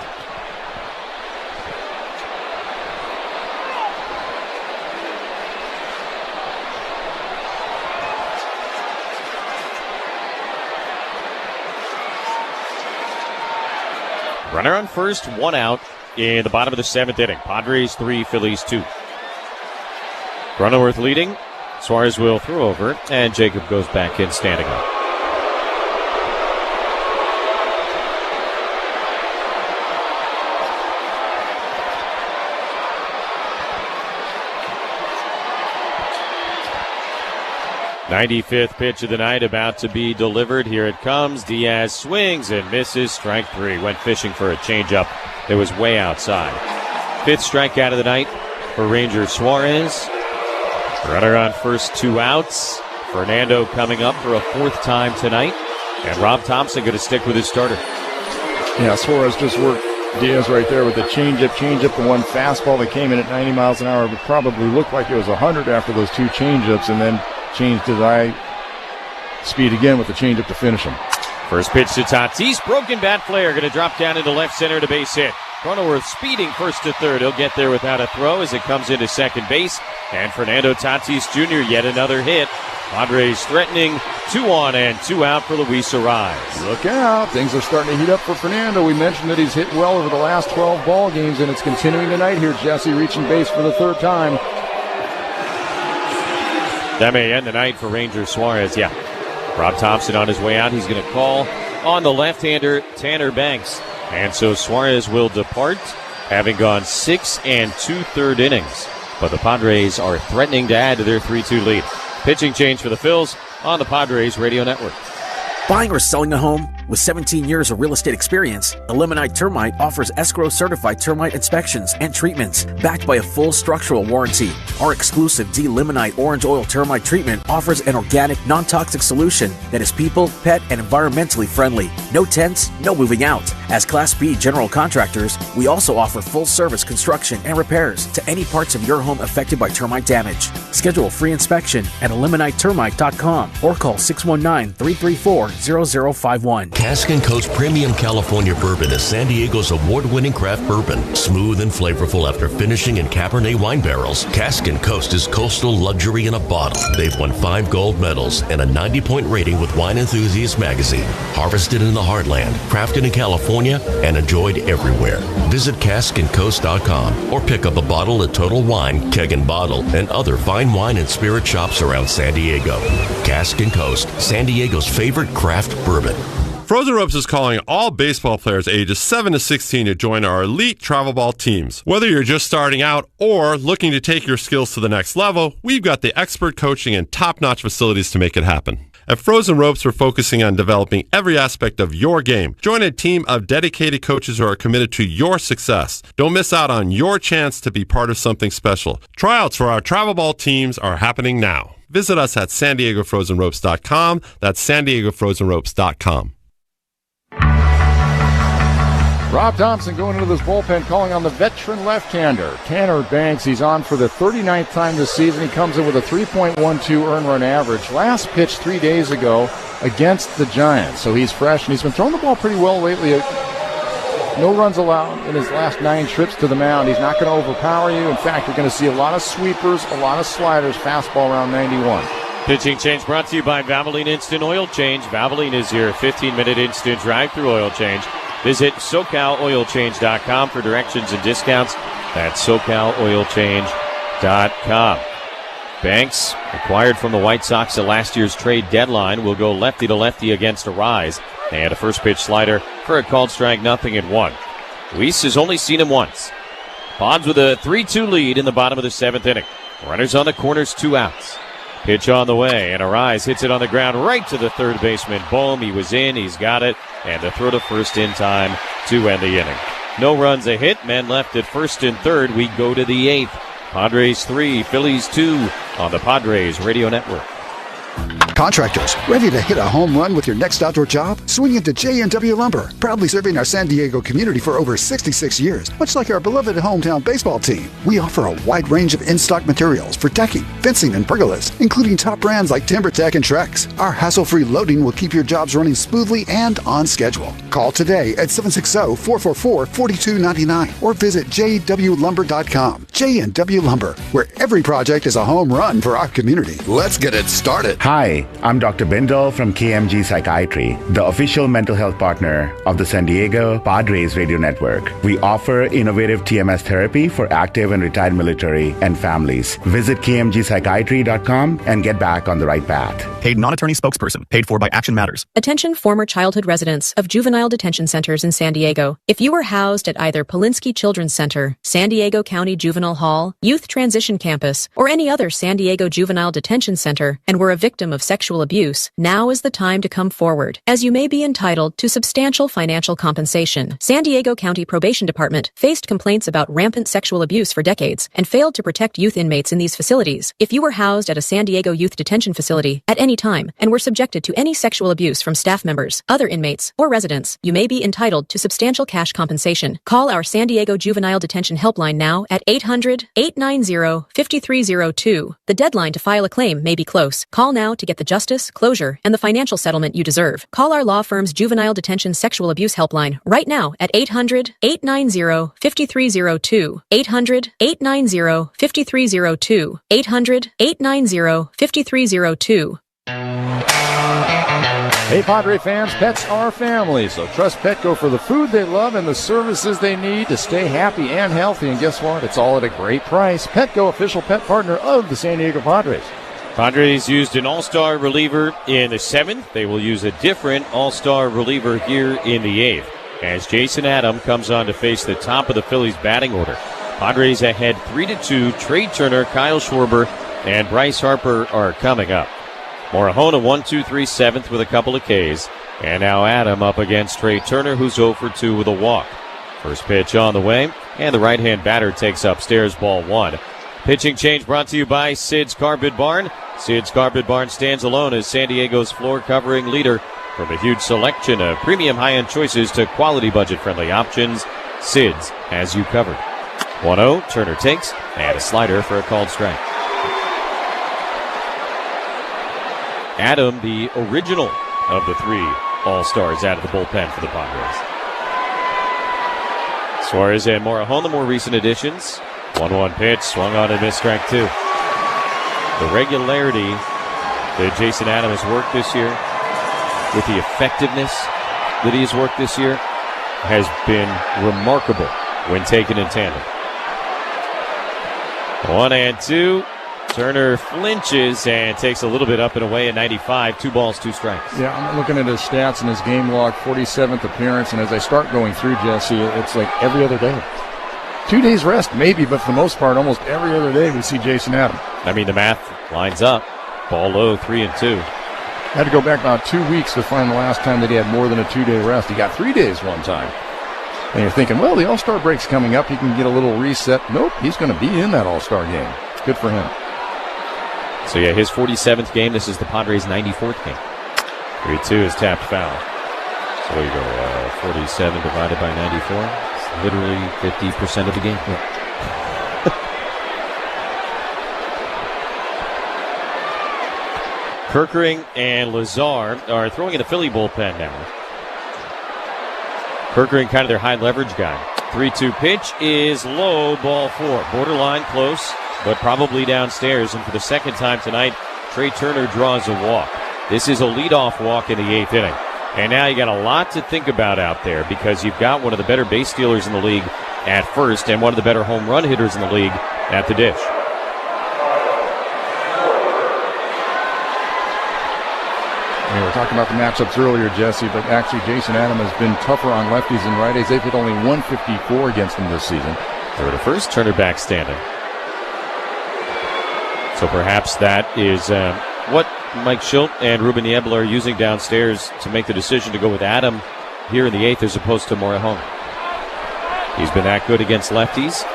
Runner on first, 1 out in the bottom of the 7th inning. Padres 3, Phillies 2. Cronenworth leading. Suarez will throw over, and Jacob goes back in standing up. '95th pitch of the night about to be delivered. Here it comes. Diaz swings and misses. Strike 3. Went fishing for a changeup that was way outside. 5th strikeout of the night for Ranger Suarez. Runner on first, 2 outs. Fernando coming up for a 4th time tonight. And Rob Thompson going to stick with his starter. Yeah, Suarez just worked Diaz right there with the changeup, the one fastball that came in at 90 miles an hour. It would probably look like it was 100 after those 2 changeups, and then changed his eye speed again with the changeup to finish him. First pitch to Tatis. Broken bat flare. Going to drop down into left center to base hit. Cronenworth speeding first to third. He'll get there without a throw as it comes into second base. And Fernando Tatis Jr. yet another hit. Padres threatening. 2 on and 2 out for Luis Arraez. Look out. Things are starting to heat up for Fernando. We mentioned that he's hit well over the last 12 ball games, and it's continuing tonight here. Jesse reaching base for the 3rd time. That may end the night for Ranger Suarez. Yeah. Rob Thompson on his way out. He's going to call on the left-hander, Tanner Banks. And so Suarez will depart, having gone 6 2/3 innings. But the Padres are threatening to add to their 3-2 lead. Pitching change for the Phils on the Padres Radio Network. Buying or selling a home? With 17 years of real estate experience, Eliminite Termite offers escrow-certified termite inspections and treatments backed by a full structural warranty. Our exclusive D-Limonite Orange Oil Termite treatment offers an organic, non-toxic solution that is people, pet, and environmentally friendly. No tents, no moving out. As Class B general contractors, we also offer full-service construction and repairs to any parts of your home affected by termite damage. Schedule a free inspection at eliminitetermite.com or call 619-334-0051. Cask & Coast Premium California Bourbon is San Diego's award-winning craft bourbon. Smooth and flavorful after finishing in Cabernet wine barrels, Cask & Coast is coastal luxury in a bottle. They've won 5 gold medals and a 90-point rating with Wine Enthusiast magazine. Harvested in the heartland, crafted in California, and enjoyed everywhere. Visit caskandcoast.com or pick up a bottle at Total Wine, Keg & Bottle, and other fine wine and spirit shops around San Diego. Cask & Coast, San Diego's favorite craft bourbon. Frozen Ropes is calling all baseball players ages 7 to 16 to join our elite travel ball teams. Whether you're just starting out or looking to take your skills to the next level, we've got the expert coaching and top-notch facilities to make it happen. At Frozen Ropes, we're focusing on developing every aspect of your game. Join a team of dedicated coaches who are committed to your success. Don't miss out on your chance to be part of something special. Tryouts for our travel ball teams are happening now. Visit us at SanDiegoFrozenRopes.com. That's SanDiegoFrozenRopes.com. Rob Thompson going into this bullpen, calling on the veteran left-hander, Tanner Banks. He's on for the 39th time this season. He comes in with a 3.12 earned run average. Last pitch 3 days ago against the Giants. So he's fresh, and he's been throwing the ball pretty well lately. No runs allowed in his last 9 trips to the mound. He's not going to overpower you. In fact, you're going to see a lot of sweepers, a lot of sliders, fastball around 91. Pitching change brought to you by Valvoline Instant Oil Change. Valvoline is your 15-minute instant drive-through oil change. Visit SoCalOilChange.com for directions and discounts. That's SoCalOilChange.com. Banks, acquired from the White Sox at last year's trade deadline, will go lefty to lefty against Arise. And a first pitch slider for a called strike, 0-1. Weiss has only seen him once. Pods with a 3-2 lead in the bottom of the 7th inning. Runners on the corners, 2 outs. Pitch on the way, and Arise hits it on the ground right to the third baseman. Bohm, he was in, he's got it, and the throw to first in time to end the inning. No runs, a hit, men left at first and third. We go to the 8th. Padres 3, Phillies 2 on the Padres Radio Network. Contractors, ready to hit a home run with your next outdoor job? Swing into J&W Lumber, proudly serving our San Diego community for over 66 years. Much like our beloved hometown baseball team, we offer a wide range of in-stock materials for decking, fencing, and pergolas, including top brands like TimberTech and Trex. Our hassle-free loading will keep your jobs running smoothly and on schedule. Call today at 760-444-4299 or visit jwlumber.com. J&W Lumber, where every project is a home run for our community. Let's get it started. Hi, I'm Dr. Bindal from KMG Psychiatry, the official mental health partner of the San Diego Padres Radio Network. We offer innovative TMS therapy for active and retired military and families. Visit kmgpsychiatry.com and get back on the right path. Paid non-attorney spokesperson. Paid for by Action Matters. Attention former childhood residents of juvenile detention centers in San Diego. If you were housed at either Polinsky Children's Center, San Diego County Juvenile Hall, Youth Transition Campus, or any other San Diego juvenile detention center and were a victim of sexual abuse, now is the time to come forward, as you may be entitled to substantial financial compensation. San Diego County Probation Department faced complaints about rampant sexual abuse for decades and failed to protect youth inmates in these facilities. If you were housed at a San Diego youth detention facility at any time and were subjected to any sexual abuse from staff members, other inmates, or residents, you may be entitled to substantial cash compensation. Call our San Diego Juvenile Detention Helpline now at 800-890-5302. The deadline to file a claim may be close. Call now to get the justice, closure, and the financial settlement you deserve. Call our law firm's Juvenile Detention Sexual Abuse Helpline right now at 800-890-5302. 800-890-5302. 800-890-5302. Hey, Padre fans, pets are family, so trust Petco for the food they love and the services they need to stay happy and healthy. And guess what? It's all at a great price. Petco, official pet partner of the San Diego Padres. Padres used an all-star reliever in the 7th. They will use a different all-star reliever here in the 8th as Jason Adam comes on to face the top of the Phillies batting order. Padres ahead 3-2. Trey Turner, Kyle Schwarber, and Bryce Harper are coming up. Morahona 1-2-3 7th with a couple of Ks. And now Adam up against Trey Turner, who's 0-2 with a walk. First pitch on the way, and the right-hand batter takes upstairs, ball 1. Pitching change brought to you by Sid's Carpet Barn. Sid's Carpet Barn stands alone as San Diego's floor covering leader. From a huge selection of premium high-end choices to quality budget-friendly options, Sid's has you covered. 1-0, Turner takes, and a slider for a called strike. Adam, the original of the 3 All-Stars out of the bullpen for the Padres. Suarez and Morahona, the more recent additions. 1-1 pitch, swung on and missed strike 2. The regularity that Jason Adam has worked this year, with the effectiveness that he has worked this year, has been remarkable when taken in tandem. 1-2. Turner flinches and takes a little bit up and away at 95. 2 balls, 2 strikes. Yeah, I'm looking at his stats and his game log, 47th appearance, and as I start going through, Jesse, it's like every other day. 2 days rest, maybe, but for the most part, almost every other day we see Jason Adam. I mean, the math lines up. Ball low, 3-2. Had to go back about 2 weeks to find the last time that he had more than a 2-day rest. He got 3 days one time. And you're thinking, well, the All-Star break's coming up. He can get a little reset. Nope, he's going to be in that All-Star game. It's good for him. So, yeah, his 47th game. This is the Padres' 94th game. 3-2 is tapped foul. So you go 47 divided by 94. It's literally 50% of the game. Yeah. Kerkering and Lazar are throwing in the Philly bullpen now. Kerkering kind of their high leverage guy. 3-2 pitch is low, ball 4. Borderline close, but probably downstairs. And for the second time tonight, Trey Turner draws a walk. This is a leadoff walk in the 8th inning. And now you got a lot to think about out there because you've got one of the better base stealers in the league at first and one of the better home run hitters in the league at the dish. We were talking about the matchups earlier, Jesse, but actually Jason Adam has been tougher on lefties and righties. They've hit only 154 against them this season. Third to first, Turner back standing. So perhaps that is what Mike Schilt and Ruben Niebla are using downstairs to make the decision to go with Adam here in the 8th as opposed to Morejon. He's been that good against lefties.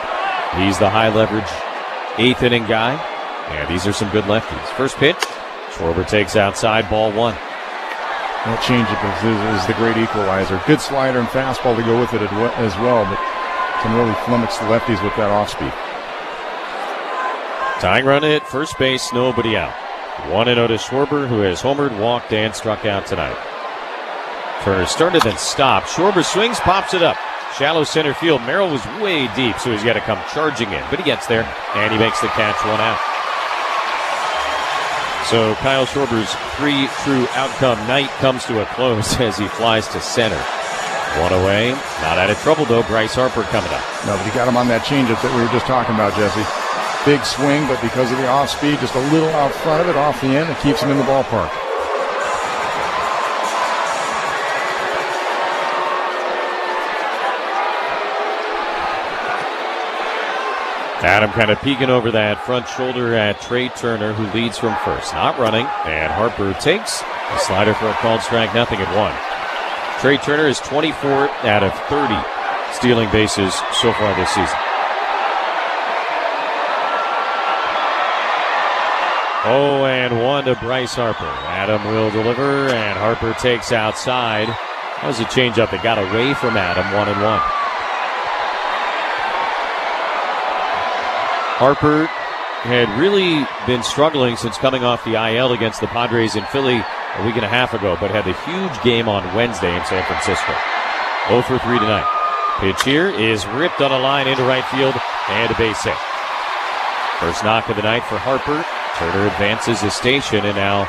He's the high leverage 8th inning guy. And these are some good lefties. First pitch, Schwarber takes outside, ball 1. That changeup is the great equalizer. Good slider and fastball to go with it as well, but can really flummox the lefties with that off-speed. Tying run at first base, nobody out. 1-0 to Schwarber, who has homered, walked, and struck out tonight. Turner started and stopped. Schwarber swings, pops it up. Shallow center field. Merrill was way deep, so he's got to come charging in. But he gets there, and he makes the catch, 1 out. So Kyle Schwarber's 3 true outcome night comes to a close as he flies to center. 1 away. Not out of trouble, though. Bryce Harper coming up. No, but he got him on that changeup that we were just talking about, Jesse. Big swing, but because of the off-speed, just a little out front of it, off the end, it keeps him in the ballpark. Adam kind of peeking over that front shoulder at Trey Turner, who leads from first. Not running, and Harper takes a slider for a called strike, nothing at 1. Trey Turner is 24 out of 30 stealing bases so far this season. 0-1 to Bryce Harper. Adam will deliver, and Harper takes outside. That was a changeup that got away from Adam, 1-1. Harper had really been struggling since coming off the IL against the Padres in Philly a week and a half ago, but had a huge game on Wednesday in San Francisco. 0 for 3 tonight. Pitch here is ripped on a line into right field and a base hit. First knock of the night for Harper. Turner advances his station, and now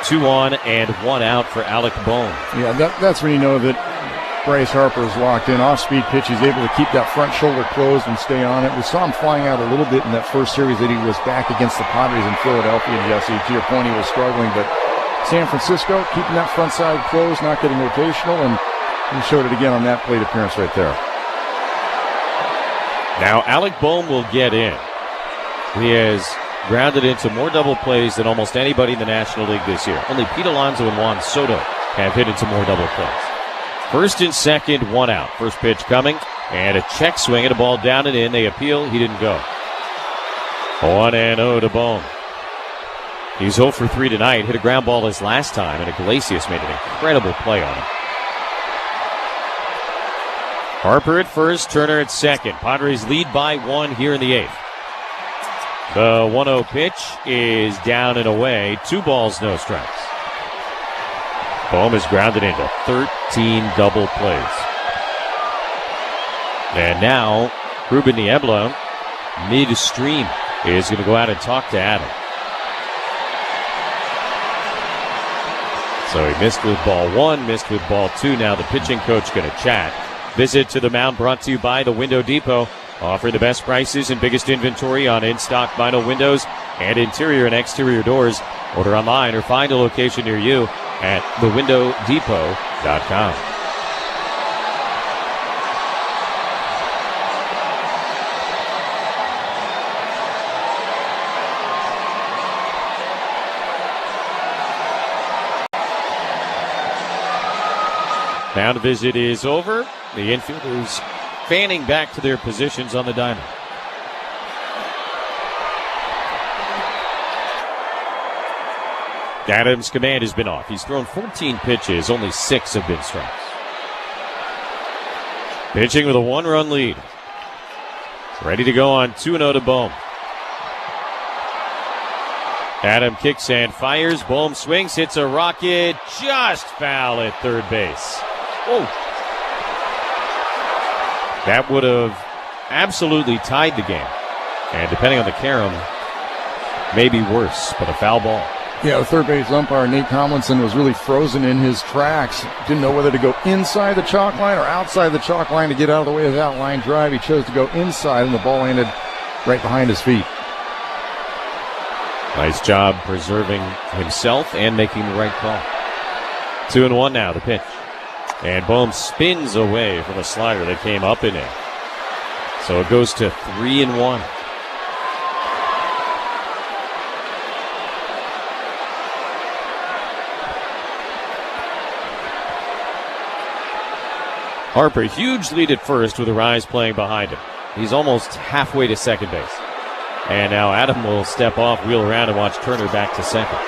2 on and 1 out for Alec Bohm. Yeah, that's when you know that Bryce Harper is locked in. Off-speed pitch, he's able to keep that front shoulder closed and stay on it. We saw him flying out a little bit in that first series that he was back against the Padres in Philadelphia. Jesse, to your point, he was struggling, but San Francisco keeping that front side closed, not getting rotational, and he showed it again on that plate appearance right there. Now Alec Bohm will get in. He has grounded into more double plays than almost anybody in the National League this year. Only Pete Alonso and Juan Soto have hit into more double plays. First and second, 1 out. First pitch coming, and a check swing and a ball down and in. They appeal. He didn't go. 1-0 to Bohm. He's 0 for 3 tonight. Hit a ground ball his last time, and Iglesias made an incredible play on him. Harper at first, Turner at second. Padres lead by 1 here in the 8th. The 1-0 pitch is down and away. 2 balls, no strikes. Bohm is grounded into 13 double plays. And now, Ruben Niebla, midstream, is going to go out and talk to Adam. So he missed with ball 1, missed with ball 2. Now the pitching coach going to chat. Visit to the mound brought to you by the Window Depot. Offering the best prices and biggest inventory on in-stock vinyl windows and interior and exterior doors. Order online or find a location near you at thewindownDepot.com. Now the visit is over. The infielders fanning back to their positions on the diamond. Adams' command has been off. He's thrown 14 pitches. Only 6 have been strikes. Pitching with a 1-run lead. Ready to go on 2-0 to Bohm. Adam kicks and fires. Bohm swings, hits a rocket. Just foul at third base. Oh. That would have absolutely tied the game. And depending on the carom, maybe worse, but a foul ball. Yeah, the third base umpire, Nate Tomlinson, was really frozen in his tracks. Didn't know whether to go inside the chalk line or outside the chalk line to get out of the way of that line drive. He chose to go inside, and the ball landed right behind his feet. Nice job preserving himself and making the right call. 2-1 now, the pitch. And Bohm spins away from a slider that came up in it. So it goes to 3-1. Harper, huge lead at first with Arise playing behind him. He's almost halfway to second base. And now Adam will step off, wheel around, and watch Turner back to second.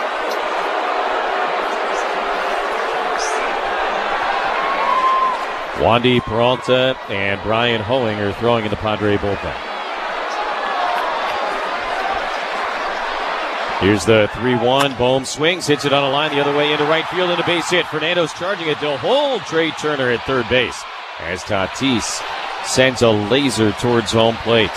Wandy Peralta and Brian Hoeing are throwing in the Padre bullpen. Here's the 3-1. Bohm swings, hits it on a line the other way into right field, and a base hit. Fernando's charging it to hold Trey Turner at third base as Tatis sends a laser towards home plate.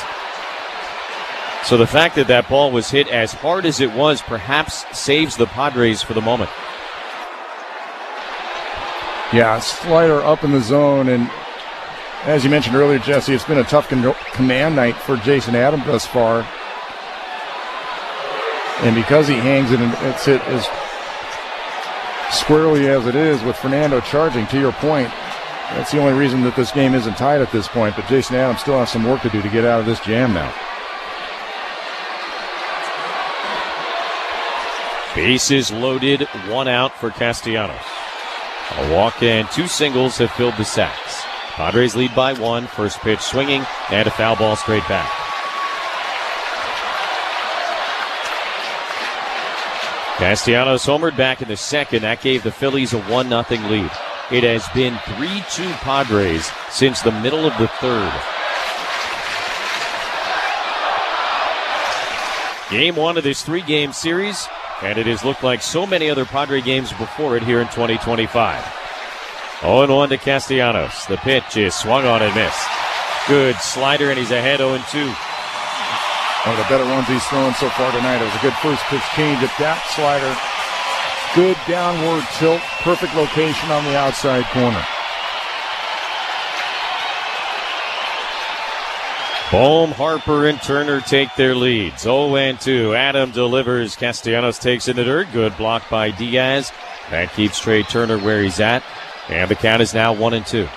So the fact that that ball was hit as hard as it was perhaps saves the Padres for the moment. Yeah, slider up in the zone, and as you mentioned earlier, Jesse, it's been a tough command night for Jason Adams thus far. And because he hangs it and it's hit as squarely as it is with Fernando charging, to your point, that's the only reason that this game isn't tied at this point. But Jason Adams still has some work to do to get out of this jam now. Bases loaded, 1 out for Castellanos. A walk and 2 singles have filled the sacks. Padres lead by 1. First pitch swinging and a foul ball straight back. Castellanos homered back in the second. That gave the Phillies a 1-0 lead. It has been 3-2 Padres since the middle of the third. Game 1 of this 3-game series, and it has looked like so many other Padre games before it here in 2025. 0-1 to Castellanos. The pitch is swung on and missed. Good slider, and he's ahead 0-2. One of the better ones he's thrown so far tonight. It was a good first pitch change at that slider. Good downward tilt. Perfect location on the outside corner. Bohm, Harper, and Turner take their leads. 0-2. Adam delivers. Castellanos takes in the dirt. Good block by Diaz. That keeps Trey Turner where he's at. And the count is now 1-2.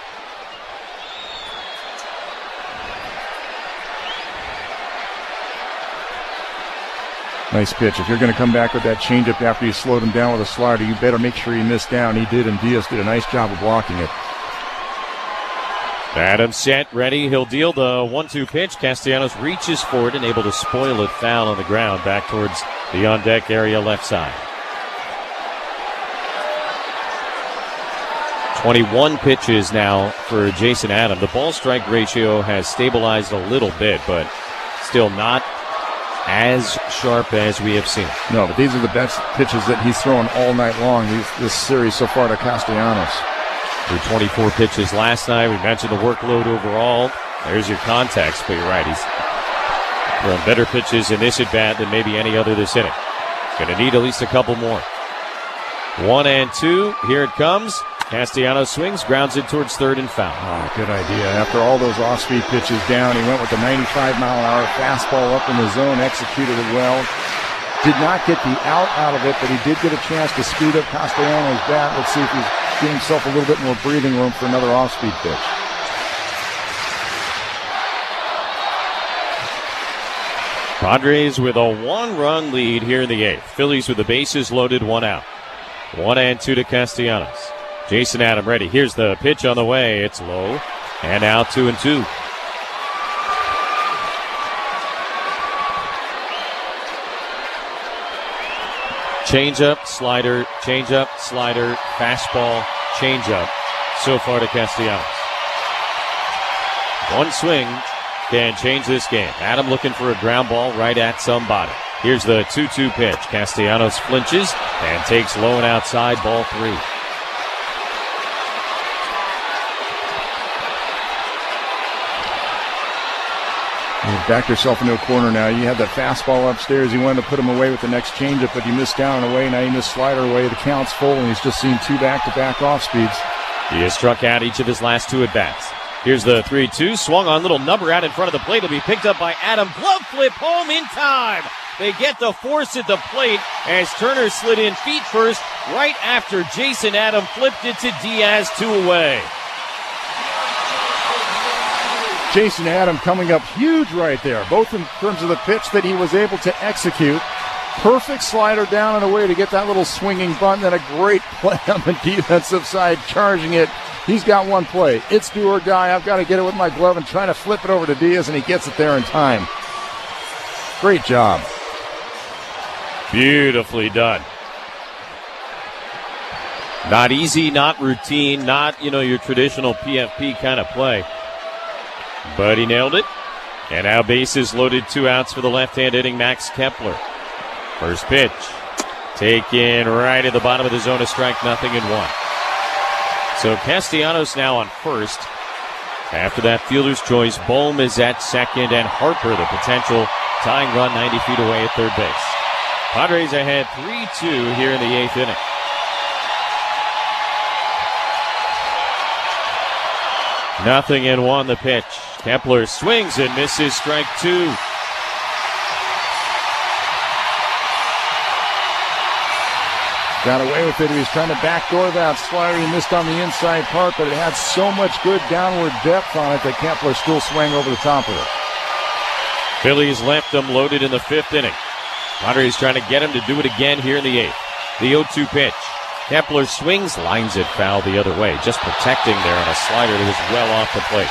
Nice pitch. If you're going to come back with that changeup after you slowed him down with a slider, you better make sure you miss down. He did, and Diaz did a nice job of blocking it. Adams set, ready. He'll deal the 1-2 pitch. Castellanos reaches for it and able to spoil it foul on the ground back towards the on-deck area left side. 21 pitches now for Jason Adams. The ball-strike ratio has stabilized a little bit, but still not as sharp as we have seen. No, but these are the best pitches that he's thrown all night long, this series so far to Castellanos. Through 24 pitches last night. We mentioned the workload overall. There's your context, but you're right. He's thrown better pitches in this at-bat than maybe any other this inning. Going to need at least a couple more. 1-2. Here it comes. Castellanos swings, grounds it towards third and foul. Oh, good idea. After all those off-speed pitches down, he went with the 95-mile-an-hour fastball up in the zone, executed it well. Did not get the out of it, but he did get a chance to speed up Castellanos' bat. Let's see if he's giving himself a little bit more breathing room for another off-speed pitch. Padres with a 1-run lead here in the 8th. Phillies with the bases loaded, 1 out. 1-2 to Castellanos. Jason Adam ready. Here's the pitch on the way. It's low. And now 2-2. Changeup, slider, fastball, changeup. So far to Castellanos. One swing can change this game. Adam looking for a ground ball right at somebody. Here's the 2-2 pitch. Castellanos flinches and takes low and outside, ball 3. You've backed yourself into a corner now. You had that fastball upstairs. You wanted to put him away with the next changeup, but you missed down and away. Now you missed slider away. The count's full, and he's just seen 2 back-to-back off speeds. He has struck out each of his last 2 at-bats. Here's the 3-2. Swung on, little number out in front of the plate. It'll be picked up by Adam. Glove flip home in time. They get the force at the plate as Turner slid in feet first right after Jason Adam flipped it to Diaz, 2 away. Jason Adam coming up huge right there, both in terms of the pitch that he was able to execute. Perfect slider down and away to get that little swinging bunt, then a great play on the defensive side, charging it. He's got one play. It's do or die. I've got to get it with my glove and try to flip it over to Diaz, and he gets it there in time. Great job. Beautifully done. Not easy, not routine, not, your traditional PFP kind of play. But he nailed it. And now bases loaded, 2 outs for the left-hand hitting Max Kepler. First pitch. Taken right at the bottom of the zone, a strike, 0-1. So Castellanos now on first. After that fielder's choice, Bohm is at second, and Harper, the potential tying run 90 feet away at third base. Padres ahead 3-2 here in the 8th inning. Nothing in 1 the pitch. Kepler swings and misses, strike 2. Got away with it. He was trying to backdoor that slider. He missed on the inside part, but it had so much good downward depth on it that Kepler still swung over the top of it. Phillies left him loaded in the 5th inning. Padres trying to get him to do it again here in the 8th. The 0-2 pitch. Kepler swings, lines it foul the other way, just protecting there on a slider that was well off the plate.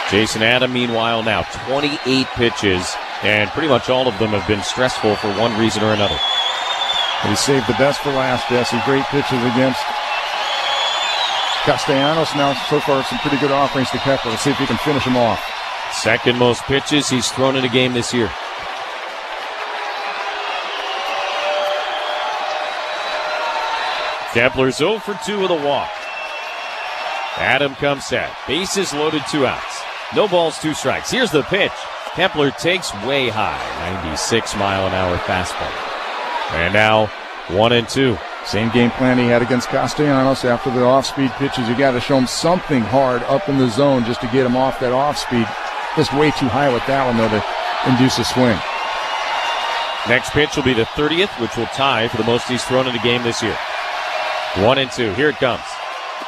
Jason Adam, meanwhile, now 28 pitches, and pretty much all of them have been stressful for one reason or another. He saved the best for last, Jesse. Great pitches against Castellanos. Now, so far, some pretty good offerings to Kepler. Let's see if he can finish him off. Second most pitches he's thrown in a game this year. Kepler's 0 for 2 with a walk. Adam comes set. Bases loaded, 2 outs. No balls, 2 strikes. Here's the pitch. Kepler takes way high. 96-mile-an-hour fastball. And now 1-2. Same game plan he had against Castellanos. After the off-speed pitches, you got to show him something hard up in the zone just to get him off that off-speed. Just way too high with that one, though, to induce a swing. Next pitch will be the 30th, which will tie for the most he's thrown in a game this year. 1-2. Here it comes.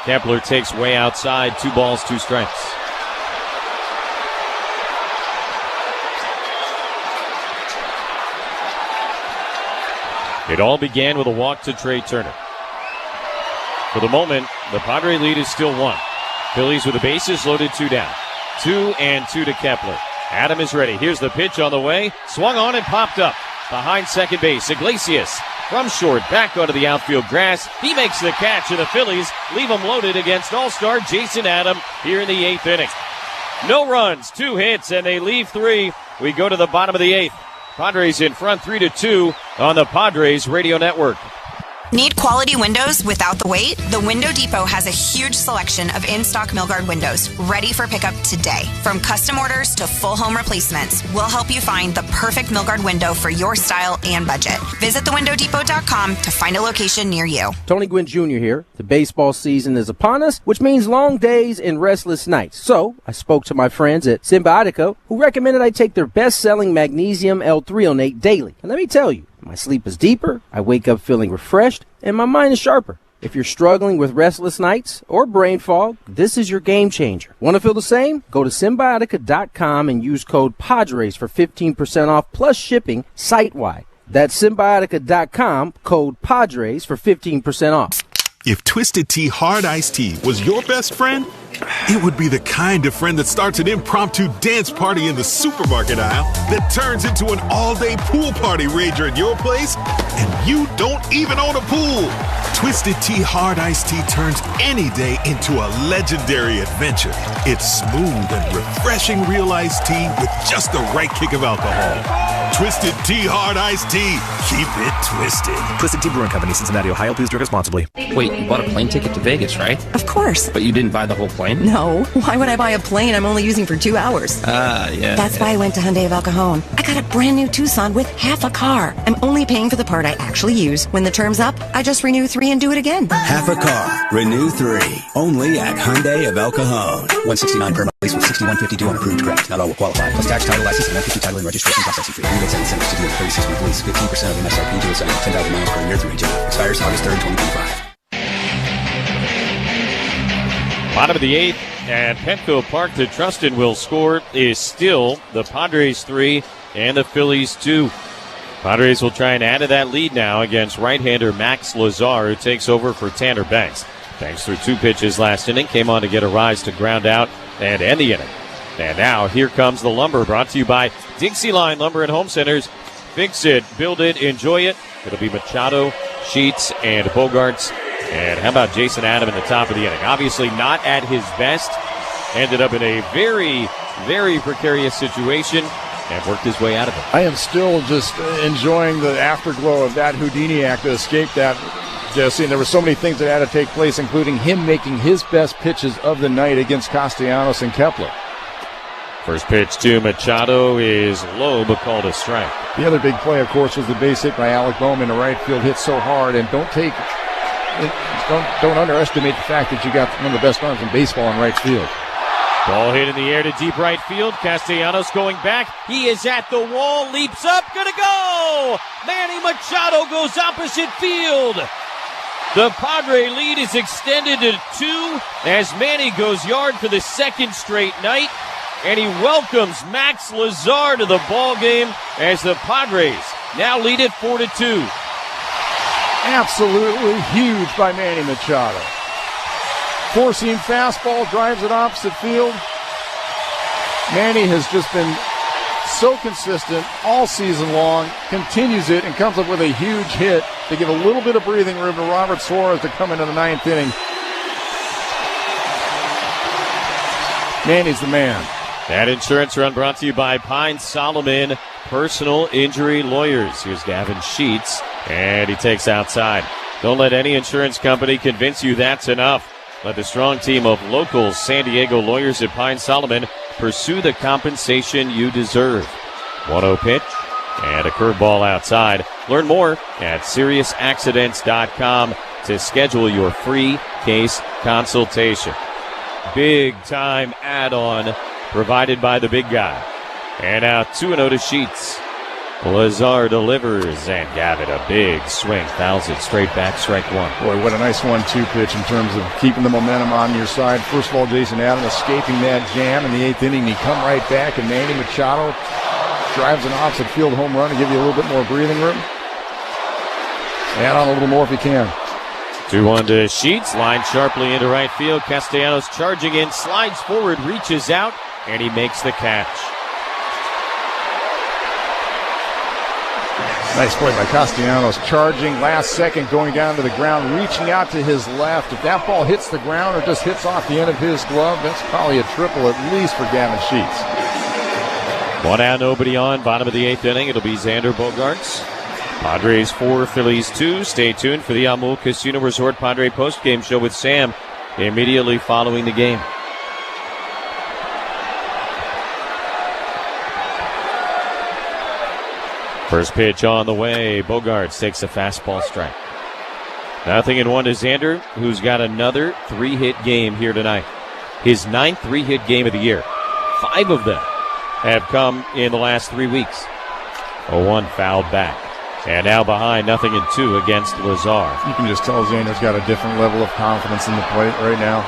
Kepler takes way outside. 2 balls, 2 strikes. It all began with a walk to Trey Turner. For the moment, the Padre lead is still 1. Phillies with the bases loaded, 2 down. 2-2 to Kepler. Adam is ready. Here's the pitch on the way. Swung on and popped up. Behind second base, Iglesias from short back onto the outfield grass. He makes the catch, and the Phillies leave him loaded against all-star Jason Adam here in the 8th inning. No runs, 2 hits, and they leave 3. We go to the bottom of the 8th. Padres in front 3-2 on the Padres Radio Network. Need quality windows without the wait? The Window Depot has a huge selection of in-stock Milgard windows ready for pickup today. From custom orders to full home replacements, we'll help you find the perfect Milgard window for your style and budget. Visit thewindowdepot.com to find a location near you. Tony Gwynn Jr. here. The baseball season is upon us, which means long days and restless nights. So I spoke to my friends at Symbiotica, who recommended I take their best-selling magnesium L-threonate daily. And let me tell you, my sleep is deeper, I wake up feeling refreshed, and my mind is sharper. If you're struggling with restless nights or brain fog, this is your game changer. Want to feel the same? Go to Symbiotica.com and use code PADRES for 15% off plus shipping site-wide. That's Symbiotica.com, code PADRES for 15% off. If Twisted Tea Hard Iced Tea was your best friend, it would be the kind of friend that starts an impromptu dance party in the supermarket aisle that turns into an all-day pool party rager at your place, and you don't even own a pool. Twisted Tea Hard Iced Tea turns any day into a legendary adventure. It's smooth and refreshing real iced tea with just the right kick of alcohol. Twisted Tea Hard Iced Tea. Keep it twisted. Twisted Tea Brewing Company, Cincinnati, Ohio. Please drink responsibly. Wait, you bought a plane ticket to Vegas, right? Of course. But you didn't buy the whole plane? No. Why would I buy a plane I'm only using for 2 hours? Yeah. That's why I went to Hyundai of El Cajon. I got a brand new Tucson with half a car. I'm only paying for the part I actually use. When the term's up, I just renew 3 and do it again. Half a car. Renew 3. Only at Hyundai of El Cajon. $169 per month lease with $61.52 on approved credit. Not all will qualify. Plus tax, title, license, and $150 title and registration processing fee. Rebates and incentives to do a 36-month lease. 15% of MSRP to assign. 10,000 miles per year through AJL. Expires August 3rd, 2025. Bottom of the 8th, and Petco Park, the Trustin will score is still the Padres 3 and the Phillies 2. Padres will try and add to that lead now against right-hander Max Lazar, who takes over for Tanner Banks. Banks threw 2 pitches last inning, came on to get a rise to ground out and end the inning. And now here comes the Lumber, brought to you by Dixie Line Lumber and Home Centers. Fix it, build it, enjoy it. It'll be Machado, Sheets, and Bogarts. And how about Jason Adam in the top of the inning? Obviously not at his best. Ended up in a very, very precarious situation and worked his way out of it. I am still just enjoying the afterglow of that Houdini act to escape that, Jesse. And there were so many things that had to take place, including him making his best pitches of the night against Castellanos and Kepler. First pitch to Machado is low, but called a strike. The other big play, of course, was the base hit by Alec Bowman. The right field hit so hard, and don't underestimate the fact that you got one of the best arms in baseball in right field. Ball hit in the air to deep right field. Castellanos going back. He is at the wall, leaps up, gonna go! Manny Machado goes opposite field. The Padre lead is extended to 2 as Manny goes yard for the second straight night. And he welcomes Max Lazar to the ball game as the Padres now lead it 4-2. Absolutely huge by Manny Machado. Four-seam fastball, drives it opposite field. Manny has just been so consistent all season long, continues it, and comes up with a huge hit to give a little bit of breathing room to Robert Suarez to come into the 9th inning. Manny's the man. That insurance run brought to you by Pine Solomon Personal Injury Lawyers. Here's Gavin Sheets, and he takes outside. Don't let any insurance company convince you that's enough. Let the strong team of local San Diego lawyers at Pine Solomon pursue the compensation you deserve. 1-0 pitch and a curveball outside. Learn more at SeriousAccidents.com to schedule your free case consultation. Big time add-on provided by the big guy. And now 2-0 to Sheets. Lazar delivers, and Gavin a big swing. Fouls it straight back, strike 1. Boy, what a nice 1-2 pitch in terms of keeping the momentum on your side. First of all, Jason Adam escaping that jam in the 8th inning. He come right back, and Manny Machado drives an opposite field home run to give you a little bit more breathing room. Add on a little more if you can. 2-1 to Sheets. Line sharply into right field. Castellanos charging in, slides forward, reaches out, and he makes the catch. Nice play by Castellanos, charging last second, going down to the ground, reaching out to his left. If that ball hits the ground or just hits off the end of his glove, that's probably a triple at least for Gavin Sheets. 1 out, nobody on. Bottom of the 8th inning. It'll be Xander Bogaerts. Padres 4, Phillies 2. Stay tuned for the Amul Casino Resort Padre postgame show with Sam immediately following the game. First pitch on the way. Bogaerts takes a fastball strike. 0-1 to Xander, who's got another 3-hit game here tonight. His 9th 3-hit game of the year. 5 of them have come in the last 3 weeks. 0-1 fouled back. And now behind 0-2 against Lazar. You can just tell Xander's got a different level of confidence in the plate right now.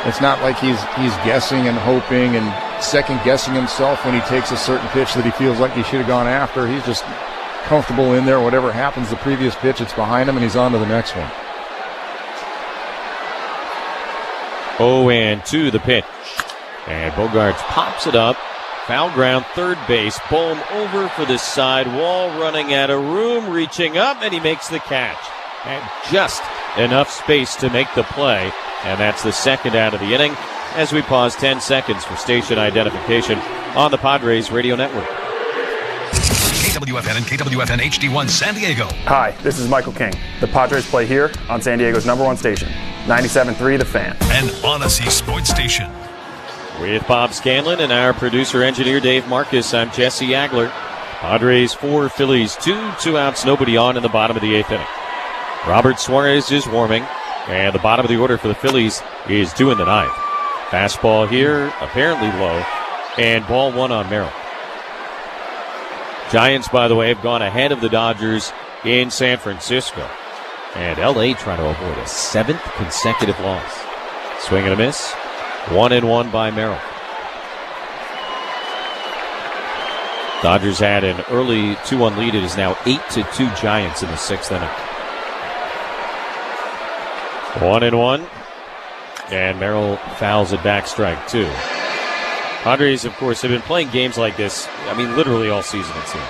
It's not like he's guessing and hoping and second-guessing himself when he takes a certain pitch that he feels like he should have gone after. He's just comfortable in there. Whatever happens the previous pitch, it's behind him, and he's on to the next one. 0-2 the pitch. And Bogaerts pops it up. Foul ground, third base. Bohm over for the side wall, running out of room, reaching up, and he makes the catch. And just enough space to make the play. And that's the second out of the inning as we pause 10 seconds for station identification on the Padres Radio Network. KWFN and KWFN HD1 San Diego. Hi, this is Michael King. The Padres play here on San Diego's #1 station, 97.3 The Fan. An Odyssey Sports Station. With Bob Scanlon and our producer-engineer Dave Marcus, I'm Jesse Agler. Padres 4, Phillies 2, 2 outs, nobody on in the bottom of the 8th inning. Robert Suarez is warming, and the bottom of the order for the Phillies is due in the 9th. Fastball here, apparently low, and ball 1 on Merrill. Giants, by the way, have gone ahead of the Dodgers in San Francisco. And L.A. trying to avoid a 7th consecutive loss. Swing and a miss. 1-1 by Merrill. Dodgers had an early 2-1 lead. It is now 8-2 Giants in the 6th inning. 1-1. And Merrill fouls it back, strike 2. Padres, of course, have been playing games like this, literally all season, it seems.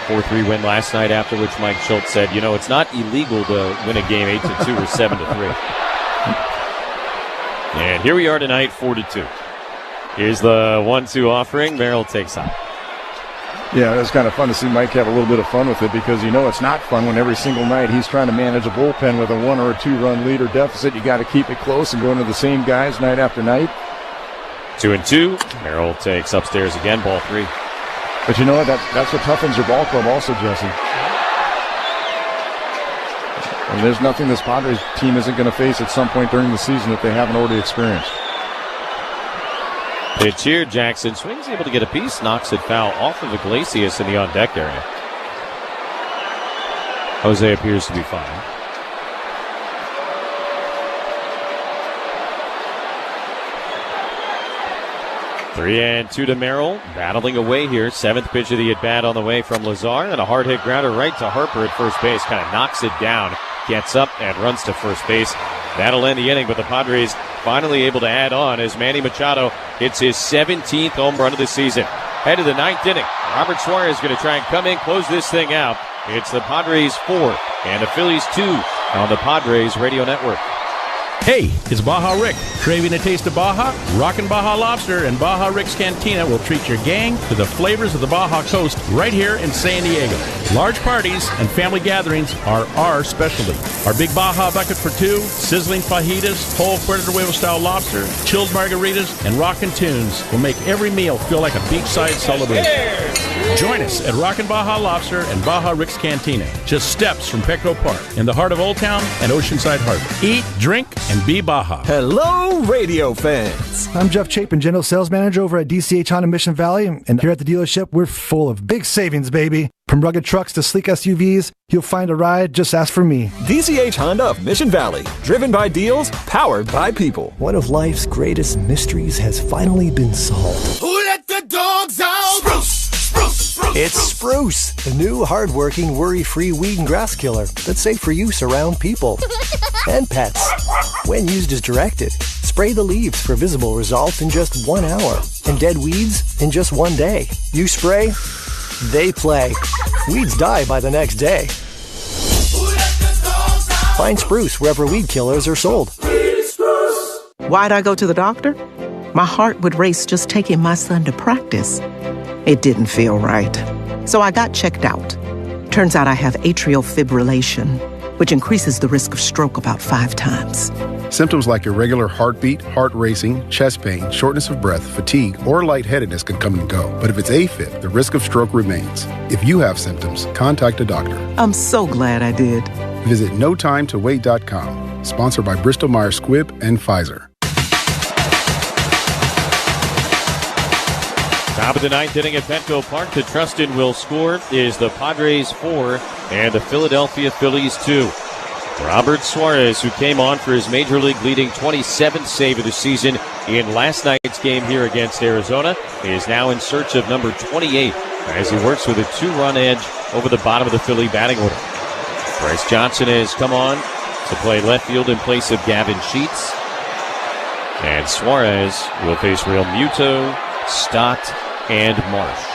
4-3 win last night, after which Mike Schultz said, it's not illegal to win a game 8-2 or 7-3. And here we are tonight, 4-2. Here's the 1-2 offering. Merrill takes on. Yeah, it's kind of fun to see Mike have a little bit of fun with it, because it's not fun when every single night he's trying to manage a bullpen with a 1 or a 2-run lead or deficit. You got to keep it close and go into the same guys night after night. 2-2. Merrill takes upstairs again, ball 3. But you know what? That's what toughens your ball club also, Jesse. There's nothing this Padres team isn't going to face at some point during the season that they haven't already experienced. Pitch here, Jackson swings, able to get a piece, knocks it foul off of Iglesias in the on-deck area. Jose appears to be fine. Three and 2 to Merrill, battling away here. 7th pitch of the at-bat on the way from Lazar, and a hard-hit grounder right to Harper at first base. Kind of knocks it down, gets up, and runs to first base. That'll end the inning, but the Padres finally able to add on as Manny Machado hits his 17th home run of the season. Head of the 9th inning. Robert Suarez going to try and come in, close this thing out. It's the Padres 4 and the Phillies 2 on the Padres Radio Network. Hey, it's Baja Rick. Craving a taste of Baja? Rockin' Baja Lobster and Baja Rick's Cantina will treat your gang to the flavors of the Baja Coast right here in San Diego. Large parties and family gatherings are our specialty. Our big Baja bucket for 2, sizzling fajitas, whole Puerto Nuevo-style lobster, chilled margaritas, and rockin' tunes will make every meal feel like a beachside celebration. Join us at Rockin' Baja Lobster and Baja Rick's Cantina, just steps from Petco Park in the heart of Old Town and Oceanside Harbor. Eat, drink, and be Baja. Hello, radio fans. I'm Jeff Chapin, General Sales Manager over at DCH Honda Mission Valley, and here at the dealership, we're full of big savings, baby. From rugged trucks to sleek SUVs, you'll find a ride, just ask for me. DCH Honda of Mission Valley, driven by deals, powered by people. One of life's greatest mysteries has finally been solved. Who let the dogs out? Spruce! It's Spruce, the new hard-working, worry-free weed and grass killer that's safe for use around people and pets. When used as directed, spray the leaves for visible results in just 1 hour and dead weeds in just 1 day. You spray, they play. Weeds die by the next day. Find Spruce wherever weed killers are sold. Why'd I go to the doctor? My heart would race just taking my son to practice. It didn't feel right. So I got checked out. Turns out I have atrial fibrillation, which increases the risk of stroke about 5 times. Symptoms like irregular heartbeat, heart racing, chest pain, shortness of breath, fatigue, or lightheadedness can come and go. But if it's AFib, the risk of stroke remains. If you have symptoms, contact a doctor. I'm so glad I did. Visit notimetowait.com. Sponsored by Bristol-Myers Squibb and Pfizer. Top of the 9th inning at Petco Park. The Trustin will score is the Padres 4 and the Philadelphia Phillies 2. Robert Suarez, who came on for his Major League leading 27th save of the season in last night's game here against Arizona, is now in search of number 28 as he works with a 2-run edge over the bottom of the Philly batting order. Bryce Johnson has come on to play left field in place of Gavin Sheets. And Suarez will face Real Muto, Stott, and Marsh.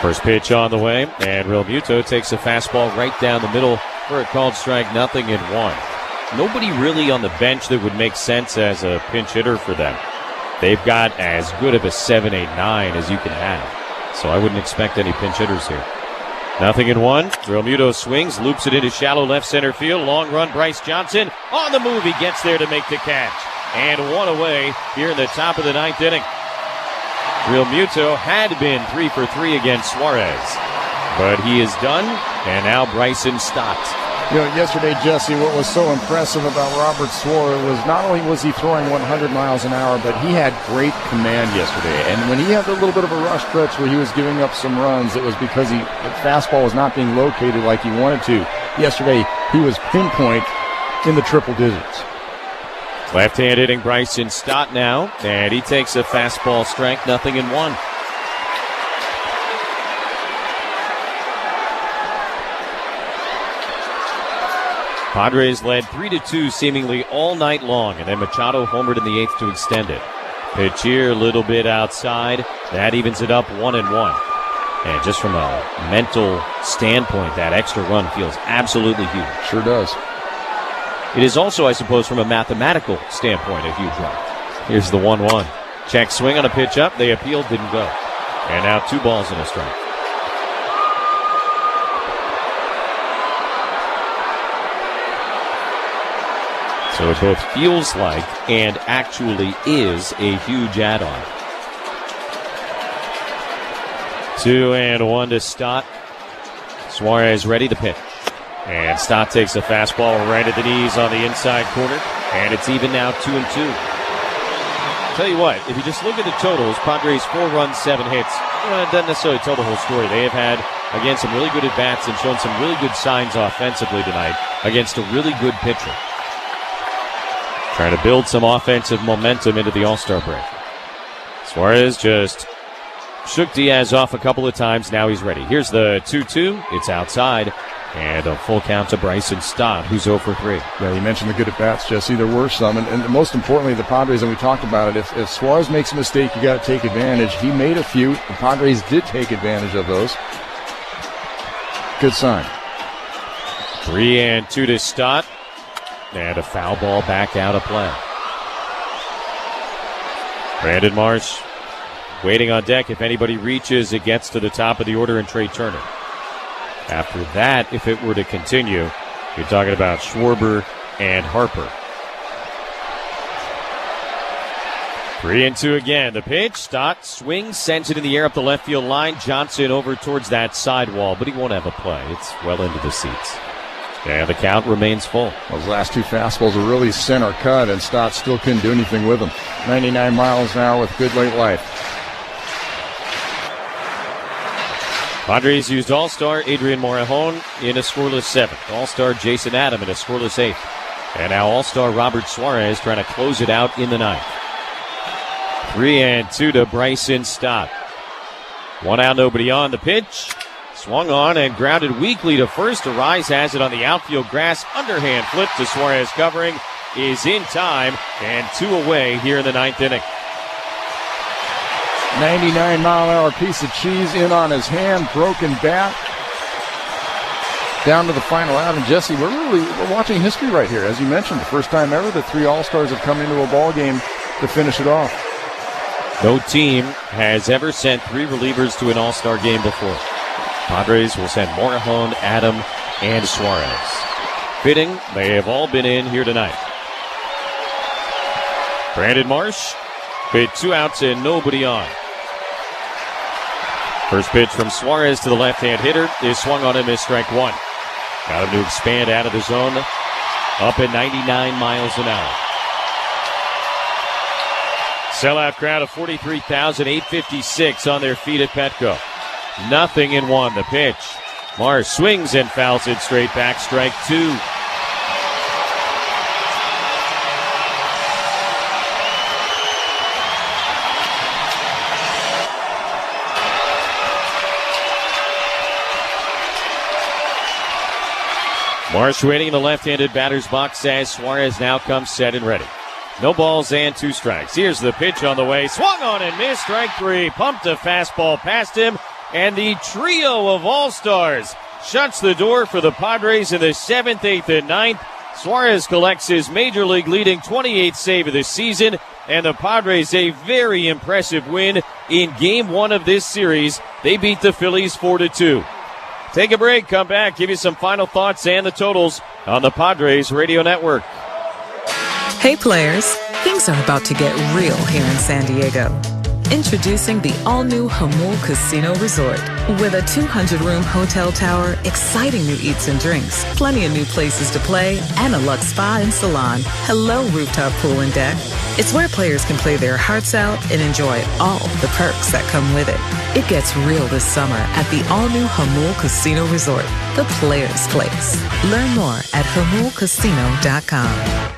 First pitch on the way, and Real Muto takes a fastball right down the middle for a called strike, 0-1. Nobody really on the bench that would make sense as a pinch hitter for them. They've got as good of a 7, 8, 9 as you can have. So I wouldn't expect any pinch hitters here. 0-1. Real Muto swings, loops it into shallow left center field. Long run, Bryce Johnson on the move. He gets there to make the catch. And one away here in the top of the 9th inning. Real Muto had been 3 for 3 against Suarez. But he is done, and now Bryson Stott. You know, yesterday, Jesse, what was so impressive about Robert Suarez was not only was he throwing 100 miles an hour, but he had great command yesterday. And when he had a little bit of a rush stretch where he was giving up some runs, it was because the fastball was not being located like he wanted to. Yesterday, he was pinpoint in the triple digits. Left-hand hitting Bryson Stott now, and he takes a fastball strike, 0-1. Padres led 3-2 seemingly all night long, and then Machado homered in the 8th to extend it. Pitch here, a little bit outside. That evens it up 1-1. And just from a mental standpoint, that extra run feels absolutely huge. Sure does. It is also, I suppose, from a mathematical standpoint, a huge run. Here's the 1-1. Check swing on a pitch up. They appealed, didn't go. And now 2 balls and a strike. So it both feels like and actually is a huge add-on. 2-1 to Stott. Suarez ready to pitch. And Stott takes a fastball right at the knees on the inside corner. And it's even now 2-2. Tell you what, if you just look at the totals, Padres 4 runs, 7 hits. It doesn't necessarily tell the whole story. They have had, again, some really good at-bats and shown some really good signs offensively tonight against a really good pitcher. Trying to build some offensive momentum into the All-Star break. Suarez just shook Diaz off a couple of times. Now he's ready. Here's the 2-2. It's outside. And a full count to Bryson Stott, who's 0 for 3. Yeah, you mentioned the good at-bats, Jesse. There were some. And most importantly, the Padres, and we talked about it, if Suarez makes a mistake, you got to take advantage. He made a few. The Padres did take advantage of those. Good sign. 3-2 to Stott. And a foul ball back out of play. Brandon Marsh waiting on deck. If anybody reaches, it gets to the top of the order and Trey Turner. After that, if it were to continue, you're talking about Schwarber and Harper. 3-2 again. The pitch. Stott swings, sends it in the air up the left field line. Johnson over towards that sidewall, but he won't have a play. It's well into the seats. And the count remains full. Those last 2 fastballs are really center cut, and Stott still couldn't do anything with them. 99 miles an hour with good late life. Padres used All-Star Adrian Morejon in a scoreless 7th. All-Star Jason Adam in a scoreless 8th. And now All-Star Robert Suarez trying to close it out in the 9th. 3-2 to Bryson Stott. 1 out, nobody on. The pitch. Swung on and grounded weakly to first. Arise has it on the outfield grass. Underhand flip to Suarez covering. Is in time. And 2 away here in the 9th inning. 99-mile-an-hour piece of cheese in on his hand. Broken bat. Down to the final out. And Jesse, we're watching history right here. As you mentioned, the first time ever that 3 All-Stars have come into a ball game to finish it off. No team has ever sent 3 relievers to an All-Star game before. Padres will send Morejon, Adam, and Suarez. Fitting, they have all been in here tonight. Brandon Marsh hit 2 outs and nobody on. First pitch from Suarez to the left-hand hitter is swung on him as strike 1. Got him to expand out of the zone, up at 99 miles an hour. Sellout crowd of 43,856 on their feet at Petco. 0-1 the pitch. Marsh swings and fouls it straight back, strike 2. Marsh waiting in the left-handed batter's box as Suarez now comes set and ready. No balls and 2 strikes. Here's the pitch on the way. Swung on and missed. Strike 3. Pumped a fastball past him. And the trio of all-stars shuts the door for the Padres in the 7th, 8th, and 9th. Suarez collects his major league leading 28th save of the season. And the Padres a very impressive win in Game 1 of this series. They beat the Phillies 4-2. Take a break, come back, give you some final thoughts and the totals on the Padres Radio Network. Hey players, things are about to get real here in San Diego. Introducing the all-new Jamul Casino Resort. With a 200-room hotel tower, exciting new eats and drinks, plenty of new places to play, and a luxe spa and salon. Hello, rooftop pool and deck. It's where players can play their hearts out and enjoy all the perks that come with it. It gets real this summer at the all-new Jamul Casino Resort, the players' place. Learn more at jamulcasino.com.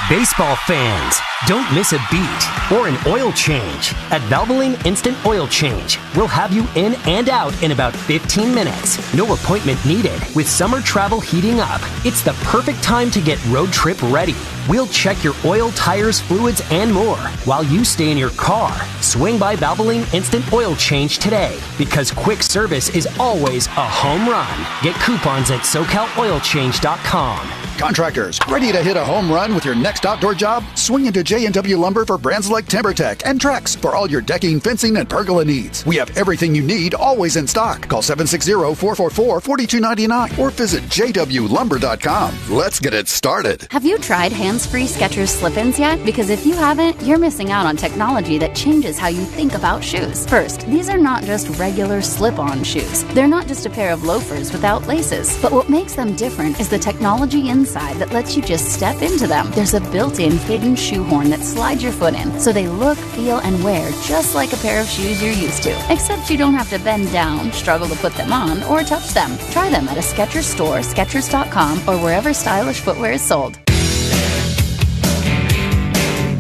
Baseball fans, don't miss a beat or an oil change. At Valvoline Instant Oil Change, we'll have you in and out in about 15 minutes. No appointment needed. With summer travel heating up, it's the perfect time to get road trip ready. We'll check your oil, tires, fluids, and more while you stay in your car. Swing by Valvoline Instant Oil Change today, because quick service is always a home run. Get coupons at SoCalOilChange.com. Contractors, ready to hit a home run with your next outdoor job? Swing into J&W Lumber for brands like TimberTech and Trex for all your decking, fencing, and pergola needs. We have everything you need, always in stock. Call 760-444-4299 or visit jwlumber.com. Let's get it started. Have you tried hands-free Skechers slip-ins yet? Because if you haven't, you're missing out on technology that changes how you think about shoes. First, these are not just regular slip-on shoes. They're not just a pair of loafers without laces. But what makes them different is the technology inside that lets you just step into them. There's a built-in hidden shoehorn that slides your foot in, so they look, feel, and wear just like a pair of shoes you're used to. Except you don't have to bend down, struggle to put them on, or touch them. Try them at a Skechers store, Skechers.com, or wherever stylish footwear is sold.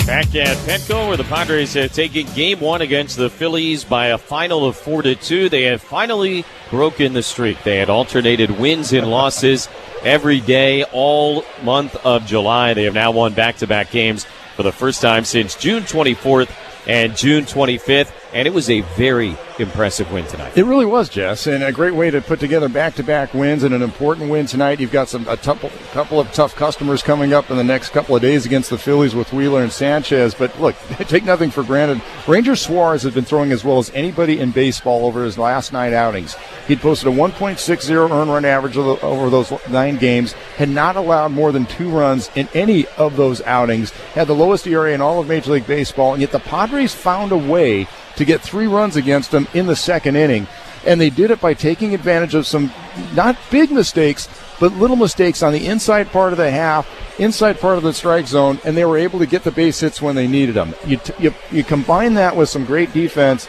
Back at Petco, where the Padres have taken Game 1 against the Phillies by a final of 4-2. They have finally broken the streak. They had alternated wins and losses every day all month of July. They have now won back-to-back games for the first time since June 24th and June 25th, and it was a very impressive win tonight. It really was, Jess, and a great way to put together back-to-back wins and an important win tonight. You've got a couple of tough customers coming up in the next couple of days against the Phillies with Wheeler and Sanchez, but look, take nothing for granted. Ranger Suarez has been throwing as well as anybody in baseball over his last 9 outings. He'd posted a 1.60 earned run average over those 9 games, had not allowed more than 2 runs in any of those outings, had the lowest ERA in all of Major League Baseball, and yet the Padres found a way to get 3 runs against him in the second inning. And they did it by taking advantage of some not big mistakes, but little mistakes on the inside part of the half, inside part of the strike zone, and they were able to get the base hits when they needed them. You combine that with some great defense,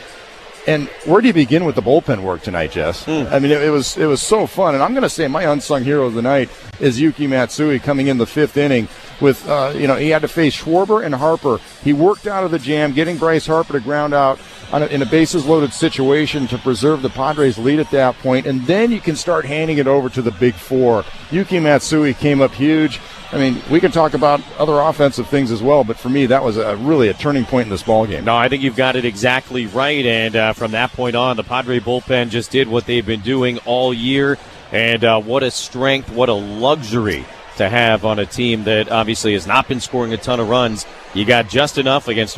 and where do you begin with the bullpen work tonight, Jess? I mean, it was so fun. And I'm going to say my unsung hero of the night is Yuki Matsui coming in the 5th inning with, he had to face Schwarber and Harper. He worked out of the jam, getting Bryce Harper to ground out in a bases-loaded situation to preserve the Padres' lead at that point, and then you can start handing it over to the big 4. Yuki Matsui came up huge. I mean, we can talk about other offensive things as well, but for me, that was really a turning point in this ballgame. No, I think you've got it exactly right, and from that point on, the Padre bullpen just did what they've been doing all year, and what a strength, what a luxury to have on a team that obviously has not been scoring a ton of runs. You got just enough against a